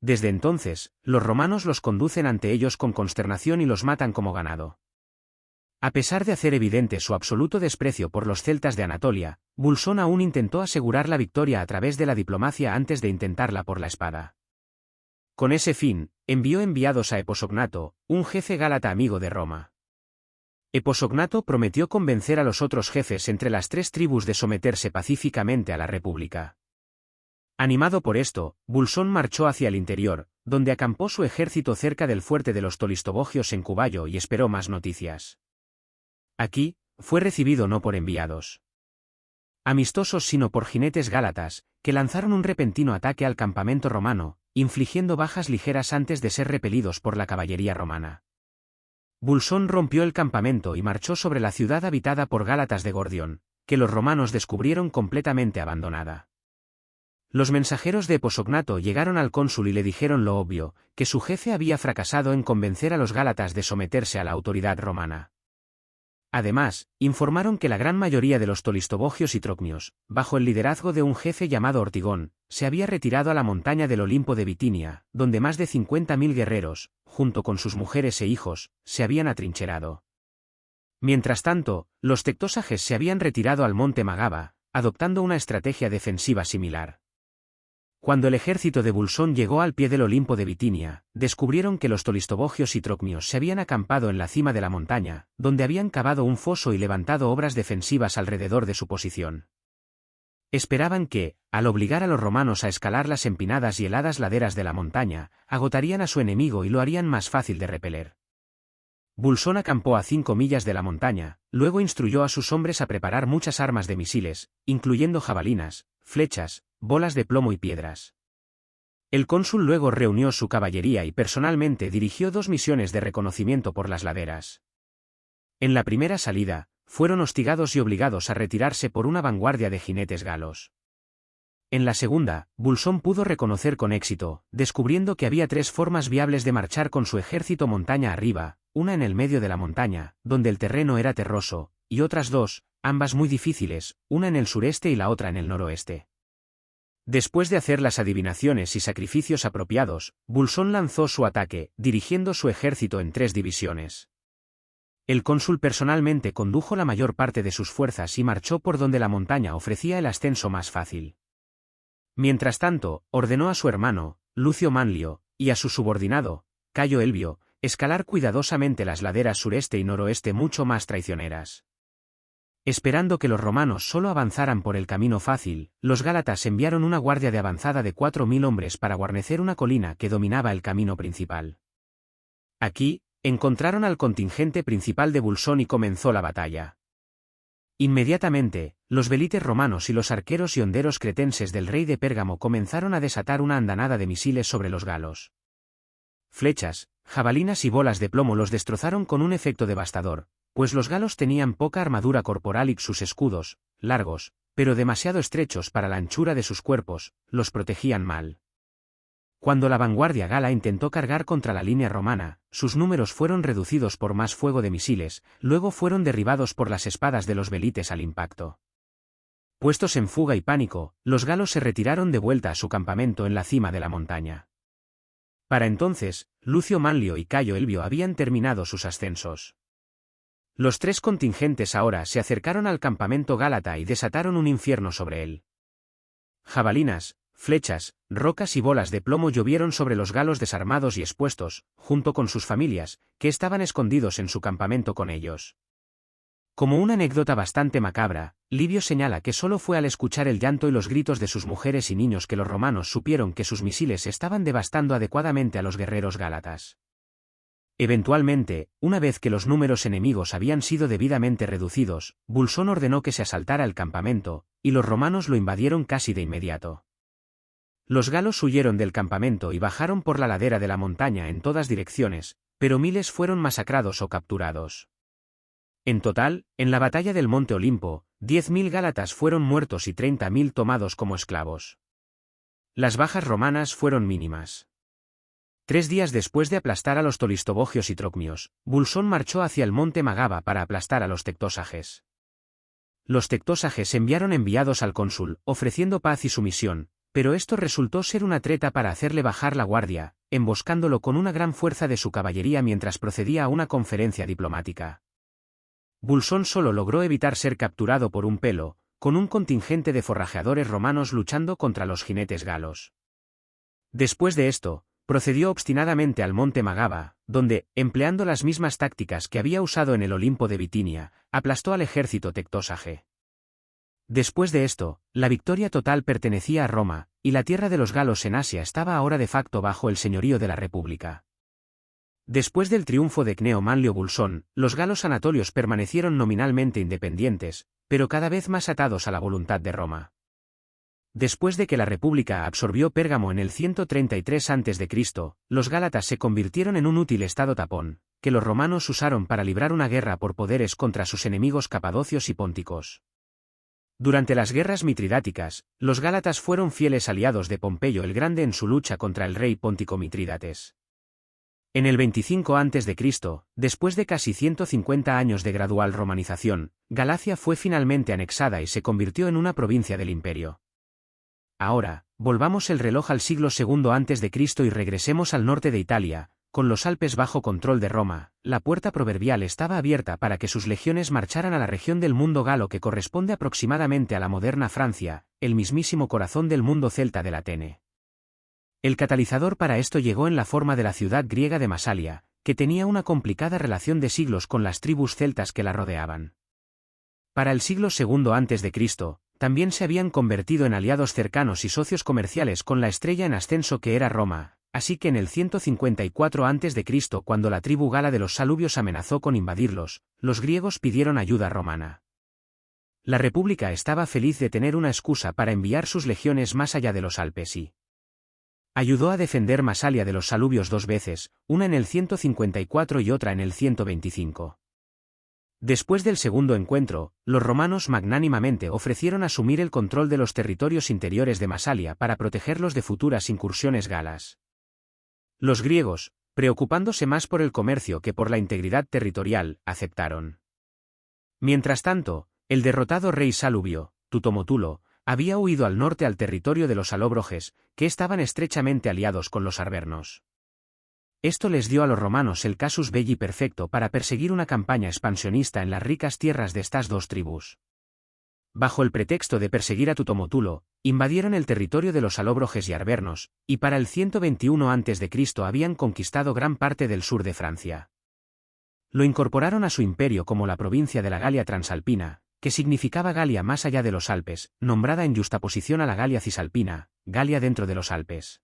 Desde entonces, los romanos los conducen ante ellos con consternación y los matan como ganado. A pesar de hacer evidente su absoluto desprecio por los celtas de Anatolia, Bulsón aún intentó asegurar la victoria a través de la diplomacia antes de intentarla por la espada. Con ese fin, envió enviados a Eposognato, un jefe gálata amigo de Roma. Eposognato prometió convencer a los otros jefes entre las tres tribus de someterse pacíficamente a la república. Animado por esto, Bulsón marchó hacia el interior, donde acampó su ejército cerca del fuerte de los Tolistobogios en Cuballo y esperó más noticias. Aquí, fue recibido no por enviados amistosos sino por jinetes gálatas, que lanzaron un repentino ataque al campamento romano, infligiendo bajas ligeras antes de ser repelidos por la caballería romana. Bulsón rompió el campamento y marchó sobre la ciudad habitada por gálatas de Gordión, que los romanos descubrieron completamente abandonada. Los mensajeros de Eposognato llegaron al cónsul y le dijeron lo obvio, que su jefe había fracasado en convencer a los gálatas de someterse a la autoridad romana. Además, informaron que la gran mayoría de los tolistobogios y trocmios, bajo el liderazgo de un jefe llamado Ortigón, se había retirado a la montaña del Olimpo de Bitinia, donde más de 50.000 guerreros, junto con sus mujeres e hijos, se habían atrincherado. Mientras tanto, los tectósages se habían retirado al monte Magaba, adoptando una estrategia defensiva similar. Cuando el ejército de Bulsón llegó al pie del Olimpo de Bitinia, descubrieron que los tolistobogios y trocmios se habían acampado en la cima de la montaña, donde habían cavado un foso y levantado obras defensivas alrededor de su posición. Esperaban que, al obligar a los romanos a escalar las empinadas y heladas laderas de la montaña, agotarían a su enemigo y lo harían más fácil de repeler. Bulsón acampó a 5 millas de la montaña, luego instruyó a sus hombres a preparar muchas armas de misiles, incluyendo jabalinas, flechas, bolas de plomo y piedras. El cónsul luego reunió su caballería y personalmente dirigió 2 misiones de reconocimiento por las laderas. En la primera salida, fueron hostigados y obligados a retirarse por una vanguardia de jinetes galos. En la segunda, Bulsón pudo reconocer con éxito, descubriendo que había 3 formas viables de marchar con su ejército montaña arriba, una en el medio de la montaña, donde el terreno era terroso, y otras 2, ambas muy difíciles, una en el sureste y la otra en el noroeste. Después de hacer las adivinaciones y sacrificios apropiados, Bulsón lanzó su ataque, dirigiendo su ejército en 3 divisiones. El cónsul personalmente condujo la mayor parte de sus fuerzas y marchó por donde la montaña ofrecía el ascenso más fácil. Mientras tanto, ordenó a su hermano, Lucio Manlio, y a su subordinado, Cayo Elvio, escalar cuidadosamente las laderas sureste y noroeste mucho más traicioneras. Esperando que los romanos solo avanzaran por el camino fácil, los gálatas enviaron una guardia de avanzada de 4.000 hombres para guarnecer una colina que dominaba el camino principal. Aquí, encontraron al contingente principal de Bulsón y comenzó la batalla. Inmediatamente, los velites romanos y los arqueros y honderos cretenses del rey de Pérgamo comenzaron a desatar una andanada de misiles sobre los galos. Flechas, jabalinas y bolas de plomo los destrozaron con un efecto devastador, pues los galos tenían poca armadura corporal y sus escudos, largos, pero demasiado estrechos para la anchura de sus cuerpos, los protegían mal. Cuando la vanguardia gala intentó cargar contra la línea romana, sus números fueron reducidos por más fuego de misiles, luego fueron derribados por las espadas de los velites al impacto. Puestos en fuga y pánico, los galos se retiraron de vuelta a su campamento en la cima de la montaña. Para entonces, Lucio Manlio y Cayo Elvio habían terminado sus ascensos. Los 3 contingentes ahora se acercaron al campamento gálata y desataron un infierno sobre él. Jabalinas, flechas, rocas y bolas de plomo llovieron sobre los galos desarmados y expuestos, junto con sus familias, que estaban escondidos en su campamento con ellos. Como una anécdota bastante macabra, Livio señala que solo fue al escuchar el llanto y los gritos de sus mujeres y niños que los romanos supieron que sus misiles estaban devastando adecuadamente a los guerreros gálatas. Eventualmente, una vez que los números enemigos habían sido debidamente reducidos, Bulsón ordenó que se asaltara el campamento, y los romanos lo invadieron casi de inmediato. Los galos huyeron del campamento y bajaron por la ladera de la montaña en todas direcciones, pero miles fueron masacrados o capturados. En total, en la batalla del Monte Olimpo, 10.000 gálatas fueron muertos y 30.000 tomados como esclavos. Las bajas romanas fueron mínimas. 3 días después de aplastar a los tolistobogios y trocmios, Bulsón marchó hacia el monte Magaba para aplastar a los tectósages. Los tectósages enviaron enviados al cónsul, ofreciendo paz y sumisión, pero esto resultó ser una treta para hacerle bajar la guardia, emboscándolo con una gran fuerza de su caballería mientras procedía a una conferencia diplomática. Bulsón solo logró evitar ser capturado por un pelo, con un contingente de forrajeadores romanos luchando contra los jinetes galos. Después de esto, procedió obstinadamente al monte Magaba, donde, empleando las mismas tácticas que había usado en el Olimpo de Bitinia, aplastó al ejército tectósage. Después de esto, la victoria total pertenecía a Roma, y la tierra de los galos en Asia estaba ahora de facto bajo el señorío de la República. Después del triunfo de Cneo Manlio Bulsón, los galos anatolios permanecieron nominalmente independientes, pero cada vez más atados a la voluntad de Roma. Después de que la República absorbió Pérgamo en el 133 a.C., los gálatas se convirtieron en un útil estado tapón, que los romanos usaron para librar una guerra por poderes contra sus enemigos capadocios y pónticos. Durante las guerras mitridáticas, los gálatas fueron fieles aliados de Pompeyo el Grande en su lucha contra el rey póntico Mitrídates. En el 25 a.C., después de casi 150 años de gradual romanización, Galacia fue finalmente anexada y se convirtió en una provincia del imperio. Ahora, volvamos el reloj al siglo II a.C. y regresemos al norte de Italia. Con los Alpes bajo control de Roma, la puerta proverbial estaba abierta para que sus legiones marcharan a la región del mundo galo que corresponde aproximadamente a la moderna Francia, el mismísimo corazón del mundo celta del Atene. El catalizador para esto llegó en la forma de la ciudad griega de Masalia, que tenía una complicada relación de siglos con las tribus celtas que la rodeaban. Para el siglo II a.C., también se habían convertido en aliados cercanos y socios comerciales con la estrella en ascenso que era Roma. Así que en el 154 a.C., cuando la tribu gala de los Salubios amenazó con invadirlos, los griegos pidieron ayuda romana. La República estaba feliz de tener una excusa para enviar sus legiones más allá de los Alpes y ayudó a defender Masalia de los Salubios 2 veces, una en el 154 y otra en el 125. Después del segundo encuentro, los romanos magnánimamente ofrecieron asumir el control de los territorios interiores de Masalia para protegerlos de futuras incursiones galas. Los griegos, preocupándose más por el comercio que por la integridad territorial, aceptaron. Mientras tanto, el derrotado rey Salubio, Tutomotulo, había huido al norte al territorio de los alóbroges, que estaban estrechamente aliados con los arvernos. Esto les dio a los romanos el casus belli perfecto para perseguir una campaña expansionista en las ricas tierras de estas dos tribus. Bajo el pretexto de perseguir a Tutomotulo, invadieron el territorio de los alóbroges y arvernos, y para el 121 a.C. habían conquistado gran parte del sur de Francia. Lo incorporaron a su imperio como la provincia de la Galia Transalpina, que significaba Galia más allá de los Alpes, nombrada en yuxtaposición a la Galia Cisalpina, Galia dentro de los Alpes.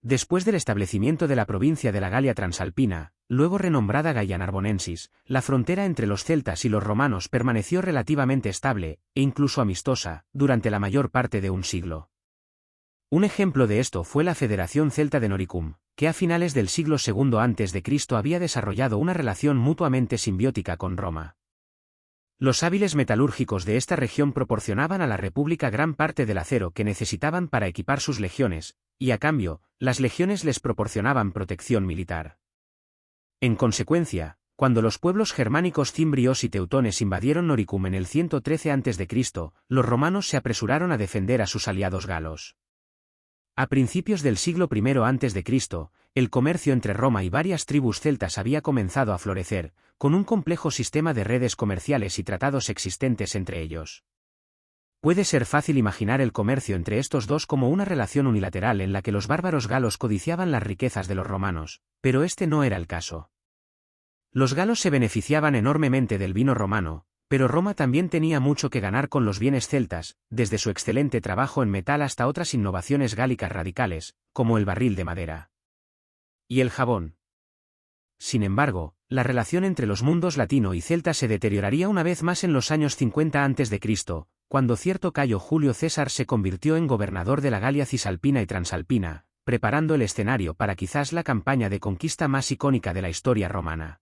Después del establecimiento de la provincia de la Galia Transalpina, luego renombrada Gaia Narbonensis, la frontera entre los celtas y los romanos permaneció relativamente estable, e incluso amistosa, durante la mayor parte de un siglo. Un ejemplo de esto fue la Federación Celta de Noricum, que a finales del siglo II a.C. había desarrollado una relación mutuamente simbiótica con Roma. Los hábiles metalúrgicos de esta región proporcionaban a la República gran parte del acero que necesitaban para equipar sus legiones, y a cambio, las legiones les proporcionaban protección militar. En consecuencia, cuando los pueblos germánicos cimbrios y teutones invadieron Noricum en el 113 a.C., los romanos se apresuraron a defender a sus aliados galos. A principios del siglo I a.C., el comercio entre Roma y varias tribus celtas había comenzado a florecer, con un complejo sistema de redes comerciales y tratados existentes entre ellos. Puede ser fácil imaginar el comercio entre estos dos como una relación unilateral en la que los bárbaros galos codiciaban las riquezas de los romanos, pero este no era el caso. Los galos se beneficiaban enormemente del vino romano, pero Roma también tenía mucho que ganar con los bienes celtas, desde su excelente trabajo en metal hasta otras innovaciones gálicas radicales, como el barril de madera y el jabón. Sin embargo, la relación entre los mundos latino y celta se deterioraría una vez más en los años 50 a.C., cuando cierto Cayo Julio César se convirtió en gobernador de la Galia Cisalpina y Transalpina, preparando el escenario para quizás la campaña de conquista más icónica de la historia romana.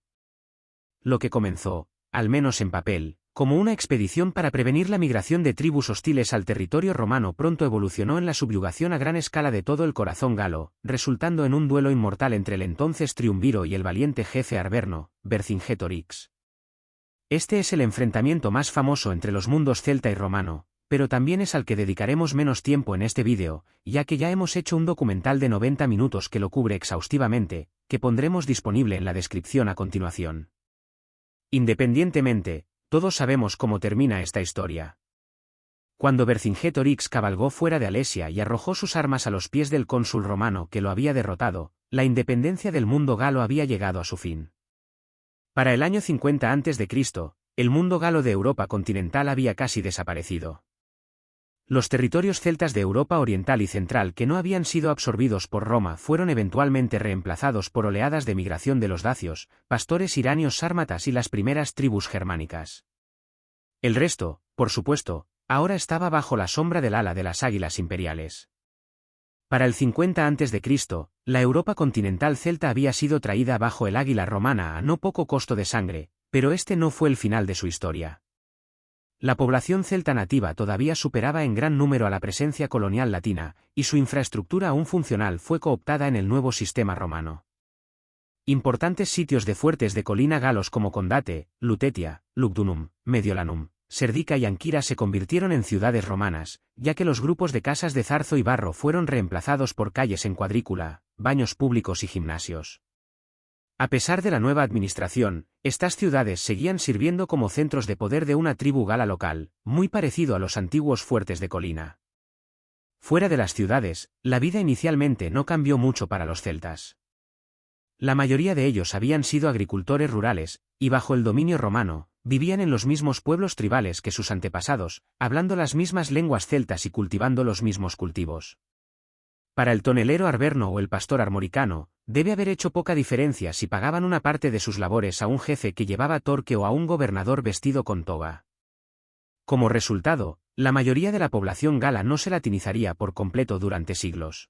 Lo que comenzó, al menos en papel, como una expedición para prevenir la migración de tribus hostiles al territorio romano, pronto evolucionó en la subyugación a gran escala de todo el corazón galo, resultando en un duelo inmortal entre el entonces triunviro y el valiente jefe arverno, Vercingetorix. Este es el enfrentamiento más famoso entre los mundos celta y romano, pero también es al que dedicaremos menos tiempo en este vídeo, ya que ya hemos hecho un documental de 90 minutos que lo cubre exhaustivamente, que pondremos disponible en la descripción a continuación. Independientemente, todos sabemos cómo termina esta historia. Cuando Vercingetorix cabalgó fuera de Alesia y arrojó sus armas a los pies del cónsul romano que lo había derrotado, la independencia del mundo galo había llegado a su fin. Para el año 50 a.C., el mundo galo de Europa continental había casi desaparecido. Los territorios celtas de Europa Oriental y Central que no habían sido absorbidos por Roma fueron eventualmente reemplazados por oleadas de migración de los dacios, pastores iranios sármatas y las primeras tribus germánicas. El resto, por supuesto, ahora estaba bajo la sombra del ala de las águilas imperiales. Para el 50 a.C., la Europa continental celta había sido traída bajo el águila romana a no poco costo de sangre, pero este no fue el final de su historia. La población celta nativa todavía superaba en gran número a la presencia colonial latina, y su infraestructura aún funcional fue cooptada en el nuevo sistema romano. Importantes sitios de fuertes de colina galos como Condate, Lutetia, Lugdunum, Mediolanum, Serdica y Anquira se convirtieron en ciudades romanas, ya que los grupos de casas de zarzo y barro fueron reemplazados por calles en cuadrícula, baños públicos y gimnasios. A pesar de la nueva administración, estas ciudades seguían sirviendo como centros de poder de una tribu gala local, muy parecido a los antiguos fuertes de colina. Fuera de las ciudades, la vida inicialmente no cambió mucho para los celtas. La mayoría de ellos habían sido agricultores rurales, y bajo el dominio romano, vivían en los mismos pueblos tribales que sus antepasados, hablando las mismas lenguas celtas y cultivando los mismos cultivos. Para el tonelero arverno o el pastor armoricano, debe haber hecho poca diferencia si pagaban una parte de sus labores a un jefe que llevaba torque o a un gobernador vestido con toga. Como resultado, la mayoría de la población gala no se latinizaría por completo durante siglos.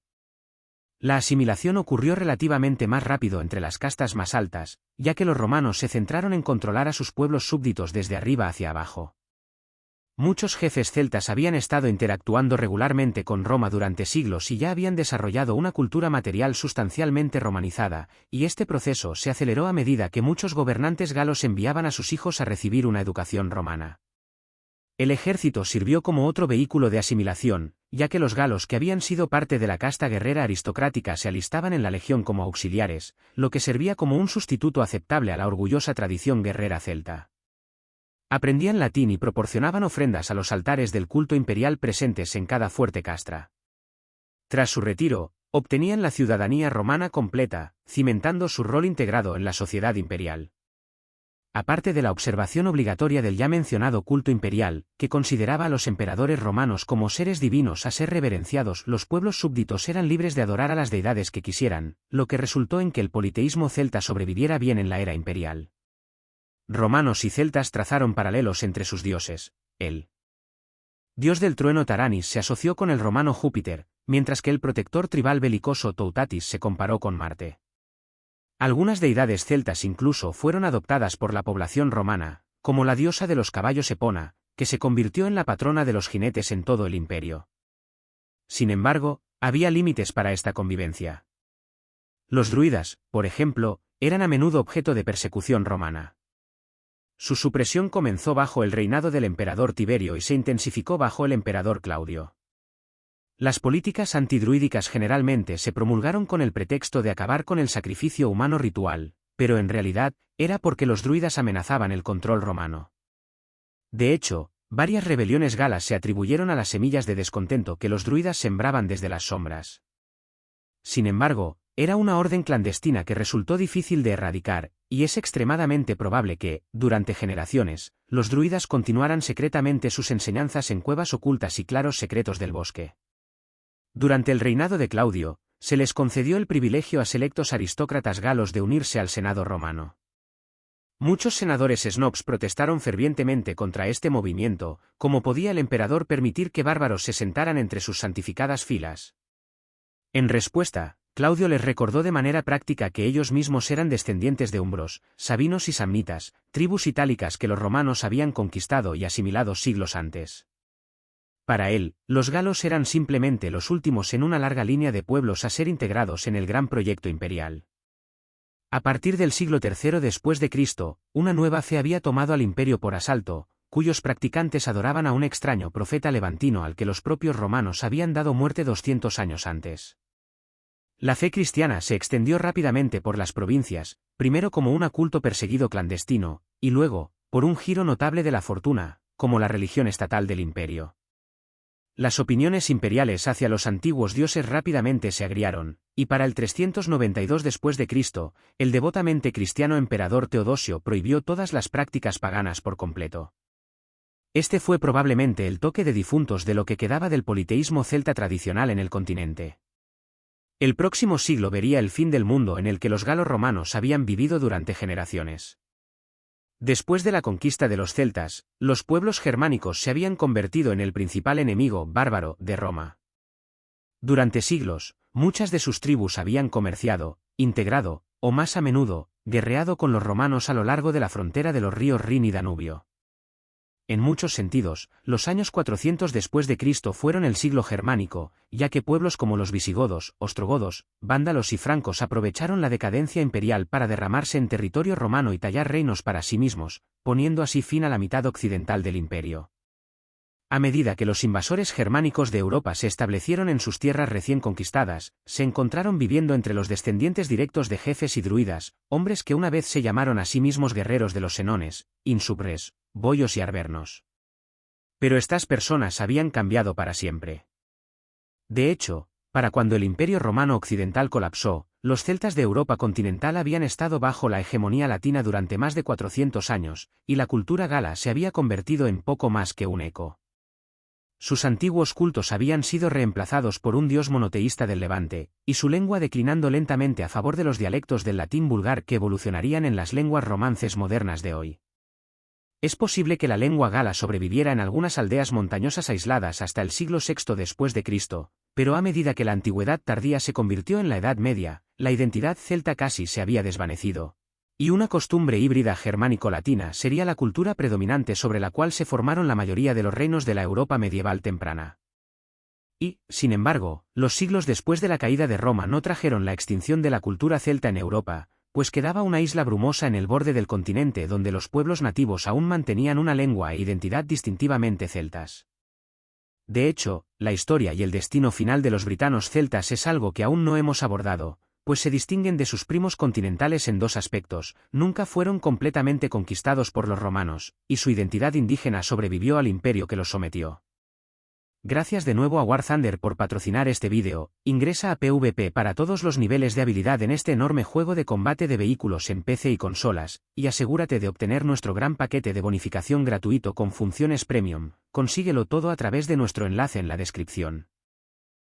La asimilación ocurrió relativamente más rápido entre las castas más altas, ya que los romanos se centraron en controlar a sus pueblos súbditos desde arriba hacia abajo. Muchos jefes celtas habían estado interactuando regularmente con Roma durante siglos y ya habían desarrollado una cultura material sustancialmente romanizada, y este proceso se aceleró a medida que muchos gobernantes galos enviaban a sus hijos a recibir una educación romana. El ejército sirvió como otro vehículo de asimilación, ya que los galos que habían sido parte de la casta guerrera aristocrática se alistaban en la legión como auxiliares, lo que servía como un sustituto aceptable a la orgullosa tradición guerrera celta. Aprendían latín y proporcionaban ofrendas a los altares del culto imperial presentes en cada fuerte castra. Tras su retiro, obtenían la ciudadanía romana completa, cimentando su rol integrado en la sociedad imperial. Aparte de la observación obligatoria del ya mencionado culto imperial, que consideraba a los emperadores romanos como seres divinos a ser reverenciados, los pueblos súbditos eran libres de adorar a las deidades que quisieran, lo que resultó en que el politeísmo celta sobreviviera bien en la era imperial. Romanos y celtas trazaron paralelos entre sus dioses. El dios del trueno Taranis se asoció con el romano Júpiter, mientras que el protector tribal belicoso Toutatis se comparó con Marte. Algunas deidades celtas incluso fueron adoptadas por la población romana, como la diosa de los caballos Epona, que se convirtió en la patrona de los jinetes en todo el imperio. Sin embargo, había límites para esta convivencia. Los druidas, por ejemplo, eran a menudo objeto de persecución romana. Su supresión comenzó bajo el reinado del emperador Tiberio y se intensificó bajo el emperador Claudio. Las políticas antidruídicas generalmente se promulgaron con el pretexto de acabar con el sacrificio humano ritual, pero en realidad, era porque los druidas amenazaban el control romano. De hecho, varias rebeliones galas se atribuyeron a las semillas de descontento que los druidas sembraban desde las sombras. Sin embargo, era una orden clandestina que resultó difícil de erradicar, y es extremadamente probable que, durante generaciones, los druidas continuaran secretamente sus enseñanzas en cuevas ocultas y claros secretos del bosque. Durante el reinado de Claudio, se les concedió el privilegio a selectos aristócratas galos de unirse al Senado romano. Muchos senadores snobs protestaron fervientemente contra este movimiento, como podía el emperador permitir que bárbaros se sentaran entre sus santificadas filas. En respuesta, Claudio les recordó de manera práctica que ellos mismos eran descendientes de umbros, sabinos y samnitas, tribus itálicas que los romanos habían conquistado y asimilado siglos antes. Para él, los galos eran simplemente los últimos en una larga línea de pueblos a ser integrados en el gran proyecto imperial. A partir del siglo III después de Cristo, una nueva fe había tomado al imperio por asalto, cuyos practicantes adoraban a un extraño profeta levantino al que los propios romanos habían dado muerte 200 años antes. La fe cristiana se extendió rápidamente por las provincias, primero como un culto perseguido clandestino, y luego, por un giro notable de la fortuna, como la religión estatal del imperio. Las opiniones imperiales hacia los antiguos dioses rápidamente se agriaron, y para el 392 después de Cristo, el devotamente cristiano emperador Teodosio prohibió todas las prácticas paganas por completo. Este fue probablemente el toque de difuntos de lo que quedaba del politeísmo celta tradicional en el continente. El próximo siglo vería el fin del mundo en el que los galos romanos habían vivido durante generaciones. Después de la conquista de los celtas, los pueblos germánicos se habían convertido en el principal enemigo bárbaro de Roma. Durante siglos, muchas de sus tribus habían comerciado, integrado, o más a menudo, guerreado con los romanos a lo largo de la frontera de los ríos Rin y Danubio. En muchos sentidos, los años 400 después de Cristo fueron el siglo germánico, ya que pueblos como los visigodos, ostrogodos, vándalos y francos aprovecharon la decadencia imperial para derramarse en territorio romano y tallar reinos para sí mismos, poniendo así fin a la mitad occidental del imperio. A medida que los invasores germánicos de Europa se establecieron en sus tierras recién conquistadas, se encontraron viviendo entre los descendientes directos de jefes y druidas, hombres que una vez se llamaron a sí mismos guerreros de los senones, insubres, boyos y arvernos. Pero estas personas habían cambiado para siempre. De hecho, para cuando el Imperio Romano Occidental colapsó, los celtas de Europa continental habían estado bajo la hegemonía latina durante más de 400 años, y la cultura gala se había convertido en poco más que un eco. Sus antiguos cultos habían sido reemplazados por un dios monoteísta del Levante, y su lengua declinando lentamente a favor de los dialectos del latín vulgar que evolucionarían en las lenguas romances modernas de hoy. Es posible que la lengua gala sobreviviera en algunas aldeas montañosas aisladas hasta el siglo VI después de Cristo, pero a medida que la antigüedad tardía se convirtió en la Edad Media, la identidad celta casi se había desvanecido, y una costumbre híbrida germánico-latina sería la cultura predominante sobre la cual se formaron la mayoría de los reinos de la Europa medieval temprana. Y, sin embargo, los siglos después de la caída de Roma no trajeron la extinción de la cultura celta en Europa, pues quedaba una isla brumosa en el borde del continente donde los pueblos nativos aún mantenían una lengua e identidad distintivamente celtas. De hecho, la historia y el destino final de los britanos celtas es algo que aún no hemos abordado, pues se distinguen de sus primos continentales en dos aspectos: nunca fueron completamente conquistados por los romanos, y su identidad indígena sobrevivió al imperio que los sometió. Gracias de nuevo a War Thunder por patrocinar este vídeo. Ingresa a PvP para todos los niveles de habilidad en este enorme juego de combate de vehículos en PC y consolas, y asegúrate de obtener nuestro gran paquete de bonificación gratuito con funciones premium. Consíguelo todo a través de nuestro enlace en la descripción.